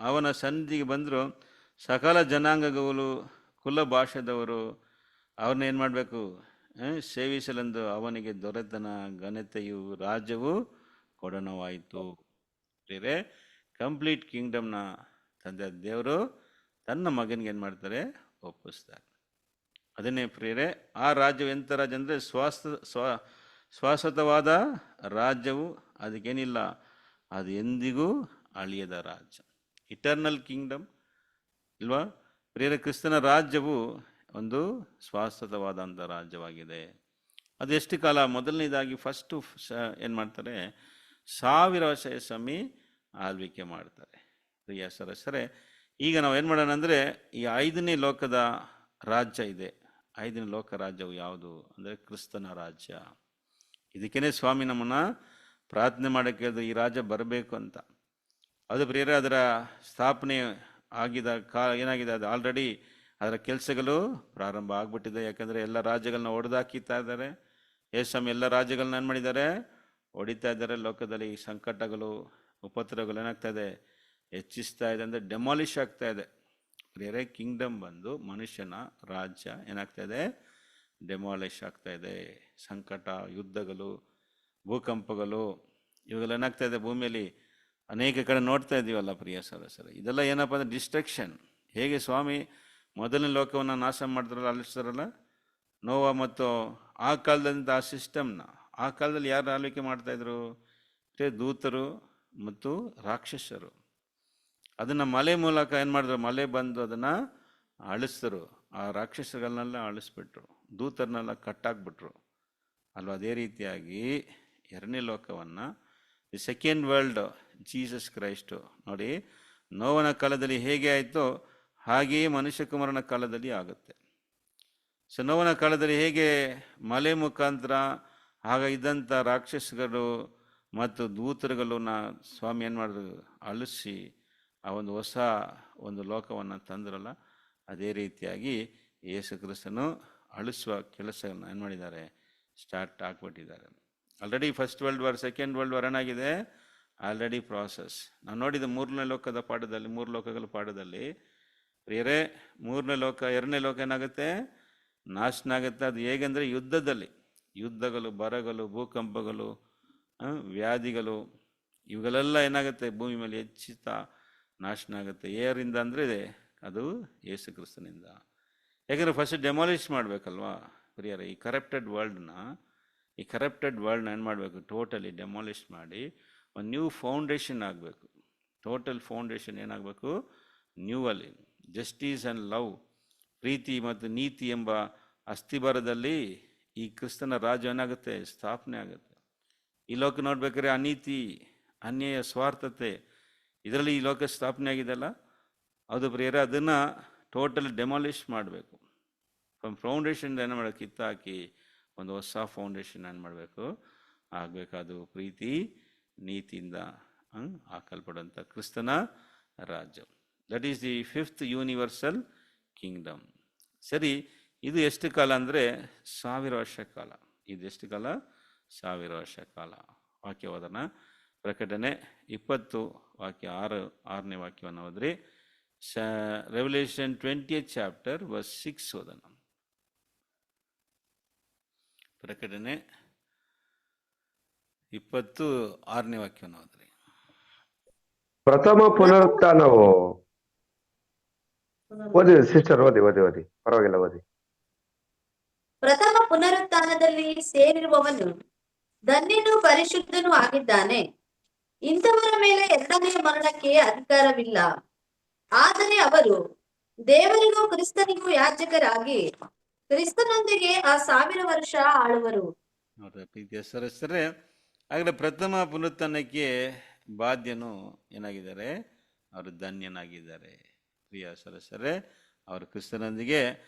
ಅವನ ಸನ್ನಿಧಿಗೆ ಬಂದರು ಸಕಲ ಜನಾಂಗಗಳು ಕುಲ ಭಾಷೆದವರು ಅವ್ರನ್ನ ಏನು ಮಾಡಬೇಕು, ಸೇವಿಸಲೆಂದು ಅವನಿಗೆ ದೊರೆತನ ಘನತೆಯು ರಾಜ್ಯವು ಕೊಡನವಾಯಿತು. ಬೇರೆ ಕಂಪ್ಲೀಟ್ ಕಿಂಗ್ಡಮ್ನ ತಂದೆ ದೇವರು ತನ್ನ ಮಗನಿಗೆ ಏನು ಮಾಡ್ತಾರೆ, ಒಪ್ಪಿಸ್ತಾರೆ. ಅದನ್ನೇ ಪ್ರಿಯರೇ, ಆ ರಾಜ್ಯವು ಎಂಥ ರಾಜ್ಯ ಅಂದರೆ ಶಾಶ್ವತವಾದ ರಾಜ್ಯವು, ಅದಕ್ಕೇನಿಲ್ಲ, ಅದು ಎಂದಿಗೂ ಅಳಿಯದ ರಾಜ್ಯ, ಇಟರ್ನಲ್ ಕಿಂಗ್ಡಮ್ ಇಲ್ವಾ ಪ್ರಿಯರೇ. ಕ್ರಿಸ್ತನ ರಾಜ್ಯವು ಒಂದು ಶಾಶ್ವತವಾದಂಥ ರಾಜ್ಯವಾಗಿದೆ. ಅದು ಎಷ್ಟು ಕಾಲ? ಮೊದಲನೇದಾಗಿ ಫಸ್ಟು ಏನು ಮಾಡ್ತಾರೆ, 1000 ವರ್ಷ ಸ್ವಾಮಿ ಆಳ್ವಿಕೆ ಮಾಡ್ತಾರೆ. ಪ್ರಿಯ ಸರಸರೇ, ಈಗ ನಾವು ಏನು ಮಾಡೋಣ ಅಂದರೆ, ಈ 5ನೇ ಲೋಕದ ರಾಜ್ಯ ಇದೆ. 5ನೇ ಲೋಕ ರಾಜ್ಯವು ಯಾವುದು ಅಂದರೆ ಕ್ರಿಸ್ತನ ರಾಜ್ಯ. ಇದಕ್ಕೇನೆ ಸ್ವಾಮಿ ನಮ್ಮನ್ನು ಪ್ರಾರ್ಥನೆ ಮಾಡೋಕ್ಕೆ ಹೇಳಿದ್ರು, ಈ ರಾಜ್ಯ ಬರಬೇಕು ಅಂತ. ಅದು ಪ್ರಿಯರೇ, ಅದರ ಸ್ಥಾಪನೆ ಆಗಿದ ಏನಾಗಿದೆ, ಅದು ಆಲ್ರೆಡಿ ಅದರ ಕೆಲಸಗಳು ಪ್ರಾರಂಭ ಆಗಿಬಿಟ್ಟಿದೆ. ಯಾಕಂದರೆ ಎಲ್ಲ ರಾಜ್ಯಗಳನ್ನ ಹೊಡೆದಾಕಿತಾ ಇದ್ದಾರೆ. ಸ್ವಾಮಿ ಎಲ್ಲ ರಾಜ್ಯಗಳನ್ನ ಏನು ಮಾಡಿದ್ದಾರೆ, ಹೊಡಿತಾ ಇದ್ದಾರೆ. ಲೋಕದಲ್ಲಿ ಈ ಸಂಕಟಗಳು ಉಪದ್ರವಗಳು ಏನಾಗ್ತಾ ಇದೆ, ಹೆಚ್ಚಿಸ್ತಾ ಇದೆ, ಅಂದರೆ ಡೆಮಾಲಿಷ್ ಆಗ್ತಾ ಇದೆ. ಬೇರೆ ಕಿಂಗ್ಡಮ್ ಬಂದು ಮನುಷ್ಯನ ರಾಜ್ಯ ಏನಾಗ್ತಾ ಇದೆ, ಡೆಮಾಲಿಷ್ ಆಗ್ತಾ ಇದೆ. ಸಂಕಟ, ಯುದ್ಧಗಳು, ಭೂಕಂಪಗಳು ಇವುಗಳು ಏನಾಗ್ತಾ ಇದೆ ಭೂಮಿಯಲ್ಲಿ ಅನೇಕ ಕಡೆ ನೋಡ್ತಾ ಇದ್ದೀವಲ್ಲ ಪ್ರಿಯ ಸದಸ್ಯರು. ಇದೆಲ್ಲ ಏನಪ್ಪ ಅಂದರೆ ಡಿಸ್ಟ್ರಕ್ಷನ್. ಹೇಗೆ ಸ್ವಾಮಿ ಮೊದಲನೇ ಲೋಕವನ್ನು ನಾಶ ಮಾಡಿದ್ರಲ್ಲ, ಅಳಿಸ್ತಾರಲ್ಲ ನೋವ, ಮತ್ತು ಆ ಕಾಲದಂಥ ಆ ಸಿಸ್ಟಮ್ನ, ಆ ಕಾಲದಲ್ಲಿ ಯಾರು ಆಳ್ವಿಕೆ ಮಾಡ್ತಾಯಿದ್ರು, ದೂತರು ಮತ್ತು ರಾಕ್ಷಸರು. ಅದನ್ನು ಮಲೆ ಮೂಲಕ ಏನು ಮಾಡಿದ್ರು, ಮಲೆ ಬಂದು ಅದನ್ನು ಅಳಿಸಿದ್ರು. ಆ ರಾಕ್ಷಸಗಳನ್ನೆಲ್ಲ ಅಳಿಸ್ಬಿಟ್ರು, ದೂತರನ್ನೆಲ್ಲ ಕಟ್ಟಾಕ್ಬಿಟ್ರು ಅಲ್ವ. ಅದೇ ರೀತಿಯಾಗಿ 2ನೇ ಲೋಕವನ್ನು, the second world, Jesus Christ ನೋಡಿ, ನೋವನ ಕಾಲದಲ್ಲಿ ಹೇಗೆ ಆಯಿತೋ ಹಾಗೆಯೇ ಮನುಷ್ಯ ಕುಮಾರನ ಕಾಲದಲ್ಲಿ ಆಗುತ್ತೆ. ಸೊ ನೋವನ ಕಾಲದಲ್ಲಿ ಹೇಗೆ ಮಲೆ ಮುಖಾಂತರ ಆಗ ಇದ್ದಂಥ ರಾಕ್ಷಸಗಳು ಮತ್ತು ದೂತರುಗಳನ್ನ ಸ್ವಾಮಿ ಏನು ಮಾಡಿದ್ರು, ಅಳಿಸಿ ಆ ಒಂದು ಹೊಸ ಒಂದು ಲೋಕವನ್ನು ತಂದ್ರಲ್ಲ, ಅದೇ ರೀತಿಯಾಗಿ ಯೇಸು ಕ್ರಿಸ್ತನು ಅಳಿಸುವ ಕೆಲಸವನ್ನು ಏನು ಮಾಡಿದ್ದಾರೆ, ಸ್ಟಾರ್ಟ್ ಆಗಿಬಿಟ್ಟಿದ್ದಾರೆ. Already first world war, second world war ಏನಾಗಿದೆ, ಆಲ್ರೆಡಿ ಪ್ರಾಸೆಸ್. ನಾವು ನೋಡಿದ 3ನೇ ಲೋಕದ ಪಾಠದಲ್ಲಿ, 3 ಲೋಕಗಳ ಪಾಠದಲ್ಲಿ ಪ್ರಿಯರೇ, 3ನೇ ಲೋಕ 2ನೇ ಲೋಕ ಏನಾಗುತ್ತೆ, ನಾಶನ ಆಗುತ್ತೆ. ಅದು ಹೇಗೆಂದರೆ ಯುದ್ಧಗಳು, ಬರಗಳು, ಭೂಕಂಪಗಳು, ವ್ಯಾಧಿಗಳು ಇವುಗಳೆಲ್ಲ ಏನಾಗುತ್ತೆ ಭೂಮಿ ಮೇಲೆ ಹೆಚ್ಚುತ್ತಾ ನಾಶನ ಆಗುತ್ತೆ. ಏರಿಂದ ಅಂದರೆ ಅದು ಯೇಸು ಕ್ರಿಸ್ತನಿಂದ. ಯಾಕಂದರೆ ಫಸ್ಟ್ ಡೆಮಾಲಿಷ್ ಮಾಡಬೇಕಲ್ವಾ ಪ್ರಿಯರೇ. ಈ ಕರಪ್ಟೆಡ್ ವರ್ಲ್ಡ್ನ ಏನು ಮಾಡಬೇಕು, ಟೋಟಲಿ ಡೆಮಾಲಿಷ್ ಮಾಡಿ ಒಂದು ನ್ಯೂ ಫೌಂಡೇಶನ್ ಆಗಬೇಕು. ಟೋಟಲ್ ಫೌಂಡೇಶನ್ ಏನಾಗಬೇಕು, ನ್ಯೂ ಅಲ್ಲಿ ಜಸ್ಟಿಸ್ ಆ್ಯಂಡ್ ಲವ್, ಪ್ರೀತಿ ಮತ್ತು ನೀತಿ ಎಂಬ ಅಸ್ಥಿಬರದಲ್ಲಿ ಈ ಕ್ರಿಸ್ತನ ರಾಜ್ಯ ಏನಾಗುತ್ತೆ, ಸ್ಥಾಪನೆ ಆಗುತ್ತೆ. ಈ ಲೋಕ ನೋಡ್ಬೇಕಾದ್ರೆ ಅನೀತಿ, ಅನ್ಯಾಯ, ಸ್ವಾರ್ಥತೆ ಇದರಲ್ಲಿ ಈ ಲೋಕ ಸ್ಥಾಪನೆ ಆಗಿದೆಲ್ಲ, ಅದು ಪ್ರಿಯರೇ ಅದನ್ನು ಟೋಟಲ್ ಡೆಮಾಲಿಷ್ ಮಾಡಬೇಕು. ಫೌಂಡೇಶನ್ ಏನು ಮಾಡಬೇಕು, ಕಿತ್ತಾಕಿ ಒಂದು ಹೊಸ ಫೌಂಡೇಶನ್ ಏನು ಮಾಡಬೇಕು, ಆಗಬೇಕು. ಪ್ರೀತಿ ನೀತಿಯಿಂದ ಹಾಕಲ್ಪಡುವಂಥ ಕ್ರಿಸ್ತನ ರಾಜ್ಯ. That is the 5th universal Kingdom. ಸರಿ, ಇದು ಎಷ್ಟು ಕಾಲ ಅಂದರೆ 1000 ವರ್ಷ ಕಾಲ. ಇದು ಎಷ್ಟು ಕಾಲ, 1000 ವರ್ಷ ಕಾಲ. ವಾಕ್ಯ ಓದೋಣ. ಪ್ರಕಟಣೆ 20 ವಾಕ್ಯ 6ನೇ ವಾಕ್ಯವನ್ನು ಓದ್ರಿ. ರೆವಲ್ಯೂಷನ್ 20th chapter verse 6 ಓದೋಣ. ಪ್ರಕಟಣೆ 20:6ನೇ ವಾಕ್ಯವನ್ನು ಓದ್ರಿ. ಪ್ರಥಮ ಪುನರುತ್ಥಾನವು, ಓದಿ ಸಿಸ್ಟರ್, ಓದಿ ಪರವಾಗಿಲ್ಲ, ಓದಿ. ಪ್ರಥಮ ಪುನರುತ್ಥಾನದಲ್ಲಿ ಸೇರಿರುವವನು ಧನ್ಯನೂ ಪರಿಶುದ್ಧನೂ ಆಗಿದ್ದಾನೆ. ಇಂಥವರ ಮೇಲೆ 2ನೇ ಮರಣಕ್ಕೆ ಅಧಿಕಾರವಿಲ್ಲ. ಆದರೆ ಅವರು ದೇವರಿಗೂ ಕ್ರಿಸ್ತನಿಗೂ ಯಾಜಕರಾಗಿ ಕ್ರಿಸ್ತನೊಂದಿಗೆ ಆ 1000 ವರ್ಷ ಆಳುವರು. ಪ್ರೀತಿಯ ಸದಸ್ಯರೇ, ಹಾಗಾದರೆ ಪ್ರಥಮ ಪುನರುತ್ಥಾನಕ್ಕೆ ಬಾಧ್ಯನು ಏನಾಗಿದ್ದಾರೆ, ಅವರು ಧನ್ಯನಾಗಿದ್ದಾರೆ. ಪ್ರಿಯ ಸದಸ್ಯರೇ, ಅವರು ಕ್ರಿಸ್ತನೊಂದಿಗೆ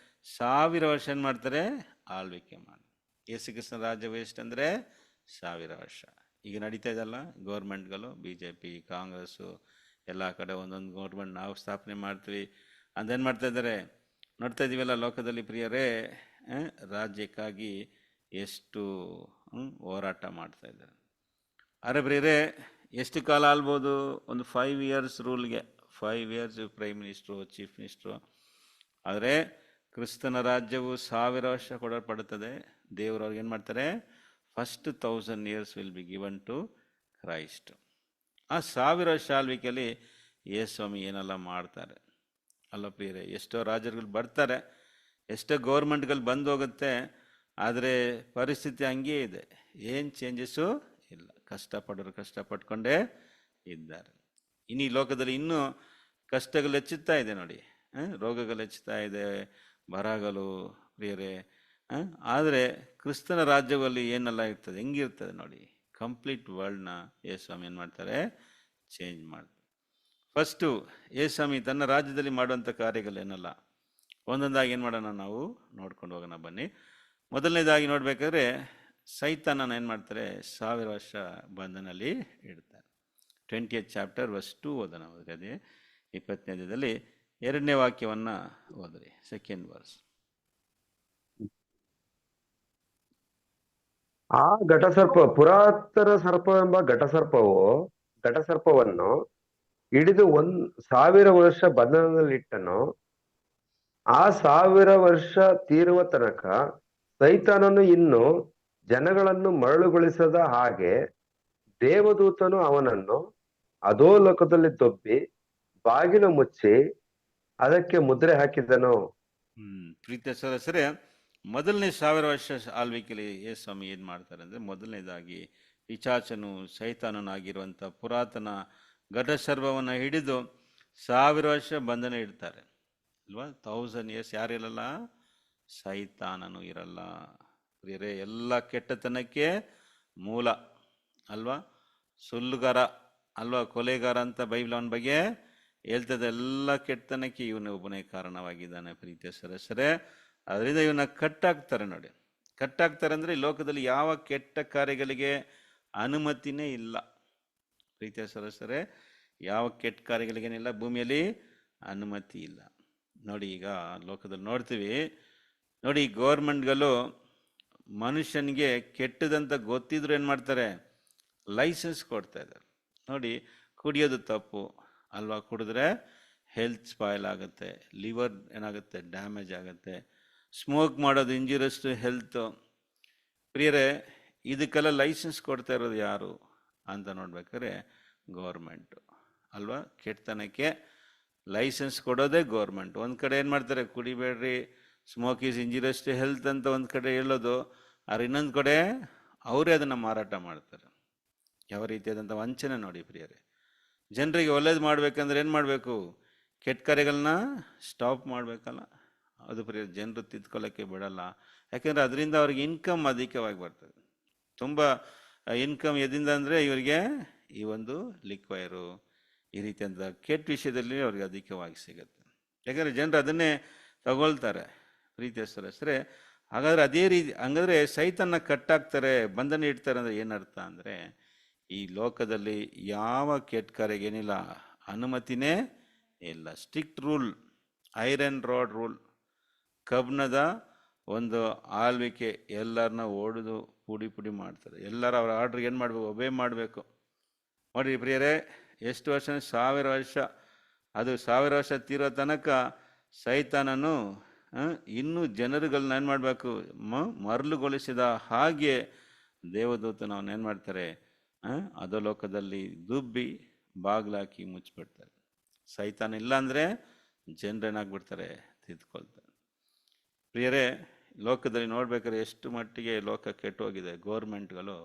1000 ವರ್ಷ ಏನು ಮಾಡ್ತಾರೆ, ಆಳ್ವಿಕೆ ಮಾಡಿ. ಯೇಸು ಕ್ರಿಸ್ತನ ರಾಜ್ಯವು ಎಷ್ಟಂದರೆ 1000 ವರ್ಷ. ಈಗ ನಡೀತಾ ಇದೆಲ್ಲ ಗೌರ್ಮೆಂಟ್ಗಳು, BJP, ಕಾಂಗ್ರೆಸ್ಸು, ಎಲ್ಲ ಕಡೆ ಒಂದೊಂದು ಗೌರ್ಮೆಂಟ್ ನಾವು ಸ್ಥಾಪನೆ ಮಾಡ್ತೀವಿ ಅಂದೇನು ಮಾಡ್ತಾ ಇದ್ದಾರೆ, ನೋಡ್ತಾ ಇದ್ದೀವಲ್ಲ ಲೋಕದಲ್ಲಿ ಪ್ರಿಯರೇ. ರಾಜ್ಯಕ್ಕಾಗಿ ಎಷ್ಟು ಹೋರಾಟ ಮಾಡ್ತಾ ಇದ್ದಾರೆ. ಆದರೆ ಪ್ರಿಯರೇ, ಎಷ್ಟು ಕಾಲ ಆಲ್ಬೋದು? ಒಂದು 5 years ರೂಲ್ಗೆ, 5 years prime minister, chief minister. ಆದರೆ ಕ್ರಿಸ್ತನ ರಾಜ್ಯವು 1000 ವರ್ಷ ಕೊಡಲ್ಪಡುತ್ತದೆ. ದೇವರು ಅವ್ರಿಗೆ ಏನು ಮಾಡ್ತಾರೆ? First 1000 years will be given to Christ. ಆ 1000 ವರ್ಷ ಆಳ್ವಿಕೆಯಲ್ಲಿ ಯೇಸು ಸ್ವಾಮಿ ಏನೆಲ್ಲ ಮಾಡ್ತಾರೆ ಅಲ್ಲ ಪ್ರಿಯರೇ. ಎಷ್ಟೋ ರಾಜರುಗಳು ಬರ್ತಾರೆ, ಎಷ್ಟೋ ಗೌರ್ಮೆಂಟ್ಗಳು ಬಂದು ಹೋಗುತ್ತೆ, ಆದರೆ ಪರಿಸ್ಥಿತಿ ಹಂಗೇ ಇದೆ, ಏನು ಚೇಂಜಸ್ಸು ಇಲ್ಲ. ಕಷ್ಟಪಡೋರು ಕಷ್ಟಪಟ್ಕೊಂಡೇ ಇದ್ದಾರೆ. ಇನ್ನು ಈ ಲೋಕದಲ್ಲಿ ಇನ್ನೂ ಕಷ್ಟಗಳು ಹೆಚ್ಚುತ್ತಾ ಇದೆ ನೋಡಿ, ರೋಗಗಳು ಹೆಚ್ಚುತ್ತಾ ಇದೆ, ಬರಗಳು ಪ್ರಿಯರೇ. ಆದರೆ ಕ್ರಿಸ್ತನ ರಾಜ್ಯದಲ್ಲಿ ಏನೆಲ್ಲ ಇರ್ತದೆ, ಹೆಂಗಿರ್ತದೆ ನೋಡಿ. ಕಂಪ್ಲೀಟ್ ವರ್ಲ್ಡ್ನ ಯೇಸು ಸ್ವಾಮಿ ಏನು ಮಾಡ್ತಾರೆ? ಚೇಂಜ್ ಮಾಡ್ತಾರೆ. ಫಸ್ಟು ಯೇಸು ಸ್ವಾಮಿ ತನ್ನ ರಾಜ್ಯದಲ್ಲಿ ಮಾಡುವಂಥ ಕಾರ್ಯಗಳೇನಲ್ಲ, ಒಂದೊಂದಾಗಿ ಏನು ಮಾಡೋಣ ನಾವು ನೋಡ್ಕೊಂಡು ಹೋಗೋಣ ಬನ್ನಿ. ಮೊದಲನೇದಾಗಿ ನೋಡ್ಬೇಕಾದ್ರೆ ಸೈತಾನನ ಏನು ಮಾಡ್ತಾರೆ? 1000 ವರ್ಷ ಬಂಧನಲ್ಲಿ ಇಡ್ತಾರೆ. 20th chapter verse 2 ಓದೋಣ. ಅದೇ 20ನೇದಲ್ಲಿ 2ನೇ ವಾಕ್ಯವನ್ನು ಓದ್ರಿ, 2nd verse. ಆ ಘಟಸರ್ಪ, ಪುರಾತನ ಸರ್ಪವೆಂಬ ಘಟಸರ್ಪವನ್ನು ಹಿಡಿದು 1000 ವರ್ಷ ಬಂಧನದಲ್ಲಿಟ್ಟನು. ಆ 1000 ವರ್ಷ ತೀರುವ ತನಕ ಸೈತಾನನು ಇನ್ನು ಜನಗಳನ್ನು ಮರಳುಗೊಳಿಸದ ಹಾಗೆ ದೇವದೂತನು ಅವನನ್ನು ಅಧೋಲೋಕದಲ್ಲಿ ದೊಬ್ಬಿ ಬಾಗಿಲು ಮುಚ್ಚಿ ಅದಕ್ಕೆ ಮುದ್ರೆ ಹಾಕಿದನು. ಪ್ರೀತಿಯ ಸದಸ್ಯರೇ, ಮೊದಲನೇ 1000 ವರ್ಷ ಆಳ್ವಿಕೆಯಲ್ಲಿ ಯೇಸು ಸ್ವಾಮಿ ಏನು ಮಾಡ್ತಾರೆ ಅಂದರೆ, ಮೊದಲನೇದಾಗಿ ಪಿಶಾಚನು ಸೈತಾನನಾಗಿರುವಂಥ ಪುರಾತನ ಘಟಸರ್ಪವನ್ನು ಹಿಡಿದು 1000 ವರ್ಷ ಬಂಧನ ಇಡ್ತಾರೆ ಅಲ್ವಾ. 1000 years ಯಾರಿರಲ್ಲ? ಸೈತಾನನು ಇರಲ್ಲ ಪ್ರಿಯರೇ. ಎಲ್ಲ ಕೆಟ್ಟತನಕ್ಕೆ ಮೂಲ ಅಲ್ವಾ, ಸುಳ್ಳುಗಾರ ಅಲ್ವಾ, ಕೊಲೆಗಾರ ಅಂತ ಬೈಬಲ್ ಅವನ ಬಗ್ಗೆ ಹೇಳ್ತದೆ. ಎಲ್ಲ ಕೆಟ್ಟತನಕ್ಕೆ ಇವನು ಒಬ್ಬನೇ ಕಾರಣವಾಗಿದ್ದಾನೆ ಪ್ರೀತಿಯ ಸದಸ್ಯರೇ. ಅದರಿಂದ ಇವನ್ನ ಕಟ್ಟಾಕ್ತಾರೆ ನೋಡಿ. ಕಟ್ಟಾಕ್ತಾರೆ ಅಂದರೆ ಈ ಲೋಕದಲ್ಲಿ ಯಾವ ಕೆಟ್ಟ ಕಾರ್ಯಗಳಿಗೆ ಅನುಮತಿನೇ ಇಲ್ಲ ಪ್ರೀತಿಯ ಸದಸ್ಯರೇ. ಯಾವ ಕೆಟ್ಟ ಕಾರ್ಯಗಳಿಗೇನಿಲ್ಲ, ಭೂಮಿಯಲ್ಲಿ ಅನುಮತಿ ಇಲ್ಲ ನೋಡಿ. ಈಗ ಲೋಕದಲ್ಲಿ ನೋಡ್ತೀವಿ ನೋಡಿ, ಗೌರ್ಮೆಂಟ್ಗಳು ಮನುಷ್ಯನಿಗೆ ಕೆಟ್ಟದಂತ ಗೊತ್ತಿದ್ರು ಏನು ಮಾಡ್ತಾರೆ? ಲೈಸೆನ್ಸ್ ಕೊಡ್ತಾ ಇದ್ದಾರೆ ನೋಡಿ. ಕುಡಿಯೋದು ತಪ್ಪು ಅಲ್ವಾ, ಕುಡಿದ್ರೆ ಹೆಲ್ತ್ ಸ್ಪಾಯ್ಲ್ ಆಗುತ್ತೆ, ಲಿವರ್ ಏನಾಗುತ್ತೆ? ಡ್ಯಾಮೇಜ್ ಆಗುತ್ತೆ. ಸ್ಮೋಕ್ ಮಾಡೋದು ಇಂಜುರಿಯಸ್ ಟು ಹೆಲ್ತ್. ಪ್ರಿಯರೇ, ಇದಕ್ಕೆಲ್ಲ ಲೈಸೆನ್ಸ್ ಕೊಡ್ತಾ ಇರೋದು ಯಾರು ಅಂತ ನೋಡ್ಬೇಕಾದ್ರೆ ಗೌರ್ಮೆಂಟು ಅಲ್ವಾ. ಕೆಟ್ಟತನಕ್ಕೆ ಲೈಸೆನ್ಸ್ ಕೊಡೋದೇ ಗೌರ್ಮೆಂಟ್. ಒಂದು ಕಡೆ ಏನು ಮಾಡ್ತಾರೆ? ಕುಡಿಬೇಡ್ರಿ, smoke is injurious to health ಅಂತ ಒಂದು ಕಡೆ ಹೇಳೋದು, ಆದ್ರೆ ಇನ್ನೊಂದು ಕಡೆ ಅವರೇ ಅದನ್ನು ಮಾರಾಟ ಮಾಡ್ತಾರೆ. ಯಾವ ರೀತಿಯಾದಂಥ ವಂಚನೆ ನೋಡಿ ಪ್ರಿಯರೇ. ಜನರಿಗೆ ಒಳ್ಳೇದು ಮಾಡಬೇಕಂದ್ರೆ ಏನು ಮಾಡಬೇಕು? ಕೆಟ್ಟ ಕಾರ್ಯಗಳನ್ನ ಸ್ಟಾಪ್ ಮಾಡಬೇಕಲ್ಲ. ಅದು ಪ್ರಿಯ ಜನರು ತಿದ್ಕೊಳ್ಳೋಕ್ಕೆ ಬಿಡಲ್ಲ. ಯಾಕೆಂದರೆ ಅದರಿಂದ ಅವ್ರಿಗೆ ಇನ್ಕಮ್ ಅಧಿಕವಾಗಿ ಬರ್ತದೆ. ತುಂಬ ಇನ್ಕಮ್ ಎದಿಂದ ಅಂದರೆ ಇವರಿಗೆ ಈ ಒಂದು ಲಿಕ್ವೈರು, ಈ ರೀತಿಯಾದ ಕೆಟ್ಟ ವಿಷಯದಲ್ಲಿ ಅವ್ರಿಗೆ ಅಧಿಕವಾಗಿ ಸಿಗುತ್ತೆ. ಯಾಕಂದರೆ ಜನರು ಅದನ್ನೇ ತಗೊಳ್ತಾರೆ ಪ್ರೀತಿಯ ಸದಸ್ಯರೇ. ಹಾಗಾದರೆ ಅದೇ ರೀತಿ ಹಂಗಾದ್ರೆ ಸೈತನ್ನ ಕಟ್ಟಾಕ್ತಾರೆ, ಬಂಧನ ಇಡ್ತಾರೆ ಅಂದರೆ ಏನರ್ಥ ಅಂದರೆ, ಈ ಲೋಕದಲ್ಲಿ ಯಾವ ಕೆಟ್ಟ ಕಾರ್ಯಗೇನಿಲ್ಲ, ಅನುಮತಿನೇ ಇಲ್ಲ. Strict rule, iron rod rule, ಕಬ್ಬಿಣದ ಒಂದು ಆಳ್ವಿಕೆ. ಎಲ್ಲರನ್ನ ಓಡಿದು ಪುಡಿ ಪುಡಿ ಮಾಡ್ತಾರೆ. ಎಲ್ಲರೂ ಅವ್ರ ಆರ್ಡ್ರಿಗೆ ಏನು ಮಾಡಬೇಕು? ಒಬೇ ಮಾಡಬೇಕು. ನೋಡಿ ಪ್ರಿಯರೇ, ಎಷ್ಟು ವರ್ಷ? 1000 ವರ್ಷ. ಅದು 1000 ವರ್ಷ ತೀರೋ ತನಕ ಸೈತಾನನು ಇನ್ನೂ ಜನರುಗಳನ್ನ ಏನು ಮಾಡಬೇಕು? ಮರಳುಗೊಳಿಸಿದ ಹಾಗೆ ದೇವದೂತನ ಅವನ್ನ ಏನು ಮಾಡ್ತಾರೆ? ಅಧೋಲೋಕದಲ್ಲಿ ದುಬ್ಬಿ ಬಾಗಿಲಾಕಿ ಮುಚ್ಚಿಬಿಡ್ತಾರೆ. ಸೈತಾನ ಇಲ್ಲ ಅಂದರೆ ಜನರೇನಾಗ್ಬಿಡ್ತಾರೆ? ತಿದ್ಕೊಳ್ತಾರೆ. ಪ್ರಿಯರೇ, ಲೋಕದಲ್ಲಿ ನೋಡ್ಬೇಕಾದ್ರೆ ಎಷ್ಟು ಮಟ್ಟಿಗೆ ಲೋಕ ಕೆಟ್ಟೋಗಿದೆ. ಗೌರ್ಮೆಂಟ್ಗಳು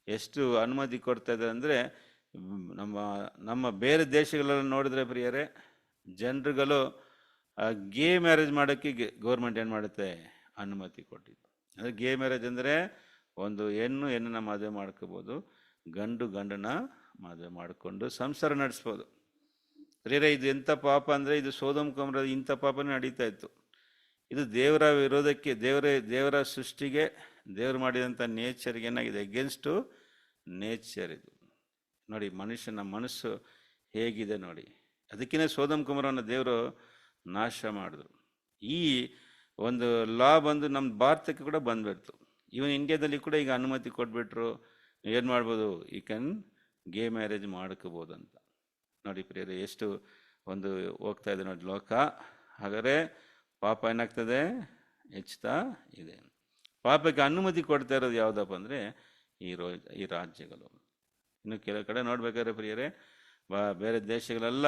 ಎಷ್ಟು ಅನುಮತಿ ಕೊಡ್ತಾ ಇದ್ದಾರೆ ಅಂದರೆ, ನಮ್ಮ ಬೇರೆ ದೇಶಗಳಲ್ಲಿ ನೋಡಿದ್ರೆ ಪ್ರಿಯರೇ, ಜನರುಗಳು ಗೇ ಮ್ಯಾರೇಜ್ ಮಾಡೋಕ್ಕೆ ಗೌರ್ಮೆಂಟ್ ಏನು ಮಾಡುತ್ತೆ? ಅನುಮತಿ ಕೊಟ್ಟಿದ್ದು. ಅಂದರೆ ಗೇ ಮ್ಯಾರೇಜ್ ಅಂದರೆ ಒಂದು ಹೆಣ್ಣನ್ನ ಮದುವೆ ಮಾಡ್ಕೋಬೋದು, ಗಂಡನ ಮದುವೆ ಮಾಡಿಕೊಂಡು ಸಂಸಾರ ನಡೆಸ್ಬೋದು. ಪ್ರಿಯರೇ, ಇದು ಎಂಥ ಪಾಪ ಅಂದರೆ, ಇದು ಸೋದೋಮ್ ಗೊಮೋರ ಇಂಥ ಪಾಪನೇ ನಡೀತಾ ಇತ್ತು. ಇದು ದೇವರ ವಿರೋಧಕ್ಕೆ, ದೇವರ ಸೃಷ್ಟಿಗೆ, ದೇವರು ಮಾಡಿದಂಥ ನೇಚರ್ಗೆ ಏನಾಗಿದೆ? ಎಗೇನ್ಸ್ಟು ನೇಚರ್ ಇದು ನೋಡಿ. ಮನುಷ್ಯನ ಮನಸ್ಸು ಹೇಗಿದೆ ನೋಡಿ. ಅದಕ್ಕೇ ಸೋದೋಮ್ ಗೊಮೋರನ ದೇವರು ನಾಶ ಮಾಡಿದ್ರು. ಈ ಒಂದು ಲಾ ಬಂದು ನಮ್ಮ ಭಾರತಕ್ಕೆ ಕೂಡ ಬಂದ್ಬಿಡ್ತು. ಇವನ್ ಇಂಡಿಯಾದಲ್ಲಿ ಕೂಡ ಈಗ ಅನುಮತಿ ಕೊಟ್ಬಿಟ್ರು, ಏನು ಮಾಡ್ಬೋದು, ಈ ಕ್ಯಾನ್ ಗೇ ಮ್ಯಾರೇಜ್ ಮಾಡ್ಕೋಬೋದು ಅಂತ. ನೋಡಿ ಪ್ರಿಯರೇ, ಎಷ್ಟು ಒಂದು ಹೋಗ್ತಾ ಇದೆ ನೋಡಿ ಲೋಕ. ಹಾಗಾದರೆ ಪಾಪ ಏನಾಗ್ತದೆ, ಹೆಚ್ಚುತ್ತಾ ಇದೆ. ಪಾಪಕ್ಕೆ ಅನುಮತಿ ಕೊಡ್ತಾ ಇರೋದು ಯಾವುದಪ್ಪ ಅಂದರೆ ಈ ರಾಜ್ಯಗಳು. ಇನ್ನು ಕೆಲವು ಕಡೆ ನೋಡ್ಬೇಕಾದ್ರೆ ಪ್ರಿಯರೇ, ಬೇರೆ ದೇಶಗಳೆಲ್ಲ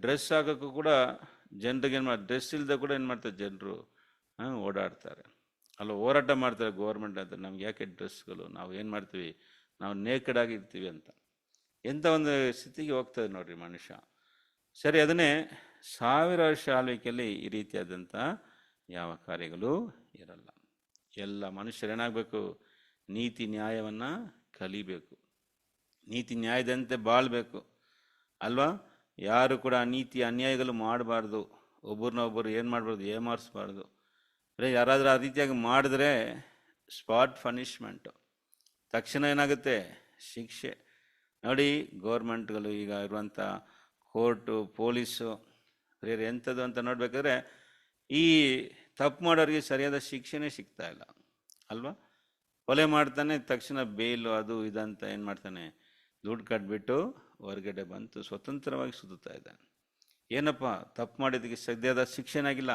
ಡ್ರೆಸ್ ಹಾಕೋಕ್ಕೂ ಕೂಡ ಜನರಿಗೆ ಏನು ಮಾಡಿ, ಡ್ರೆಸ್ ಇಲ್ಲದೆ ಕೂಡ ಏನು ಮಾಡ್ತಾರೆ ಜನರು ಓಡಾಡ್ತಾರೆ, ಅಲ್ಲ ಹೋರಾಟ ಮಾಡ್ತಾರೆ ಗೌರ್ಮೆಂಟ್ ಅಂತ, ನಮ್ಗೆ ಯಾಕೆ ಡ್ರೆಸ್ಗಳು, ನಾವು ಏನು ಮಾಡ್ತೀವಿ, ನಾವು ನೇಕೆಡ್ ಆಗಿರ್ತೀವಿ ಅಂತ. ಎಂಥ ಒಂದು ಸ್ಥಿತಿಗೆ ಹೋಗ್ತದೆ ನೋಡ್ರಿ ಮನುಷ್ಯ. ಸರಿ, ಅದನ್ನೇ 1000 ವರ್ಷ ಆಳ್ವಿಕೆಯಲ್ಲಿ ಈ ರೀತಿಯಾದಂಥ ಯಾವ ಕಾರ್ಯಗಳು ಇರಲ್ಲ. ಎಲ್ಲ ಮನುಷ್ಯರು ಏನಾಗಬೇಕು, ನೀತಿ ನ್ಯಾಯವನ್ನು ಕಲಿಬೇಕು, ನೀತಿ ನ್ಯಾಯದಂತೆ ಬಾಳ್ಬೇಕು ಅಲ್ವಾ. ಯಾರು ಕೂಡ ನೀತಿ ಅನ್ಯಾಯಗಳು ಮಾಡಬಾರ್ದು, ಒಬ್ಬರನ್ನೊಬ್ಬರು ಏನು ಮಾಡಬಾರ್ದು, ಏಮಾರಿಸ್ಬಾರ್ದು. ಯಾರಾದರೂ ಆ ರೀತಿಯಾಗಿ ಮಾಡಿದ್ರೆ ಸ್ಪಾಟ್ ಪನಿಷ್ಮೆಂಟು, ತಕ್ಷಣ ಏನಾಗುತ್ತೆ, ಶಿಕ್ಷೆ. ನೋಡಿ ಗೌರ್ಮೆಂಟ್ಗಳು ಈಗ ಇರುವಂಥ ಕೋರ್ಟು, ಪೊಲೀಸು, ಬೇರೆ ಎಂಥದ್ದು ಅಂತ ನೋಡ್ಬೇಕಾದ್ರೆ ಈ ತಪ್ಪು ಮಾಡೋರಿಗೆ ಸರಿಯಾದ ಶಿಕ್ಷೆನೇ ಸಿಗ್ತಾ ಇಲ್ಲ ಅಲ್ವಾ. ಕೊಲೆ ಮಾಡ್ತಾನೆ, ತಕ್ಷಣ ಬೇಲು ಅದು ಇದಂತ ಏನು ಮಾಡ್ತಾನೆ, ದುಡ್ಡು ಕಟ್ಬಿಟ್ಟು ಹೊರಗಡೆ ಬಂತು ಸ್ವತಂತ್ರವಾಗಿ ಸುತ್ತಾ ಇದ್ದಾನೆ. ಏನಪ್ಪ ತಪ್ಪು ಮಾಡಿದ್ದಕ್ಕೆ ಸದ್ಯದ ಶಿಕ್ಷೆನಾಗಿಲ್ಲ,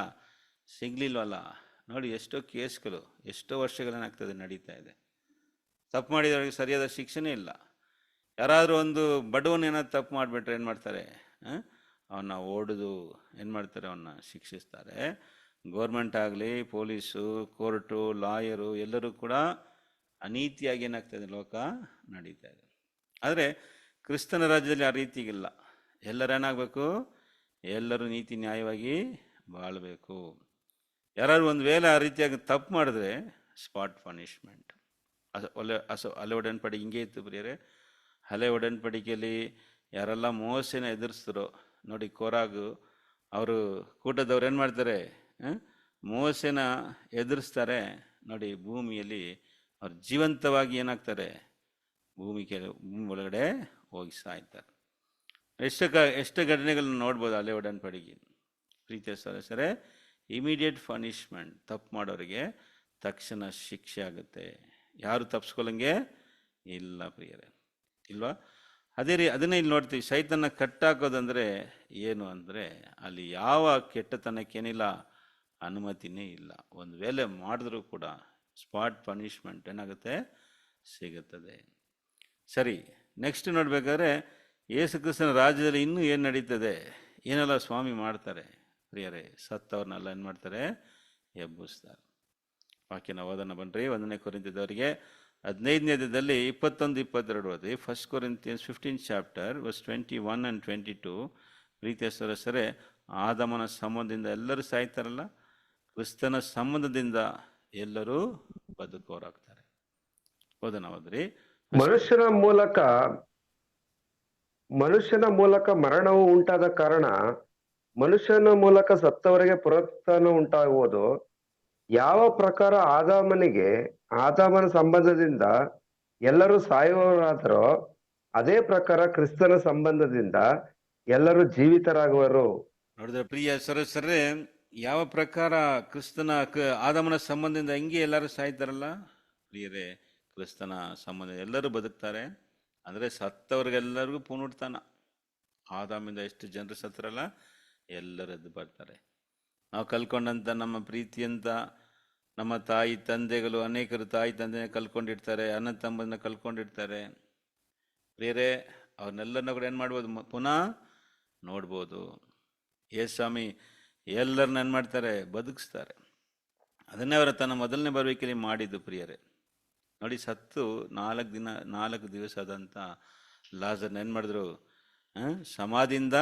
ಸಿಗ್ಲಿಲ್ವಲ್ಲ. ನೋಡಿ ಎಷ್ಟೋ ಕೇಸ್ಗಳು, ಎಷ್ಟೋ ವರ್ಷಗಳೇನಾಗ್ತದೆ ನಡೀತಾ ಇದೆ. ತಪ್ಪು ಮಾಡಿದವರಿಗೆ ಸರಿಯಾದ ಶಿಕ್ಷೆನೇ ಇಲ್ಲ. ಯಾರಾದರೂ ಒಂದು ಬಡವನ ಏನಾದ್ರು ತಪ್ಪು ಮಾಡಿಬಿಟ್ರೆ ಏನು ಮಾಡ್ತಾರೆ, ಅವನ್ನ ಓಡಿದು ಏನು ಮಾಡ್ತಾರೆ, ಅವನ್ನ ಶಿಕ್ಷಿಸ್ತಾರೆ. ಗೌರ್ಮೆಂಟ್ ಆಗಲಿ, ಪೊಲೀಸು, ಕೋರ್ಟು, ಲಾಯರು ಎಲ್ಲರೂ ಕೂಡ ಅನೀತಿಯಾಗಿ ಏನಾಗ್ತಾಯಿದೆ, ಲೋಕ ನಡೀತಾ ಇದೆ. ಆದರೆ ಕ್ರಿಸ್ತನ ರಾಜ್ಯದಲ್ಲಿ ಆ ರೀತಿಗಿಲ್ಲ. ಎಲ್ಲರೂ ಏನಾಗಬೇಕು, ಎಲ್ಲರೂ ನೀತಿ ನ್ಯಾಯವಾಗಿ ಬಾಳಬೇಕು. ಯಾರು ಒಂದು ವೇಳೆ ಆ ರೀತಿಯಾಗಿ ತಪ್ಪು ಮಾಡಿದ್ರೆ ಸ್ಪಾಟ್ ಪನಿಷ್ಮೆಂಟ್. ಹಳೆ ಒಡನ್ಪಡಿಕೆ ಹಿಂಗೆ ಇತ್ತು ಪ್ರಿಯರೇ. ಹಳೆ ಒಡನ್ಪಡಿಕೆಯಲ್ಲಿ ಯಾರೆಲ್ಲ ಮೋಸೆನ ಎದುರಿಸಿದ್ರು ನೋಡಿ, ಕೋರಾಗು ಅವರು ಕೂಟದವ್ರು ಏನು ಮಾಡ್ತಾರೆ, ಮೋಸೆನ ಎದುರಿಸ್ತಾರೆ ನೋಡಿ. ಭೂಮಿಯಲ್ಲಿ ಅವ್ರು ಜೀವಂತವಾಗಿ ಏನಾಗ್ತಾರೆ, ಭೂಮಿ ಒಳಗಡೆ ಹೋಗಿ ಸಾಯ್ತಾರೆ. ಎಷ್ಟು ಘಟನೆಗಳನ್ನ ನೋಡ್ಬೋದು ಹಳೆ ಒಡನ್ಪಡಿಕೆ. ಪ್ರೀತಿಯ ಸದಸ್ಯರೇ, ಇಮಿಡಿಯೇಟ್ ಪನಿಷ್ಮೆಂಟ್, ತಪ್ಪು ಮಾಡೋರಿಗೆ ತಕ್ಷಣ ಶಿಕ್ಷೆ ಆಗುತ್ತೆ. ಯಾರು ತಪ್ಪಿಸ್ಕೊಳ್ಳಂಗೆ ಇಲ್ಲ ಪ್ರಿಯರೇ, ಇಲ್ವಾ. ಅದನ್ನೇ ಇಲ್ಲಿ ನೋಡ್ತೀವಿ. ಸೈತನ್ನ ಕಟ್ಟಾಕೋದಂದರೆ ಏನು ಅಂದರೆ, ಅಲ್ಲಿ ಯಾವ ಕೆಟ್ಟತನಕ್ಕೇನಿಲ್ಲ, ಅನುಮತಿನೇ ಇಲ್ಲ. ಒಂದು ವೇಳೆ ಮಾಡಿದ್ರೂ ಕೂಡ ಸ್ಪಾಟ್ ಪನಿಷ್ಮೆಂಟ್ ಏನಾಗುತ್ತೆ, ಸಿಗುತ್ತದೆ. ಸರಿ, ನೆಕ್ಸ್ಟ್ ನೋಡ್ಬೇಕಾದ್ರೆ ಯೇಸು ಕ್ರಿಸ್ತನ ರಾಜ್ಯದಲ್ಲಿ ಇನ್ನೂ ಏನು ನಡೀತದೆ, ಏನೆಲ್ಲ ಸ್ವಾಮಿ ಮಾಡ್ತಾರೆ ಪ್ರಿಯರೇ. ಸತ್ತವ್ರನ್ನೆಲ್ಲ ಏನು ಮಾಡ್ತಾರೆ, ಎಬ್ಬಿಸ್ತಾರೆ. ವಾಕ್ಯನ ಓದನ ಬನ್ರಿ. 1ನೇ ಕೊರಿಂಥದವರಿಗೆ 15ನೇ ಅಧ್ಯಾಯದಲ್ಲಿ 21-22 ಓದಿ. 1 Corinthians 15 chapter verse 21 and 22. ಪ್ರೀತಿಯ ಸದಸ್ಯರೇ, ಆದಾಮನ ಸಂಬಂಧದಿಂದ ಎಲ್ಲರೂ ಸಾಯ್ತಾರಲ್ಲ, ಕ್ರಿಸ್ತನ ಸಂಬಂಧದಿಂದ ಎಲ್ಲರೂ ಬದುಕೋರಾಗ್ತಾರೆ. ಓದನ ಓದ್ರಿ. ಮನುಷ್ಯನ ಮೂಲಕ ಮರಣವು ಉಂಟಾದ ಕಾರಣ ಮನುಷ್ಯನ ಮೂಲಕ ಸತ್ತವರಿಗೆ ಪುನರುತ್ಥಾನ ಉಂಟಾಗುವುದು. ಯಾವ ಪ್ರಕಾರ ಆದಾಮನ ಸಂಬಂಧದಿಂದ ಎಲ್ಲರೂ ಸಾಯುವವರಾದರೋ, ಅದೇ ಪ್ರಕಾರ ಕ್ರಿಸ್ತನ ಸಂಬಂಧದಿಂದ ಎಲ್ಲರೂ ಜೀವಿತರಾಗುವರು. ನೋಡಿದ್ರೆ ಪ್ರಿಯ ಸದಸ್ಯರೇ, ಯಾವ ಪ್ರಕಾರ ಆದಾಮನ ಸಂಬಂಧದಿಂದ ಹೆಂಗೆ ಎಲ್ಲರೂ ಸಾಯ್ತಾರಲ್ಲ ಪ್ರಿಯರೇ, ಕ್ರಿಸ್ತನ ಸಂಬಂಧ ಎಲ್ಲರೂ ಬದುಕ್ತಾರೆ. ಅಂದರೆ ಸತ್ತವ್ರಿಗೆಲ್ಲರಿಗೂ ಪುನರುತ್ಥಾನ. ಆದಾಮಿಂದ ಎಷ್ಟು ಜನರು ಸತ್ತರಲ್ಲ, ಎಲ್ಲರೂ ಎದ್ದು ಬರ್ತಾರೆ. ನಾವು ಕಲ್ಕೊಂಡಂಥ ನಮ್ಮ ಪ್ರೀತಿಯಂತ ನಮ್ಮ ತಾಯಿ ತಂದೆಗಳು, ಅನೇಕರು ತಾಯಿ ತಂದೆನ ಕಲ್ಕೊಂಡಿರ್ತಾರೆ, ಅಣ್ಣ ತಮ್ಮನ್ನ ಕಲ್ಕೊಂಡಿರ್ತಾರೆ ಪ್ರಿಯರೇ. ಅವ್ರನ್ನೆಲ್ಲರನ್ನ ಕೂಡ ಏನು ಮಾಡ್ಬೋದು, ಪುನಃ ನೋಡ್ಬೋದು. ಸ್ವಾಮಿ ಎಲ್ಲರನ್ನ ಏನು ಮಾಡ್ತಾರೆ, ಬದುಕಿಸ್ತಾರೆ. ಅದನ್ನೇ ಅವರ ತನ್ನ ಮೊದಲನೇ ಬರುವಿಕೆಯಲ್ಲಿ ಮಾಡಿದ್ದು ಪ್ರಿಯರೇ. ನೋಡಿ, ಸತ್ತು 4 ದಿವಸ ಆದಂಥ ಲಾಜರ್ನ ಏನು ಮಾಡಿದ್ರು, ಸಮಾಧಿಯಿಂದ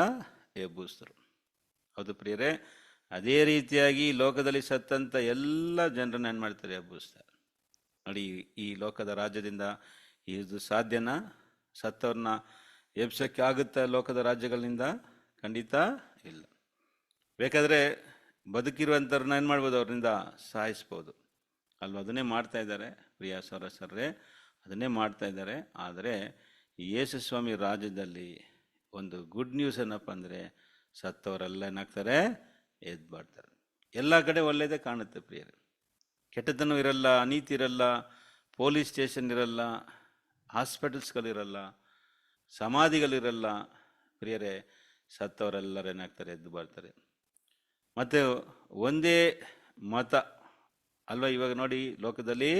ಎಬ್ಬಿಸಿದ್ರು. ಹೌದು ಪ್ರಿಯರೇ, ಅದೇ ರೀತಿಯಾಗಿ ಲೋಕದಲ್ಲಿ ಸತ್ತಂಥ ಎಲ್ಲ ಜನರನ್ನ ಏನು ಮಾಡ್ತಾರೆ, ಎಬ್ಬಿಸ್ತಾರೆ. ನೋಡಿ, ಈ ಲೋಕದ ರಾಜ್ಯದಿಂದ ಇದು ಸಾಧ್ಯನಾ? ಸತ್ತವ್ರನ್ನ ಎಬ್ಸಕ್ಕೆ ಆಗುತ್ತಾ ಲೋಕದ ರಾಜ್ಯಗಳಿಂದ? ಖಂಡಿತ ಇಲ್ಲ. ಬೇಕಾದರೆ ಬದುಕಿರುವಂಥವ್ರನ್ನ ಏನು ಮಾಡ್ಬೋದು, ಅವ್ರಿಂದ ಸಾಯಿಸ್ಬೋದು ಅಲ್ವ. ಅದನ್ನೇ ಮಾಡ್ತಾ ಇದ್ದಾರೆ ಪ್ರಿಯ ಸರಸರೇ, ಅದನ್ನೇ ಮಾಡ್ತಾ ಇದ್ದಾರೆ. ಆದರೆ ಯೇಸು ಸ್ವಾಮಿ ರಾಜ್ಯದಲ್ಲಿ ಒಂದು ಗುಡ್ ನ್ಯೂಸ್ ಏನಪ್ಪ ಅಂದರೆ, ಸತ್ತವರೆಲ್ಲ ಏನಾಗ್ತಾರೆ, ಎದ್ದು ಬರ್ತಾರೆ. ಎಲ್ಲ ಕಡೆ ಒಳ್ಳೆಯದೇ ಕಾಣುತ್ತೆ ಪ್ರಿಯರೇ. ಕೆಟ್ಟತನ ಇರಲ್ಲ, ಅನೀತಿ ಇರಲ್ಲ, ಪೊಲೀಸ್ ಸ್ಟೇಷನ್ ಇರಲ್ಲ, ಹಾಸ್ಪಿಟಲ್ಸ್ಗಳಿರಲ್ಲ, ಸಮಾಧಿಗಳಿರಲ್ಲ ಪ್ರಿಯರೇ. ಸತ್ತವರೆಲ್ಲರೂ ಏನಾಗ್ತಾರೆ, ಎದ್ದು ಬರ್ತಾರೆ. ಮತ್ತು ಒಂದೇ ಮತ ಅಲ್ವಾ. ಇವಾಗ ನೋಡಿ, ಲೋಕದಲ್ಲಿ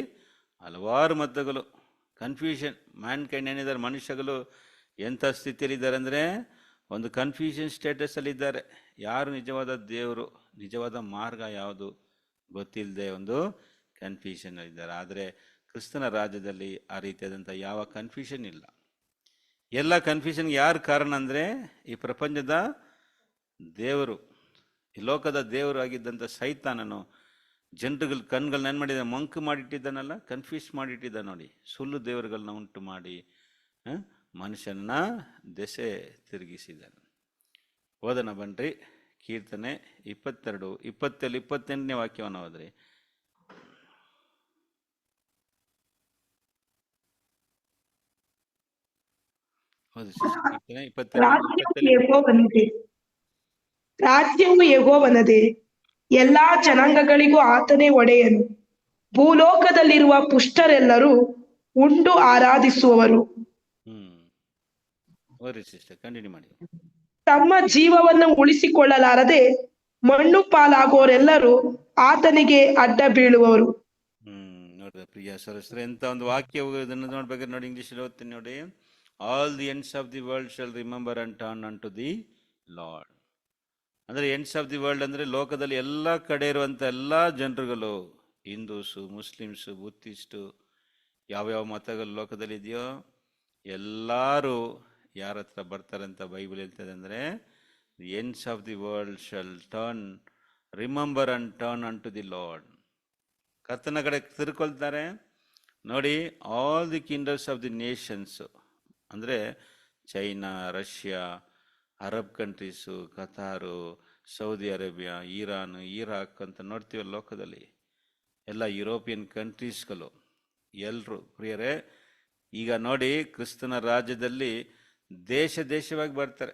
ಹಲವಾರು ಮತಗಳು, ಕನ್ಫ್ಯೂಷನ್. ಮ್ಯಾನ್ ಕೈಂಡ್ ಏನಿದ್ದಾರೆ, ಮನುಷ್ಯಗಳು ಎಂಥ ಸ್ಥಿತಿಯಲ್ಲಿದ್ದಾರೆ ಅಂದರೆ ಒಂದು ಕನ್ಫ್ಯೂಷನ್ ಸ್ಟೇಟಸಲ್ಲಿದ್ದಾರೆ. ಯಾರು ನಿಜವಾದ ದೇವರು, ನಿಜವಾದ ಮಾರ್ಗ ಯಾವುದು ಗೊತ್ತಿಲ್ಲದೆ ಒಂದು ಕನ್ಫ್ಯೂಷನಲ್ಲಿದ್ದಾರೆ. ಆದರೆ ಕ್ರಿಸ್ತನ ರಾಜ್ಯದಲ್ಲಿ ಆ ರೀತಿಯಾದಂಥ ಯಾವ ಕನ್ಫ್ಯೂಷನ್ ಇಲ್ಲ. ಎಲ್ಲ ಕನ್ಫ್ಯೂಷನ್ಗೆ ಯಾರು ಕಾರಣ ಅಂದರೆ ಈ ಪ್ರಪಂಚದ ದೇವರು, ಈ ಲೋಕದ ದೇವರು ಆಗಿದ್ದಂಥ ಸೈತಾನನು ಜನರುಗಳ ಕಣ್ಗಳನ್ನ ಏನು ಮಾಡಿದ, ಮಂಕು ಮಾಡಿಟ್ಟಿದ್ದಾನಲ್ಲ, ಕನ್ಫ್ಯೂಸ್ ಮಾಡಿಟ್ಟಿದ್ದ ನೋಡಿ. ಸುಳ್ಳು ದೇವರುಗಳನ್ನ ಉಂಟು ಮಾಡಿ ಮನುಷ್ಯನ ದೆಸೆ ತಿರುಗಿಸಿದ್ದಾನೆ. ಓದೋಣ ಬನ್ರಿ, ಕೀರ್ತನೆ 22, 28ನೇ ವಾಕ್ಯವನ್ನು ಓದ್ರಿ. ಕೀರ್ತನೆ 22. ರಾಜ್ಯವು ಯೆಹೋವನದೇ, ಎಲ್ಲಾ ಜನಾಂಗಗಳಿಗೂ ಆತನೇ ಒಡೆಯನು. ಭೂಲೋಕದಲ್ಲಿರುವ ಪುಷ್ಟರೆಲ್ಲರೂ ಉಂಡು ಆರಾಧಿಸುವವರು. ಓದ್ರಿ ಸಿಸ್ಟರ್, ಕಂಟಿನ್ಯೂ ಮಾಡಿ. ತಮ್ಮ ಜೀವವನ್ನು ಉಳಿಸಿಕೊಳ್ಳಲಾರದೆ ಮಣ್ಣು ಪಾಲಾಗೋರೆಲ್ಲರೂ ಆತನಿಗೆ ಅಡ್ಡ ಬೀಳುವವರು. ನೋಡ್ರಿ ಪ್ರಿಯ ಸರಸ್ರೆ, ಎಂತ ಒಂದು ವಾಕ್ಯ. ಇದನ್ನು ನೋಡ್ಬೇಕಾದ್ರೆ ನೋಡಿ, ಇಂಗ್ಲಿಷ್ ಓದ್ತೀನಿ ನೋಡಿ. All the ends of the world shall remember and turn unto the Lord. ಅಂದರೆ ಎಂಡ್ಸ್ ಆಫ್ ದಿ ವರ್ಲ್ಡ್ ಅಂದರೆ ಲೋಕದಲ್ಲಿ ಎಲ್ಲ ಕಡೆ ಇರುವಂಥ ಎಲ್ಲ ಜನರುಗಳು, ಹಿಂದೂಸು, ಮುಸ್ಲಿಮ್ಸು, ಬುದ್ಧಿಸ್ಟು, ಯಾವ್ಯಾವ ಮತಗಳು ಲೋಕದಲ್ಲಿ ಇದೆಯೋ ಎಲ್ಲರೂ ಯಾರ ಹತ್ರ ಬರ್ತಾರೆ ಅಂತ ಬೈಬಲ್ ಹೇಳ್ತದೆ ಅಂದರೆ, the ends of the world shall turn remember and turn unto the Lord. ಕರ್ತನ ಕಡೆ ತಿರ್ಕೊಳ್ತಾರೆ ನೋಡಿ. All the kingdoms of the nations ಅಂದರೆ China, Russia, Arab countries, Qatar, Saudi Arabia, Iran, Iraq ಅಂತ ನೋಡ್ತೀವಿ ಲೋಕದಲ್ಲಿ. ಎಲ್ಲ ಯುರೋಪಿಯನ್ ಕಂಟ್ರೀಸ್ಗಳು ಎಲ್ಲರೂ ಪ್ರಿಯರೇ. ಈಗ ನೋಡಿ, ಕ್ರಿಸ್ತನ ರಾಜ್ಯದಲ್ಲಿ ದೇಶವಾಗಿ ಬರ್ತಾರೆ.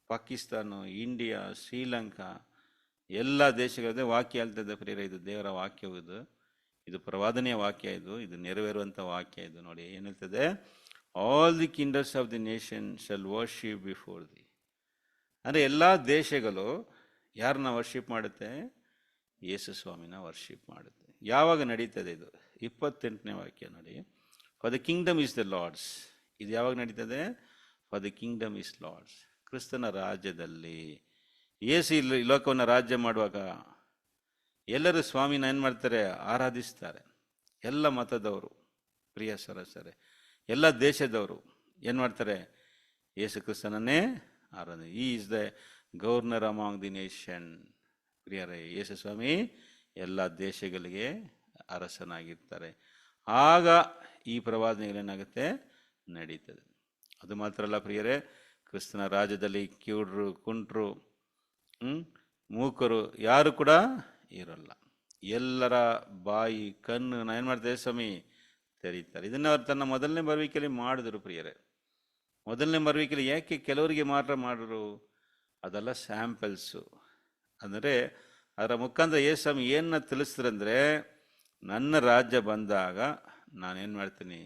ಪಾಕಿಸ್ತಾನ, ಇಂಡಿಯಾ, ಶ್ರೀಲಂಕಾ ಎಲ್ಲ ದೇಶಗಳದೇ ವಾಕ್ಯ ಹೇಳ್ತದೆ ಪ್ರಿಯರೇ. ಇದು ದೇವರ ವಾಕ್ಯವಿದು, ಇದು ಪ್ರವಾದನೆಯ ವಾಕ್ಯ, ಇದು ನೆರವೇರುವಂಥ ವಾಕ್ಯ. ಇದು ನೋಡಿ ಏನು ಹೇಳ್ತದೆ, all the kingdoms of the nation shall worship before the. ಅಂದರೆ ಎಲ್ಲ ದೇಶಗಳು ಯಾರನ್ನ ವರ್ಷಿಪ್ ಮಾಡುತ್ತೆ? ಯೇಸು ಸ್ವಾಮಿನ ವರ್ಷಿಪ್ ಮಾಡುತ್ತೆ. ಯಾವಾಗ ನಡೀತದೆ ಇದು? 28ನೇ ವಾಕ್ಯ ನೋಡಿ. For the kingdom is the Lord's. ಇದು ಯಾವಾಗ ನಡೀತದೆ? For the kingdom is Lord's. ಕ್ರಿಸ್ತನ ರಾಜ್ಯದಲ್ಲಿ ಯೇಸು ಇಲ್ಲಿ ಲೋಕವನ್ನು ರಾಜ್ಯ ಮಾಡುವಾಗ ಎಲ್ಲರೂ ಸ್ವಾಮಿನ ಏನು ಮಾಡ್ತಾರೆ? ಆರಾಧಿಸ್ತಾರೆ. ಎಲ್ಲ ಮತದವರು, ಪ್ರಿಯ ಸರಸರೆ, ಎಲ್ಲ ದೇಶದವರು ಏನು ಮಾಡ್ತಾರೆ? ಯೇಸು ಕ್ರಿಸ್ತನನ್ನೇ ಆರಾಧನೆ. ಈ is the governor among the nation. ಪ್ರಿಯರೇ, ಯೇಸು ಸ್ವಾಮಿ ಎಲ್ಲ ದೇಶಗಳಿಗೆ ಅರಸನಾಗಿರ್ತಾರೆ. ಆಗ ಈ ಪ್ರವಾದನೆಗಳೇನಾಗುತ್ತೆ? ನಡೀತದೆ. ಅದು ಮಾತ್ರ ಅಲ್ಲ ಪ್ರಿಯರೇ, ಕ್ರಿಸ್ತನ ರಾಜ್ಯದಲ್ಲಿ ಕಿವುಡರು, ಕುಂಟರು, ಮೂಕರು ಯಾರು ಕೂಡ ಇರಲ್ಲ. ಎಲ್ಲರ ಬಾಯಿ, ಕಣ್ಣು ಏನು ಮಾಡ್ತಾರೆ? ಸ್ವಾಮಿ ತೆರೀತಾರೆ. ಇದನ್ನು ಅವ್ರು ತನ್ನ ಮೊದಲನೇ ಬರುವಿಕೆಯಲ್ಲಿ ಮಾಡಿದ್ರು ಪ್ರಿಯರೇ. ಮೊದಲನೇ ಬರುವಿಕೆಯಲ್ಲಿ ಯಾಕೆ ಕೆಲವರಿಗೆ ಮಾತ್ರ ಮಾಡಿದ್ರು? ಅದೆಲ್ಲ ಸ್ಯಾಂಪಲ್ಸು. ಅಂದರೆ ಅದರ ಮುಖಾಂತರ ಯೇಸು ಸ್ವಾಮಿ ಏನನ್ನ ತಿಳಿಸ್ತಾರಂದರೆ, ನನ್ನ ರಾಜ್ಯ ಬಂದಾಗ ನಾನೇನು ಮಾಡ್ತೀನಿ?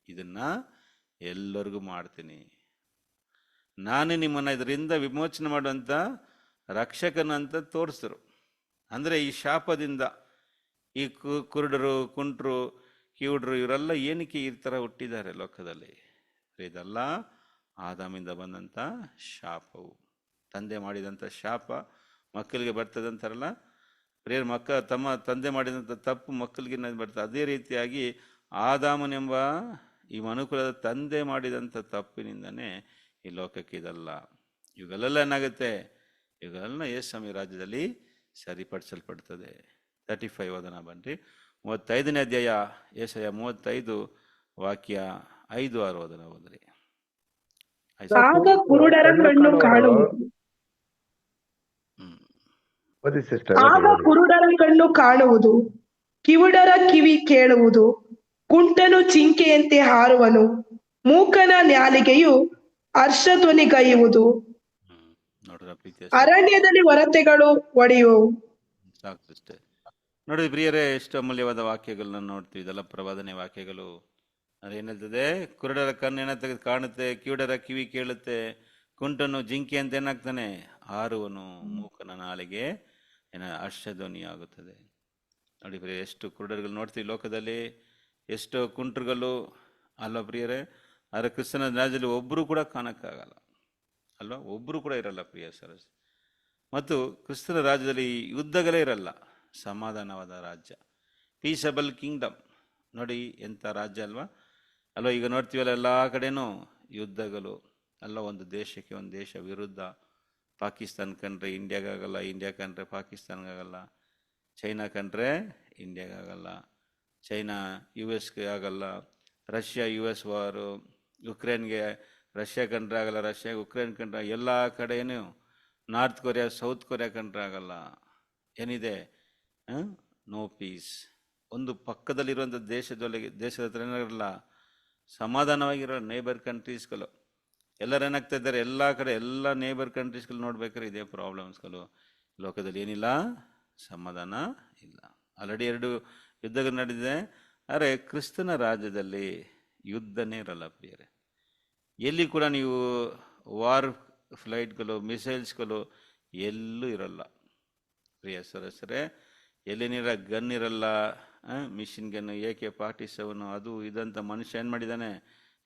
ಇದನ್ನು ಎಲ್ಲರಿಗೂ ಮಾಡ್ತೀನಿ. ನಾನೇ ನಿಮ್ಮನ್ನು ಇದರಿಂದ ವಿಮೋಚನೆ ಮಾಡುವಂಥ ರಕ್ಷಕನಂತ ತೋರಿಸಿದ್ರು. ಅಂದರೆ ಈ ಶಾಪದಿಂದ ಈ ಕುರುಡರು, ಕುಂಟರು, ಕಿವುಡರು ಇವರೆಲ್ಲ ಏನಕ್ಕೆ ಈ ಥರ ಹುಟ್ಟಿದ್ದಾರೆ ಲೋಕದಲ್ಲಿ? ಇದೆಲ್ಲ ಆದಾಮಿಂದ ಬಂದಂಥ ಶಾಪವು, ತಂದೆ ಮಾಡಿದಂಥ ಶಾಪ ಮಕ್ಕಳಿಗೆ ಬರ್ತದೆ ಅಂತಾರಲ್ಲ ಪ್ರಿಯರ. ತಮ್ಮ ತಂದೆ ಮಾಡಿದಂಥ ತಪ್ಪು ಮಕ್ಕಳಿಗೆ ಬರ್ತದೆ. ಅದೇ ರೀತಿಯಾಗಿ ಆದಾಮನೆಂಬ ಈ ಮನುಕುಲದ ತಂದೆ ಮಾಡಿದಂಥ ತಪ್ಪಿನಿಂದನೇ ಈ ಲೋಕಕ್ಕೆ ಇದಲ್ಲ. ಇವುಗಳೆಲ್ಲ ಏನಾಗುತ್ತೆ? ಇವುಗಳೆಲ್ಲ ಯೇಸು ಸ್ವಾಮಿ ರಾಜ್ಯದಲ್ಲಿ ಸರಿಪಡಿಸಲ್ಪಡ್ತದೆ. 35 ಓದೋಣ ಬನ್ರಿ. 35ನೇ ಅಧ್ಯಾಯ, ಯೆಶಾಯ 35 ವಾಕ್ಯ 5, 6 ಓದೋಣ. ಓದ್ರಿ. ಆಗ ಕುರುಡರ ಕಣ್ಣು ಕಾಣುವುದು. ಆಗ ಕುರುಡರ ಕಣ್ಣು ಕಾಣುವುದು, ಕಿವುಡರ ಕಿವಿ ಕೇಳುವುದು, ಕುಂಟನು ಜಿಂಕೆಯಂತೆ ಹಾರುವನು, ಮೂಕನ ನಾಲಿಗೆಯು ಹರ್ಷಧ್ವನಿಗೈಯುವುದು, ಅರಣ್ಯದಲ್ಲಿ ಒರತೆಗಳು ಒಡೆಯುವವು. ಸಾಕಷ್ಟೇ. ನೋಡಿ ಪ್ರಿಯರೇ, ಎಷ್ಟು ಅಮೂಲ್ಯವಾದ ವಾಕ್ಯಗಳನ್ನ ನೋಡ್ತೀವಿ. ಇದೆಲ್ಲ ಪ್ರವಾದನೆ ವಾಕ್ಯಗಳು. ಅದೇನ್ ಹೇಳ್ತದೆ? ಕುರುಡರ ಕಣ್ಣು ಏನಾಗ್ತದೆ ಕಾಣುತ್ತೆ, ಕಿವುಡರ ಕಿವಿ ಕೇಳುತ್ತೆ, ಕುಂಟನು ಜಿಂಕೆ ಅಂತ ಏನಾಗ್ತಾನೆ ಹಾರುವನು, ಮೂಕನ ನಾಲಿಗೆ ಹರ್ಷಧ್ವನಿ ಆಗುತ್ತದೆ. ನೋಡಿ ಪ್ರಿಯ, ಎಷ್ಟು ಕುರುಡರುಗಳು ನೋಡ್ತೀವಿ ಲೋಕದಲ್ಲಿ, ಎಷ್ಟೋ ಕುಂಟರುಗಳು ಅಲ್ವಾ ಪ್ರಿಯರೇ. ಆದರೆ ಕ್ರಿಸ್ತನ ರಾಜ್ಯದಲ್ಲಿ ಒಬ್ಬರು ಕೂಡ ಕಾಣಕ್ಕಾಗಲ್ಲ ಅಲ್ವಾ, ಒಬ್ಬರು ಕೂಡ ಇರಲ್ಲ ಪ್ರಿಯ ಸರಸ್. ಮತ್ತು ಕ್ರಿಸ್ತನ ರಾಜ್ಯದಲ್ಲಿ ಯುದ್ಧಗಳೇ ಇರಲ್ಲ, ಸಮಾಧಾನವಾದ ರಾಜ್ಯ, ಪೀಸಬಲ್ ಕಿಂಗ್ಡಮ್. ನೋಡಿ ಎಂಥ ರಾಜ್ಯ ಅಲ್ವಾ. ಈಗ ನೋಡ್ತೀವಲ್ಲ ಎಲ್ಲ ಕಡೆನೂ ಯುದ್ಧಗಳು ಅಲ್ಲ. ಒಂದು ದೇಶಕ್ಕೆ ಒಂದು ದೇಶ ವಿರುದ್ಧ. ಪಾಕಿಸ್ತಾನ ಕಂಡ್ರೆ ಇಂಡಿಯಾಗಾಗಲ್ಲ, ಇಂಡಿಯಾ ಕಂಡ್ರೆ ಪಾಕಿಸ್ತಾನ್ಗಾಗಲ್ಲ, ಚೈನಾ ಕಂಡ್ರೆ ಇಂಡಿಯಾಗಾಗಲ್ಲ, ಚೈನಾ ಯು ಎಸ್ಗೆ ಆಗಲ್ಲ, ರಷ್ಯಾ ಯು ಎಸ್ ವಾರು, ಯುಕ್ರೇನ್ಗೆ ರಷ್ಯಾ ಕಂಡ್ರೆ ಆಗಲ್ಲ, ರಷ್ಯಾ ಯುಕ್ರೇನ್ ಕಂಡ್ರೆ ಎಲ್ಲ ಕಡೆಯೂ, ನಾರ್ತ್ ಕೊರಿಯಾ ಸೌತ್ ಕೊರಿಯಾ ಕಂಡ್ರೆ ಆಗಲ್ಲ. ಏನಿದೆ? No peace. ಒಂದು ಪಕ್ಕದಲ್ಲಿರುವಂಥ ದೇಶದ ಹತ್ರ ಏನಾಗಿರಲ್ಲ, ಸಮಾಧಾನವಾಗಿರೋ ನೇಬರ್ ಕಂಟ್ರೀಸ್ಗಳು ಎಲ್ಲರೇನಾಗ್ತಾ ಇದ್ದಾರೆ, ಎಲ್ಲ ಕಡೆ ಎಲ್ಲ ನೇಬರ್ ಕಂಟ್ರೀಸ್ಗಳು ನೋಡ್ಬೇಕಾದ್ರೆ ಇದೇ ಪ್ರಾಬ್ಲಮ್ಸ್ಗಳು. ಲೋಕದಲ್ಲಿ ಏನಿಲ್ಲ, ಸಮಾಧಾನ ಇಲ್ಲ. ಆಲ್ರೆಡಿ 2 ಯುದ್ಧಗಳು ನಡೆದಿದೆ. ಆದರೆ ಕ್ರಿಸ್ತನ ರಾಜ್ಯದಲ್ಲಿ ಯುದ್ಧನೇ ಇರಲ್ಲ ಪ್ರಿಯರೇ. ಎಲ್ಲಿ ಕೂಡ ನೀವು ವಾರ್ ಫ್ಲೈಟ್ಗಳು, ಮಿಸೈಲ್ಸ್ಗಳು ಎಲ್ಲೂ ಇರಲ್ಲ ಪ್ರಿಯ ಸರಸರೇ. ಎಲ್ಲಿನಿರ ಗನ್ ಇರಲ್ಲ, ಮಿಷಿನ್ ಗನ್, AK-47 ಅದು ಇದಂತ ಮನುಷ್ಯ ಏನು ಮಾಡಿದ್ದಾನೆ,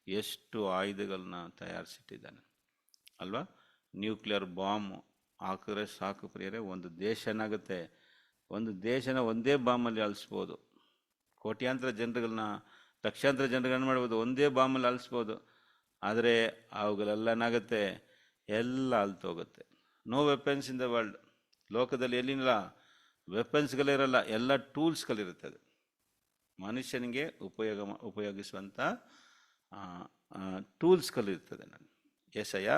ಎಷ್ಟು ಆಯುಧಗಳನ್ನ ತಯಾರಿಸಿಟ್ಟಿದ್ದಾನೆ ಅಲ್ವಾ. ನ್ಯೂಕ್ಲಿಯರ್ ಬಾಂಬ್ ಹಾಕಿದ್ರೆ ಸಾಕು ಪ್ರಿಯರೇ, ಒಂದು ದೇಶ ಏನಾಗುತ್ತೆ, ಒಂದು ದೇಶನ ಒಂದೇ ಬಾಂಬಲ್ಲಿ ಅಳಿಸ್ಬೋದು. ಕೋಟ್ಯಾಂತರ ಜನರುಗಳನ್ನ, ಲಕ್ಷಾಂತರ ಜನರುಗಳನ್ನ ಮಾಡ್ಬೋದು, ಒಂದೇ ಬಾಂಬಲ್ಲಿ ಅಳಿಸ್ಬೋದು. ಆದರೆ ಅವುಗಳೆಲ್ಲ ಏನಾಗುತ್ತೆ, ಎಲ್ಲ ಅಲ್ತೋಗುತ್ತೆ. No weapons in the world. ಲೋಕದಲ್ಲಿ ಎಲ್ಲಿಲ್ಲ ವೆಪನ್ಸ್ಗಳಿರಲ್ಲ, ಎಲ್ಲ ಟೂಲ್ಸ್ಗಳಿರುತ್ತದೆ. ಮನುಷ್ಯನಿಗೆ ಉಪಯೋಗಿಸುವಂಥ ಟೂಲ್ಸ್ಗಳಿರ್ತದೆ. ನಾನು ಯೆಶಾಯ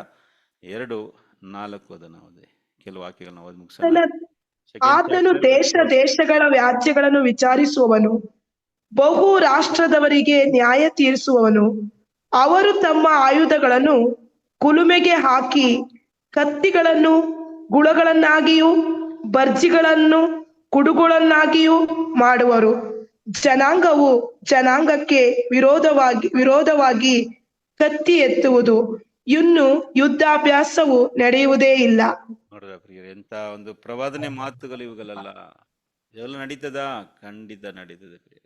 2:4 ಅದನ್ನು ಓದಿ, ಕೆಲವು ವಾಕ್ಯಗಳನ್ನ ಓದಿ ಮುಗಿಸೋಣ. ಆತನು ದೇಶಗಳ ವ್ಯಾಜ್ಯಗಳನ್ನು ವಿಚಾರಿಸುವವನು, ಬಹು ರಾಷ್ಟ್ರದವರಿಗೆ ನ್ಯಾಯ ತೀರಿಸುವವನು. ಅವರು ತಮ್ಮ ಆಯುಧಗಳನ್ನು ಕುಲುಮೆಗೆ ಹಾಕಿ ಕತ್ತಿಗಳನ್ನು ಗುಳಗಳನ್ನಾಗಿಯೂ ಬರ್ಜಿಗಳನ್ನು ಕುಡುಗುಳನ್ನಾಗಿಯೂ ಮಾಡುವರು. ಜನಾಂಗವು ಜನಾಂಗಕ್ಕೆ ವಿರೋಧವಾಗಿ ಕತ್ತಿ ಎತ್ತುವುದು, ಇನ್ನು ಯುದ್ಧಾಭ್ಯಾಸವು ನಡೆಯುವುದೇ ಇಲ್ಲ. ನೋಡ್ರ ಪ್ರಿಯರೇ, ಎಂತ ಒಂದು ಪ್ರವಾದನೆ ಮಾತುಗಳು ಇವುಗಳೆಲ್ಲ. ಇವೆಲ್ಲ ನಡೀತದ? ಖಂಡಿತ ನಡೀತದೆ ಪ್ರಿಯ.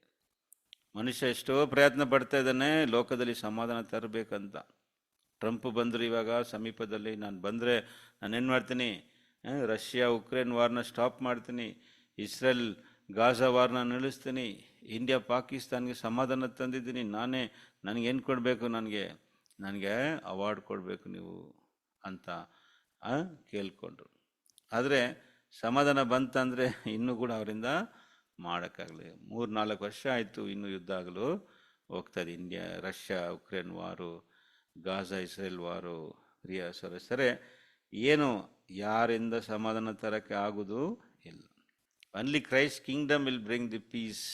ಮನುಷ್ಯ ಎಷ್ಟೋ ಪ್ರಯತ್ನ ಪಡ್ತಾ ಇದ್ದಾನೆ ಲೋಕದಲ್ಲಿ ಸಮಾಧಾನ ತರಬೇಕಂತ. ಟ್ರಂಪ್ ಬಂದರು ಇವಾಗ ಸಮೀಪದಲ್ಲಿ. ನಾನು ಬಂದರೆ ನಾನೇನು ಮಾಡ್ತೀನಿ, ರಷ್ಯಾ ಉಕ್ರೇನ್ ವಾರ್ನ ಸ್ಟಾಪ್ ಮಾಡ್ತೀನಿ, ಇಸ್ರೇಲ್ ಗಾಜಾ ವಾರ್ನ ನಿಲ್ಲಿಸ್ತೀನಿ, ಇಂಡಿಯಾ ಪಾಕಿಸ್ತಾನ್ಗೆ ಸಮಾಧಾನ ತಂದಿದ್ದೀನಿ, ನನಗೇನು ಕೊಡಬೇಕು, ನನಗೆ ಅವಾರ್ಡ್ ಕೊಡಬೇಕು ನೀವು ಅಂತ ಕೇಳ್ಕೊಂಡ್ರು. ಆದರೆ ಸಮಾಧಾನ ಬಂತಂದರೆ ಇನ್ನೂ ಕೂಡ ಅವರಿಂದ ಮಾಡೋಕ್ಕಾಗಲಿ. 3-4 ವರ್ಷ ಆಯಿತು, ಇನ್ನೂ ಯುದ್ಧ ಆಗಲು ಹೋಗ್ತದೆ. India Russia Ukraine war, Gaza Israel war. ಪ್ರಿಯ ಸರಸರೇ, ಏನು ಯಾರಿಂದ ಸಮಾಧಾನ ತರಕ್ಕೆ ಆಗೋದು ಇಲ್ಲ. Only Christ kingdom will bring the peace.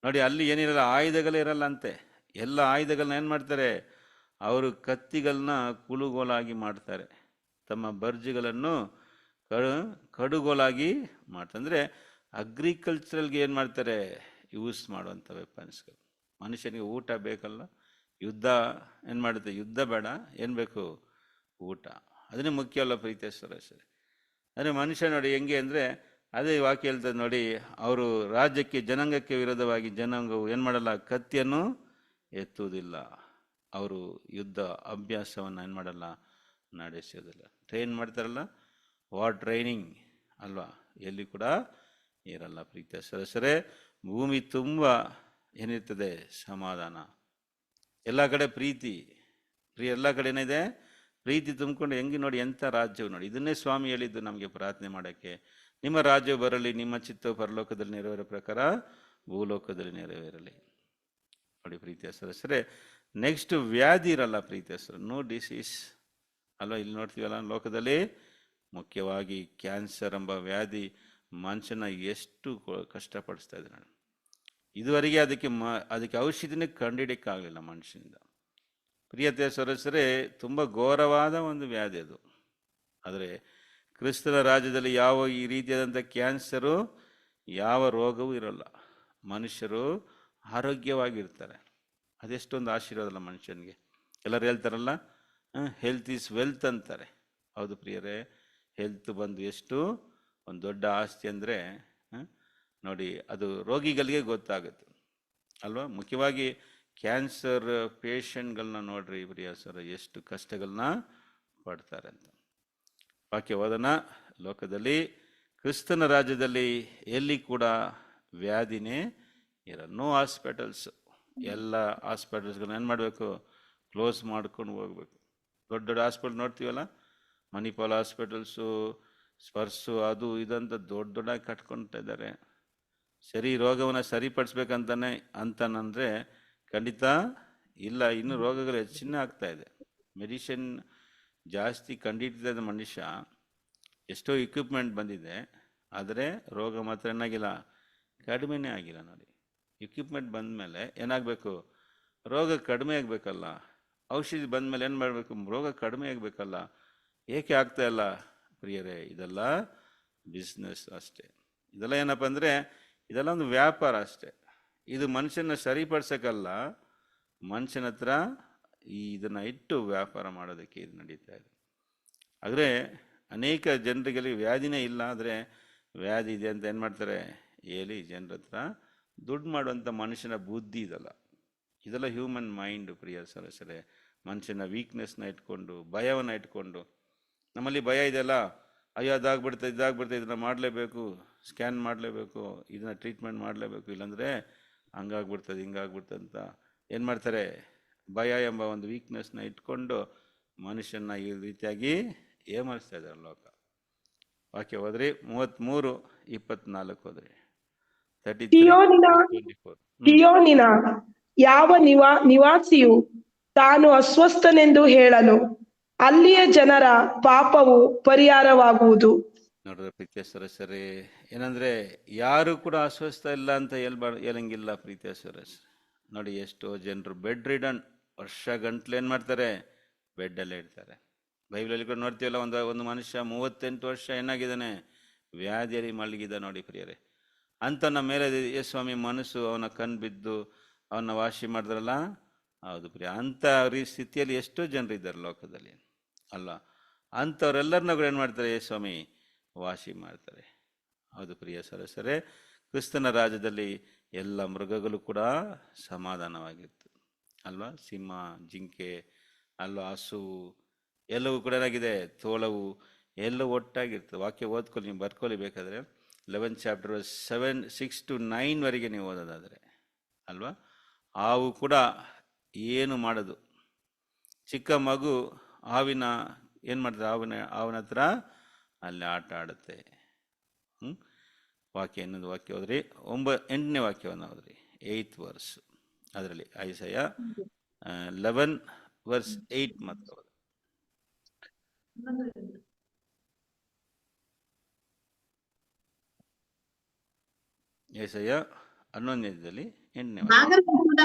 ನೋಡಿ, ಅಲ್ಲಿ ಏನಿರಲ್ಲ, ಆಯುಧಗಳೇ ಇರಲ್ಲ ಅಂತೆ. ಎಲ್ಲ ಆಯುಧಗಳನ್ನ ಏನು ಮಾಡ್ತಾರೆ, ಅವರು ಕತ್ತಿಗಳನ್ನ ಕುಳುಗೋಲಾಗಿ ಮಾಡ್ತಾರೆ, ತಮ್ಮ ಬರ್ಜಿಗಳನ್ನು ಕಡುಗೋಲಾಗಿ ಮಾಡ್ತಾರೆ. ಅಂದರೆ ಅಗ್ರಿಕಲ್ಚರಲ್ಗೆ ಏನು ಮಾಡ್ತಾರೆ, ಯೂಸ್ ಮಾಡುವಂಥ ವೆಪನ್ಸ್ಗಳು. ಮನುಷ್ಯನಿಗೆ ಊಟ ಬೇಕಲ್ಲ, ಯುದ್ಧ ಏನು ಮಾಡುತ್ತೆ, ಯುದ್ಧ ಬೇಡ, ಏನು ಬೇಕು, ಊಟ. ಅದನ್ನೇ ಮುಖ್ಯ ಅಲ್ಲ ಪ್ರೀತಿಯ ಸರಸರಿ. ಅಂದರೆ ಮನುಷ್ಯ ನೋಡಿ ಹೆಂಗೆ ಅಂದರೆ, ಅದೇ ವಾಕ್ಯ ಹೇಳ್ತದೆ ನೋಡಿ, ಅವರು ರಾಜ್ಯಕ್ಕೆ ಜನಾಂಗಕ್ಕೆ ವಿರೋಧವಾಗಿ ಜನಾಂಗವು ಏನು ಮಾಡಲ್ಲ, ಕತ್ತಿಯನ್ನು ಎತ್ತುವುದಿಲ್ಲ. ಅವರು ಯುದ್ಧ ಅಭ್ಯಾಸವನ್ನು ಏನು ಮಾಡಲ್ಲ, ನಡೆಸೋದಿಲ್ಲ. ಟ್ರೈನ್ ಮಾಡ್ತಾರಲ್ಲ, ವಾರ್ ಟ್ರೈನಿಂಗ್ ಅಲ್ವಾ, ಎಲ್ಲಿ ಕೂಡ ಇರಲ್ಲ ಪ್ರೀತಿಯ ಸರಸರೇ. ಭೂಮಿ ತುಂಬ ಏನಿರ್ತದೆ, ಸಮಾಧಾನ, ಎಲ್ಲ ಕಡೆ ಪ್ರೀತಿ. ಎಲ್ಲ ಕಡೆ ಏನಿದೆ, ಪ್ರೀತಿ ತುಂಬಿಕೊಂಡು ಹೆಂಗೆ ನೋಡಿ, ಎಂಥ ರಾಜ್ಯವು ನೋಡಿ. ಇದನ್ನೇ ಸ್ವಾಮಿ ಹೇಳಿದ್ದು ನಮಗೆ ಪ್ರಾರ್ಥನೆ ಮಾಡೋಕ್ಕೆ, ನಿಮ್ಮ ರಾಜ್ಯವು ಬರಲಿ, ನಿಮ್ಮ ಚಿತ್ತವು ಪರಲೋಕದಲ್ಲಿ ನೆರವೇರೋ ಪ್ರಕಾರ ಭೂಲೋಕದಲ್ಲಿ ನೆರವೇರಲಿ. ನೋಡಿ ಪ್ರೀತಿಯ ಸರಸರೇ, ನೆಕ್ಸ್ಟ್ ವ್ಯಾಧಿ ಇರಲ್ಲ ಪ್ರೀತಿಯ ಸರ, ನೋ ಡಿಸೀಸ್ ಅಲ್ವಾ. ಇಲ್ಲಿ ನೋಡ್ತೀವಲ್ಲ ಲೋಕದಲ್ಲಿ ಮುಖ್ಯವಾಗಿ ಕ್ಯಾನ್ಸರ್ ಎಂಬ ವ್ಯಾಧಿ ಮನುಷ್ಯನ ಎಷ್ಟು ಕಷ್ಟಪಡಿಸ್ತಾ ಇದೆ ನಾನು. ಇದುವರೆಗೆ ಅದಕ್ಕೆ ಔಷಧಿನೇ ಕಂಡುಹಿಡಿಯಕ್ಕಾಗಲಿಲ್ಲ ಮನುಷ್ಯನಿಂದ. ಪ್ರಿಯತೆಯ ಸರಸರೇ, ತುಂಬ ಘೋರವಾದ ಒಂದು ವ್ಯಾಧಿ ಅದು. ಆದರೆ ಕ್ರಿಸ್ತನ ರಾಜ್ಯದಲ್ಲಿ ಯಾವ ಈ ರೀತಿಯಾದಂಥ ಕ್ಯಾನ್ಸರು, ಯಾವ ರೋಗವೂ ಇರೋಲ್ಲ. ಮನುಷ್ಯರು ಆರೋಗ್ಯವಾಗಿರ್ತಾರೆ. ಅದೆಷ್ಟೊಂದು ಆಶೀರ್ವಾದ ಅಲ್ಲ ಮನುಷ್ಯನಿಗೆ. ಎಲ್ಲರೂ ಹೇಳ್ತಾರಲ್ಲ, ಹೆಲ್ತ್ ಈಸ್ ವೆಲ್ತ್ ಅಂತಾರೆ. ಹೌದು ಪ್ರಿಯರೇ, ಹೆಲ್ತ್ ಬಂದು ಎಷ್ಟು ಒಂದು ದೊಡ್ಡ ಆಸ್ತಿ ಅಂದರೆ ನೋಡಿ, ಅದು ರೋಗಿಗಳಿಗೆ ಗೊತ್ತಾಗುತ್ತೆ ಅಲ್ವಾ. ಮುಖ್ಯವಾಗಿ ಕ್ಯಾನ್ಸರ್ ಪೇಷಂಟ್ಗಳನ್ನ ನೋಡ್ರಿ ಪ್ರಿಯ ಸರ್, ಎಷ್ಟು ಕಷ್ಟಗಳನ್ನ ಪಡ್ತಾರೆ ಅಂತ. ವಾಕ್ಯ ಓದನ. ಲೋಕದಲ್ಲಿ ಕ್ರಿಸ್ತನ ರಾಜ್ಯದಲ್ಲಿ ಎಲ್ಲಿ ಕೂಡ ವ್ಯಾಧಿನೇ ಇರಲ್ಲ. No hospitals. ಎಲ್ಲ ಹಾಸ್ಪಿಟಲ್ಸ್ಗಳನ್ನ ಏನು ಮಾಡಬೇಕು? ಕ್ಲೋಸ್ ಮಾಡ್ಕೊಂಡು ಹೋಗ್ಬೇಕು. ದೊಡ್ಡ ದೊಡ್ಡ ಹಾಸ್ಪಿಟಲ್ ನೋಡ್ತೀವಲ್ಲ, ಮಣಿಪಾಲ್ ಹಾಸ್ಪಿಟಲ್ಸು, ಸ್ಪರ್ಶು, ಅದು ಇದಂತ ದೊಡ್ಡ ದೊಡ್ಡದಾಗಿ ಕಟ್ಕೊಳ್ತಾ ಇದ್ದಾರೆ. ಸರಿ, ರೋಗವನ್ನು ಸರಿಪಡಿಸ್ಬೇಕಂತಾನೆ ಅಂತಾನಂದರೆ ಖಂಡಿತ ಇಲ್ಲ. ಇನ್ನು ರೋಗಗಳು ಹೆಚ್ಚಿನ ಆಗ್ತಾ ಇದೆ. ಮೆಡಿಸಿನ್ ಜಾಸ್ತಿ ಕಂಡಿಡಿದ ಮನುಷ್ಯ, ಎಷ್ಟೋ ಇಕ್ವಿಪ್ಮೆಂಟ್ ಬಂದಿದೆ, ಆದರೆ ರೋಗ ಮಾತ್ರ ಏನಾಗಿಲ್ಲ, ಕಡಿಮೆನೇ ಆಗಿಲ್ಲ. ನೋಡಿ, ಇಕ್ವಿಪ್ಮೆಂಟ್ ಬಂದ ಮೇಲೆ ಏನಾಗಬೇಕು? ರೋಗ ಕಡಿಮೆ ಆಗಬೇಕಲ್ಲ. ಔಷಧಿ ಬಂದ ಮೇಲೆ ಏನು ಮಾಡಬೇಕು? ರೋಗ ಕಡಿಮೆ ಆಗಬೇಕಲ್ಲ. ಏಕೆ ಆಗ್ತಾ ಇಲ್ಲ ಪ್ರಿಯರೇ? ಇದೆಲ್ಲ ಬಿಸ್ನೆಸ್ ಅಷ್ಟೇ. ಇದೆಲ್ಲ ಏನಪ್ಪ ಅಂದರೆ, ಇದೆಲ್ಲ ಒಂದು ವ್ಯಾಪಾರ ಅಷ್ಟೇ. ಇದು ಮನುಷ್ಯನ ಸರಿಪಡಿಸೋಕ್ಕಲ್ಲ, ಮನುಷ್ಯನ ಹತ್ರ ಇದನ್ನು ಇಟ್ಟು ವ್ಯಾಪಾರ ಮಾಡೋದಕ್ಕೆ ಇದು ನಡೀತಾ ಇದೆ. ಆದರೆ ಅನೇಕ ಜನರಿಗೆ ವ್ಯಾಧಿನೇ ಇಲ್ಲ, ಆದರೆ ವ್ಯಾಧಿ ಇದೆ ಅಂತ ಏನು ಮಾಡ್ತಾರೆ? ಹೇಳಿ ಜನರ ಹತ್ರ ದುಡ್ಡು ಮಾಡುವಂಥ ಮನುಷ್ಯನ ಬುದ್ಧಿ ಇದೆಲ್ಲ ಹ್ಯೂಮನ್ ಮೈಂಡು ಪ್ರಿಯ ಸರಸರೆ. ಮನುಷ್ಯನ ವೀಕ್ನೆಸ್ನ ಇಟ್ಕೊಂಡು, ಭಯವನ್ನು ಇಟ್ಕೊಂಡು, ನಮ್ಮಲ್ಲಿ ಭಯ ಇದೆಯಲ್ಲ, ಅಯ್ಯೋ ಅದಾಗ್ಬಿಡ್ತದೆ, ಇದಾಗ್ಬಿಡ್ತದೆ, ಇದನ್ನು ಮಾಡಲೇಬೇಕು, ಸ್ಕ್ಯಾನ್ ಮಾಡಲೇಬೇಕು, ಇದನ್ನು ಟ್ರೀಟ್ಮೆಂಟ್ ಮಾಡಲೇಬೇಕು, ಇಲ್ಲಾಂದರೆ ಹಂಗಾಗ್ಬಿಡ್ತದೆ, ಹಿಂಗಾಗ್ಬಿಡ್ತದೆ ಅಂತ ಏನು ಮಾಡ್ತಾರೆ? ಭಯ ಎಂಬ ಒಂದು ವೀಕ್ನೆಸ್ನ ಇಟ್ಕೊಂಡು ಮನುಷ್ಯನ ಈ ರೀತಿಯಾಗಿ ಏಮರಿಸ್ತಾ ಇದ್ದಾರೆ ಲೋಕ. ವಾಕ್ಯ ಹೋದ್ರಿ 33:24 ಹೋದ್ರಿ. ಸಿಯೋನಿನ ಯಾವ ನಿವಾಸಿಯು ತಾನು ಅಸ್ವಸ್ಥನೆಂದು ಹೇಳಲು ಅಲ್ಲಿಯ ಜನರ ಪಾಪವು ಪರಿಹಾರವಾಗುವುದು. ನೋಡಿದ್ರೆ ಪ್ರೀತಿಯ ಸರಸರಿ, ಏನಂದ್ರೆ ಯಾರು ಕೂಡ ಅಸ್ವಸ್ಥ ಇಲ್ಲ ಅಂತ ಹೇಳಂಗಿಲ್ಲ ಪ್ರೀತಿಯ ಸರಸ್. ನೋಡಿ, ಎಷ್ಟೋ ಜನರು ಬೆಡ್ ರಿಡನ್, ವರ್ಷ ಗಂಟ್ಲೆ ಏನು ಮಾಡ್ತಾರೆ? ಬೆಡ್ಡಲ್ಲೇ ಇರ್ತಾರೆ. ಬೈಬಲಲ್ಲಿ ಕೂಡ ನೋಡ್ತೀವಲ್ಲ, ಒಂದು ಮನುಷ್ಯ 38 ವರ್ಷ ಏನಾಗಿದ್ದಾನೆ? ವ್ಯಾಧಿಯಲ್ಲಿ ಮಲಗಿದ. ನೋಡಿ ಪ್ರಿಯರೇ, ಅಂತನ ಮೇಲೆ ಯೇಸ್ವಾಮಿ ಮನಸ್ಸು ಅವನ ಕಣ್ ಬಿದ್ದು ಅವನ್ನ ವಾಸಿ ಮಾಡಿದ್ರಲ್ಲ. ಹೌದು ಪ್ರಿಯ, ಅಂಥ ಸ್ಥಿತಿಯಲ್ಲಿ ಎಷ್ಟೋ ಜನರು ಇದ್ದಾರೆ ಲೋಕದಲ್ಲಿ ಅಲ್ಲ. ಅಂಥವ್ರೆಲ್ಲರನ್ನ ಕೂಡ ಏನು ಮಾಡ್ತಾರೆ? ಯೇಸ್ವಾಮಿ ವಾಸಿ ಮಾಡ್ತಾರೆ. ಹೌದು ಪ್ರಿಯ ಸರಸರೆ, ಕ್ರಿಸ್ತನ ರಾಜ್ಯದಲ್ಲಿ ಎಲ್ಲ ಮೃಗಗಳು ಕೂಡ ಸಮಾಧಾನವಾಗಿತ್ತು ಅಲ್ವಾ. ಸಿಂಹ, ಜಿಂಕೆ ಅಲ್ವಾ, ಹಸು ಎಲ್ಲವೂ ಕೂಡ ಏನಾಗಿದೆ? ತೋಳವು ಎಲ್ಲವೂ ಒಟ್ಟಾಗಿರ್ತದೆ. ವಾಕ್ಯ ಓದ್ಕೊಳ್ಳಿ, ನೀವು ಬರ್ಕೊಳ್ಳಿ ಬೇಕಾದರೆ. 11th chapter 6-9 ನೀವು ಓದೋದಾದರೆ ಅಲ್ವಾ. ಹಾವು ಕೂಡ ಏನು ಮಾಡೋದು? ಚಿಕ್ಕ ಮಗು ಹಾವಿನ ಏನು ಮಾಡ್ತಾರೆ? ಹಾವಿನ ಹತ್ರ ಅಲ್ಲಿ ಆಟ ಆಡುತ್ತೆ. ವಾಕ್ಯ ಇನ್ನೊಂದು ವಾಕ್ಯ ಹೋದ್ರಿ, 8ನೇ ವಾಕ್ಯವನ್ನು ಹೋದ್ರಿ, 8th verse. ಅದರಲ್ಲಿ ಐಸಾಯ 11:8 ಮಾತ್ರ ಹೋದ್ರಿ. ಐಸಾಯ 11ನೇದಲ್ಲಿ 8ನೇ ನಾಗರ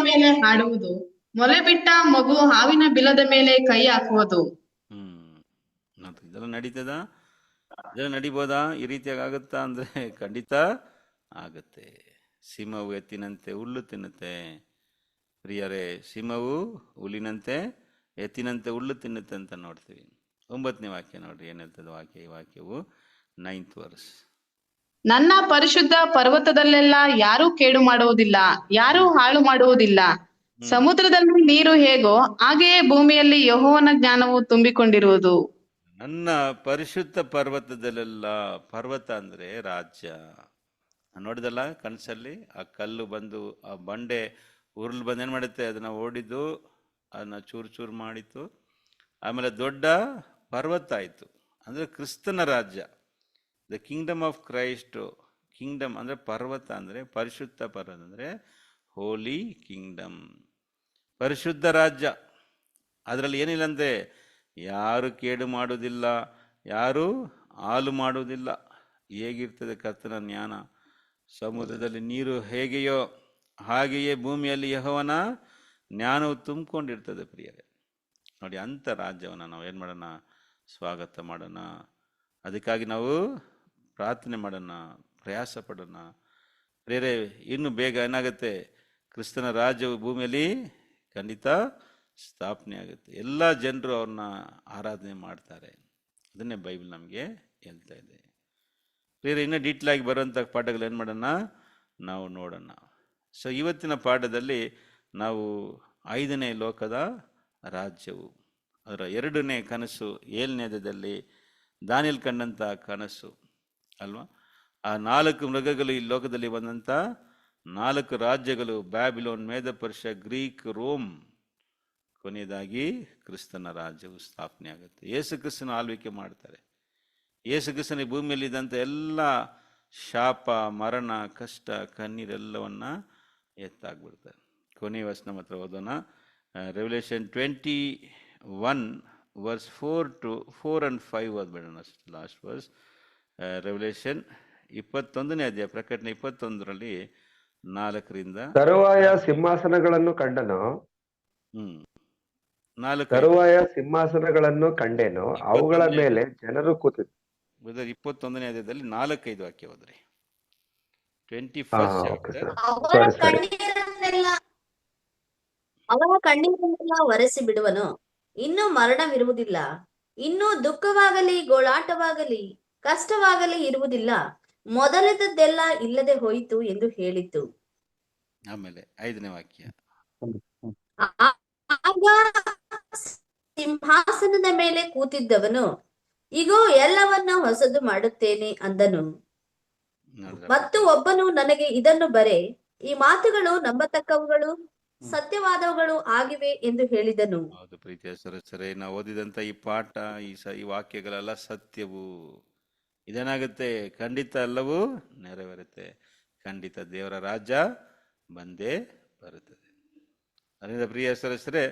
ಮೇಲೆ ಹಾಡುವುದು, ಮೊಲೆ ಬಿಟ್ಟ ಮಗು ಹಾವಿನ ಬಿಲದ ಮೇಲೆ ಕೈ ಹಾಕುವುದು. ಇದೆಲ್ಲ ನಡೀತದ? ಇದೆಲ್ಲ ನಡಿಬೋದಾ? ಈ ರೀತಿಯಾಗಿ ಆಗುತ್ತಾ ಅಂದ್ರೆ ಖಂಡಿತ ಆಗುತ್ತೆ. ಸಿಂಹವು ಎತ್ತಿನಂತೆ ಹುಲ್ಲು ತಿನ್ನುತ್ತೆ ಪ್ರಿಯರೇ. ಸಿಂಹವು ಹುಲ್ಲಿನಂತೆ ಎತ್ತಿನಂತೆ ಹುಲ್ಲು ತಿನ್ನುತ್ತೆ ಅಂತ ನೋಡ್ತೀವಿ. 9ನೇ ವಾಕ್ಯ ನೋಡ್ರಿ, ಏನ್ ಹೇಳ್ತದೆ ವಾಕ್ಯ. ಈ ವಾಕ್ಯವು 9th verse. ನನ್ನ ಪರಿಶುದ್ಧ ಪರ್ವತದಲ್ಲೆಲ್ಲ ಯಾರೂ ಕೇಡು ಮಾಡುವುದಿಲ್ಲ, ಯಾರೂ ಹಾಳು ಮಾಡುವುದಿಲ್ಲ. ಸಮುದ್ರದಲ್ಲಿ ನೀರು ಹೇಗೋ ಹಾಗೆಯೇ ಭೂಮಿಯಲ್ಲಿ ಯೆಹೋವನ ಜ್ಞಾನವು ತುಂಬಿಕೊಂಡಿರುವುದು. ನನ್ನ ಪರಿಶುದ್ಧ ಪರ್ವತದಲ್ಲೆಲ್ಲ, ಪರ್ವತ ಅಂದ್ರೆ ರಾಜ್ಯ. ನೋಡಿದಲ್ಲ ಕನಸಲ್ಲಿ, ಆ ಕಲ್ಲು ಬಂದು ಆ ಬಂಡೆ ಉರುಳು ಬಂದು ಏನು ಮಾಡುತ್ತೆ? ಅದನ್ನ ಓಡಿದ್ದು, ಅದನ್ನ ಚೂರು ಚೂರು ಮಾಡಿತ್ತು. ಆಮೇಲೆ ದೊಡ್ಡ ಪರ್ವತ ಆಯಿತು. ಅಂದರೆ ಕ್ರಿಸ್ತನ ರಾಜ್ಯ, the Kingdom of Christ. Kingdom ಅಂದರೆ ಪರ್ವತ, ಅಂದರೆ ಪರಿಶುದ್ಧ ಪರ್ವತ ಅಂದರೆ ಹೋಲಿ ಕಿಂಗ್ಡಮ್, ಪರಿಶುದ್ಧ ರಾಜ್ಯ. ಅದರಲ್ಲಿ ಏನಿಲ್ಲ ಅಂದರೆ ಯಾರು ಕೇಡು ಮಾಡುವುದಿಲ್ಲ, ಯಾರು ಹಾಳು ಮಾಡುವುದಿಲ್ಲ. ಹೇಗಿರ್ತದೆ ಕರ್ತನ ಜ್ಞಾನ? ಸಮುದ್ರದಲ್ಲಿ ನೀರು ಹೇಗೆಯೋ ಹಾಗೆಯೇ ಭೂಮಿಯಲ್ಲಿ ಯೆಹೋವನ ಜ್ಞಾನವು ತುಂಬಿಕೊಂಡಿರ್ತದೆ ಪ್ರಿಯರೇ. ನೋಡಿ, ಅಂಥ ರಾಜ್ಯವನ್ನು ನಾವು ಏನು ಮಾಡೋಣ? ಸ್ವಾಗತ ಮಾಡೋಣ ಅದಕ್ಕಾಗಿ ನಾವು ಪ್ರಾರ್ಥನೆ ಮಾಡೋಣ, ಪ್ರಯಾಸ ಪಡೋಣ. ಬೇರೆ ಇನ್ನು ಬೇಗ ಏನಾಗುತ್ತೆ, ಕ್ರಿಸ್ತನ ರಾಜ್ಯವು ಭೂಮಿಯಲ್ಲಿ ಖಂಡಿತ ಸ್ಥಾಪನೆ ಆಗುತ್ತೆ. ಎಲ್ಲ ಜನರು ಅವ್ರನ್ನ ಆರಾಧನೆ ಮಾಡ್ತಾರೆ. ಅದನ್ನೇ ಬೈಬಲ್ ನಮಗೆ ಹೇಳ್ತಾ ಇದೆ. ಬೇರೆ ಇನ್ನೂ ಡೀಟೇಲ್ ಆಗಿ ಬರುವಂಥ ಪಾಠಗಳು ಏನು ಮಾಡೋಣ, ನಾವು ನೋಡೋಣ. ಸೊ ಇವತ್ತಿನ ಪಾಠದಲ್ಲಿ ನಾವು 5ನೇ ಲೋಕದ ರಾಜ್ಯವು, ಅದರ 2ನೇ ಕನಸು, 7ನೇ ಅಧ್ಯಾಯದಲ್ಲಿ ದಾನಿಯೇಲ್ ಕಂಡಂಥ ಕನಸು ಅಲ್ವಾ. ಆ 4 ಮೃಗಗಳು ಈ ಲೋಕದಲ್ಲಿ ಬಂದಂಥ 4 ರಾಜ್ಯಗಳು, ಬ್ಯಾಬಿಲೋನ್, ಮೇದ ಪರ್ಷಿಯ, ಗ್ರೀಕ್, ರೋಮ್. ಕೊನೆಯದಾಗಿ ಕ್ರಿಸ್ತನ ರಾಜ್ಯವು ಸ್ಥಾಪನೆ ಆಗುತ್ತೆ. ಯೇಸು ಕ್ರಿಸ್ತನ ಆಳ್ವಿಕೆ ಮಾಡ್ತಾರೆ. ಯೇಸು ಕ್ರಿಸ್ತನ ಭೂಮಿಯಲ್ಲಿ ಇದ್ದಂಥ ಎಲ್ಲ ಶಾಪ, ಮರಣ, ಕಷ್ಟ, ಕಣ್ಣೀರೆಲ್ಲವನ್ನ ಎತ್ತಾಗ್ಬಿಡ್ತಾರೆ. ಕೊನೆಯ ವಚನ ಮಾತ್ರ ಓದೋಣ. ರೆವಲ್ಯೂಷನ್ 21 verse 4 and 5 ಓದ್ಬೇಡೋಣ, ಲಾಸ್ಟ್ ವರ್ಸ್. ರೆವಲ್ಯೂಷನ್ 21ನೇ ಅಧ್ಯಾಯ, ಪ್ರಕಟಣೆ 21ರಲ್ಲಿ 4ರಿಂದ. ತರುವಾಯ ಸಿಂಹಾಸನಗಳನ್ನು ಕಂಡನು, 4 ತರುವಾಯ ಸಿಂಹಾಸನಗಳನ್ನು ಕಂಡೆನು, ಅವುಗಳ ಮೇಲೆ ಜನರು ಕೂತಿದ್ರು. 21ನೇ ಅಧ್ಯಾಯದಲ್ಲಿ 4-5 ವಾಕ್ಯ ಹೋದ್ರಿ. 21st okay chapter. ಸರ್. ಅವರ ಸರಿ. ಕಣ್ಣೀರನ್ನೆಲ್ಲ ಒರೆಸಿ ಬಿಡುವನು. ಇನ್ನು ಮರಣವಿರುವುದಿಲ್ಲ, ಇನ್ನು ದುಃಖವಾಗಲಿ, ಗೋಳಾಟವಾಗಲಿ, ಕಷ್ಟವಾಗಲಿ ಇರುವುದಿಲ್ಲ, ಮೊದಲಿದ್ದದ್ದೆಲ್ಲ ಇಲ್ಲದೆ ಹೋಯಿತು ಎಂದು ಹೇಳಿತು. ಆಮೇಲೆ 5ನೇ ವಾಕ್ಯ. ಆಗ ಸಿಂಹಾಸನದ ಮೇಲೆ ಕೂತಿದ್ದವನು, ಇಗೋ ಎಲ್ಲವನ್ನ ಹೊಸದು ಮಾಡುತ್ತೇನೆ ಅಂದನು. ನೋಡಿದ್ರ? ಮತ್ತು ಒಬ್ಬನು ನನಗೆ, ಇದನ್ನು ಬರೆ, ಈ ಮಾತುಗಳು ನಂಬತಕ್ಕವುಗಳು, ಸತ್ಯವಾದವುಗಳು ಆಗಿವೆ ಎಂದು ಹೇಳಿದನು. ಹೌದು ಪ್ರೀತಿಯ ಸರಸರೇ, ನಾವು ಓದಿದಂತ ಈ ಪಾಠ, ಈ ವಾಕ್ಯಗಳೆಲ್ಲ ಸತ್ಯವು. ಇದೇನಾಗುತ್ತೆ, ಖಂಡಿತ ಎಲ್ಲವೂ ನೆರವೇರುತ್ತೆ. ಖಂಡಿತ ದೇವರ ರಾಜ್ಯ ಬಂದೇ ಬರುತ್ತದೆ. ಅದರಿಂದ ಪ್ರಿಯ ಸರಸರೇ,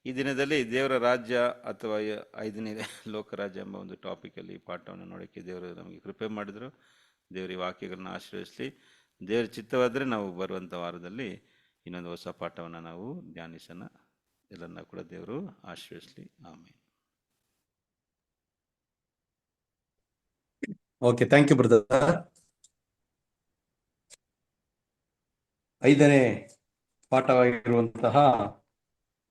ಈ ದಿನದಲ್ಲಿ ದೇವರ ರಾಜ್ಯ ಅಥವಾ 5ನೇ ಲೋಕರಾಜ್ಯ ಎಂಬ ಒಂದು ಟಾಪಿಕಲ್ಲಿ ಈ ಪಾಠವನ್ನು ನೋಡೋಕ್ಕೆ ದೇವರು ನಮಗೆ ಕೃಪೆ ಮಾಡಿದರು. ದೇವರ ಈ ವಾಕ್ಯಗಳನ್ನ ಆಶ್ರಯಿಸಲಿ. ದೇವರ ಚಿತ್ತವಾದರೆ ನಾವು ಬರುವಂಥ ವಾರದಲ್ಲಿ ಇನ್ನೊಂದು ಹೊಸ ಪಾಠವನ್ನು ನಾವು ಧ್ಯಾನಿಸೋಣ. ಎಲ್ಲರನ್ನ ಕೂಡ ದೇವರು ಆಶ್ರಯಿಸಲಿ. ಆಮೇಲೆ ಓಕೆ, ಥ್ಯಾಂಕ್ ಯು ಬ್ರದರ್. 5ನೇ ಪಾಠವಾಗಿರುವಂತಹ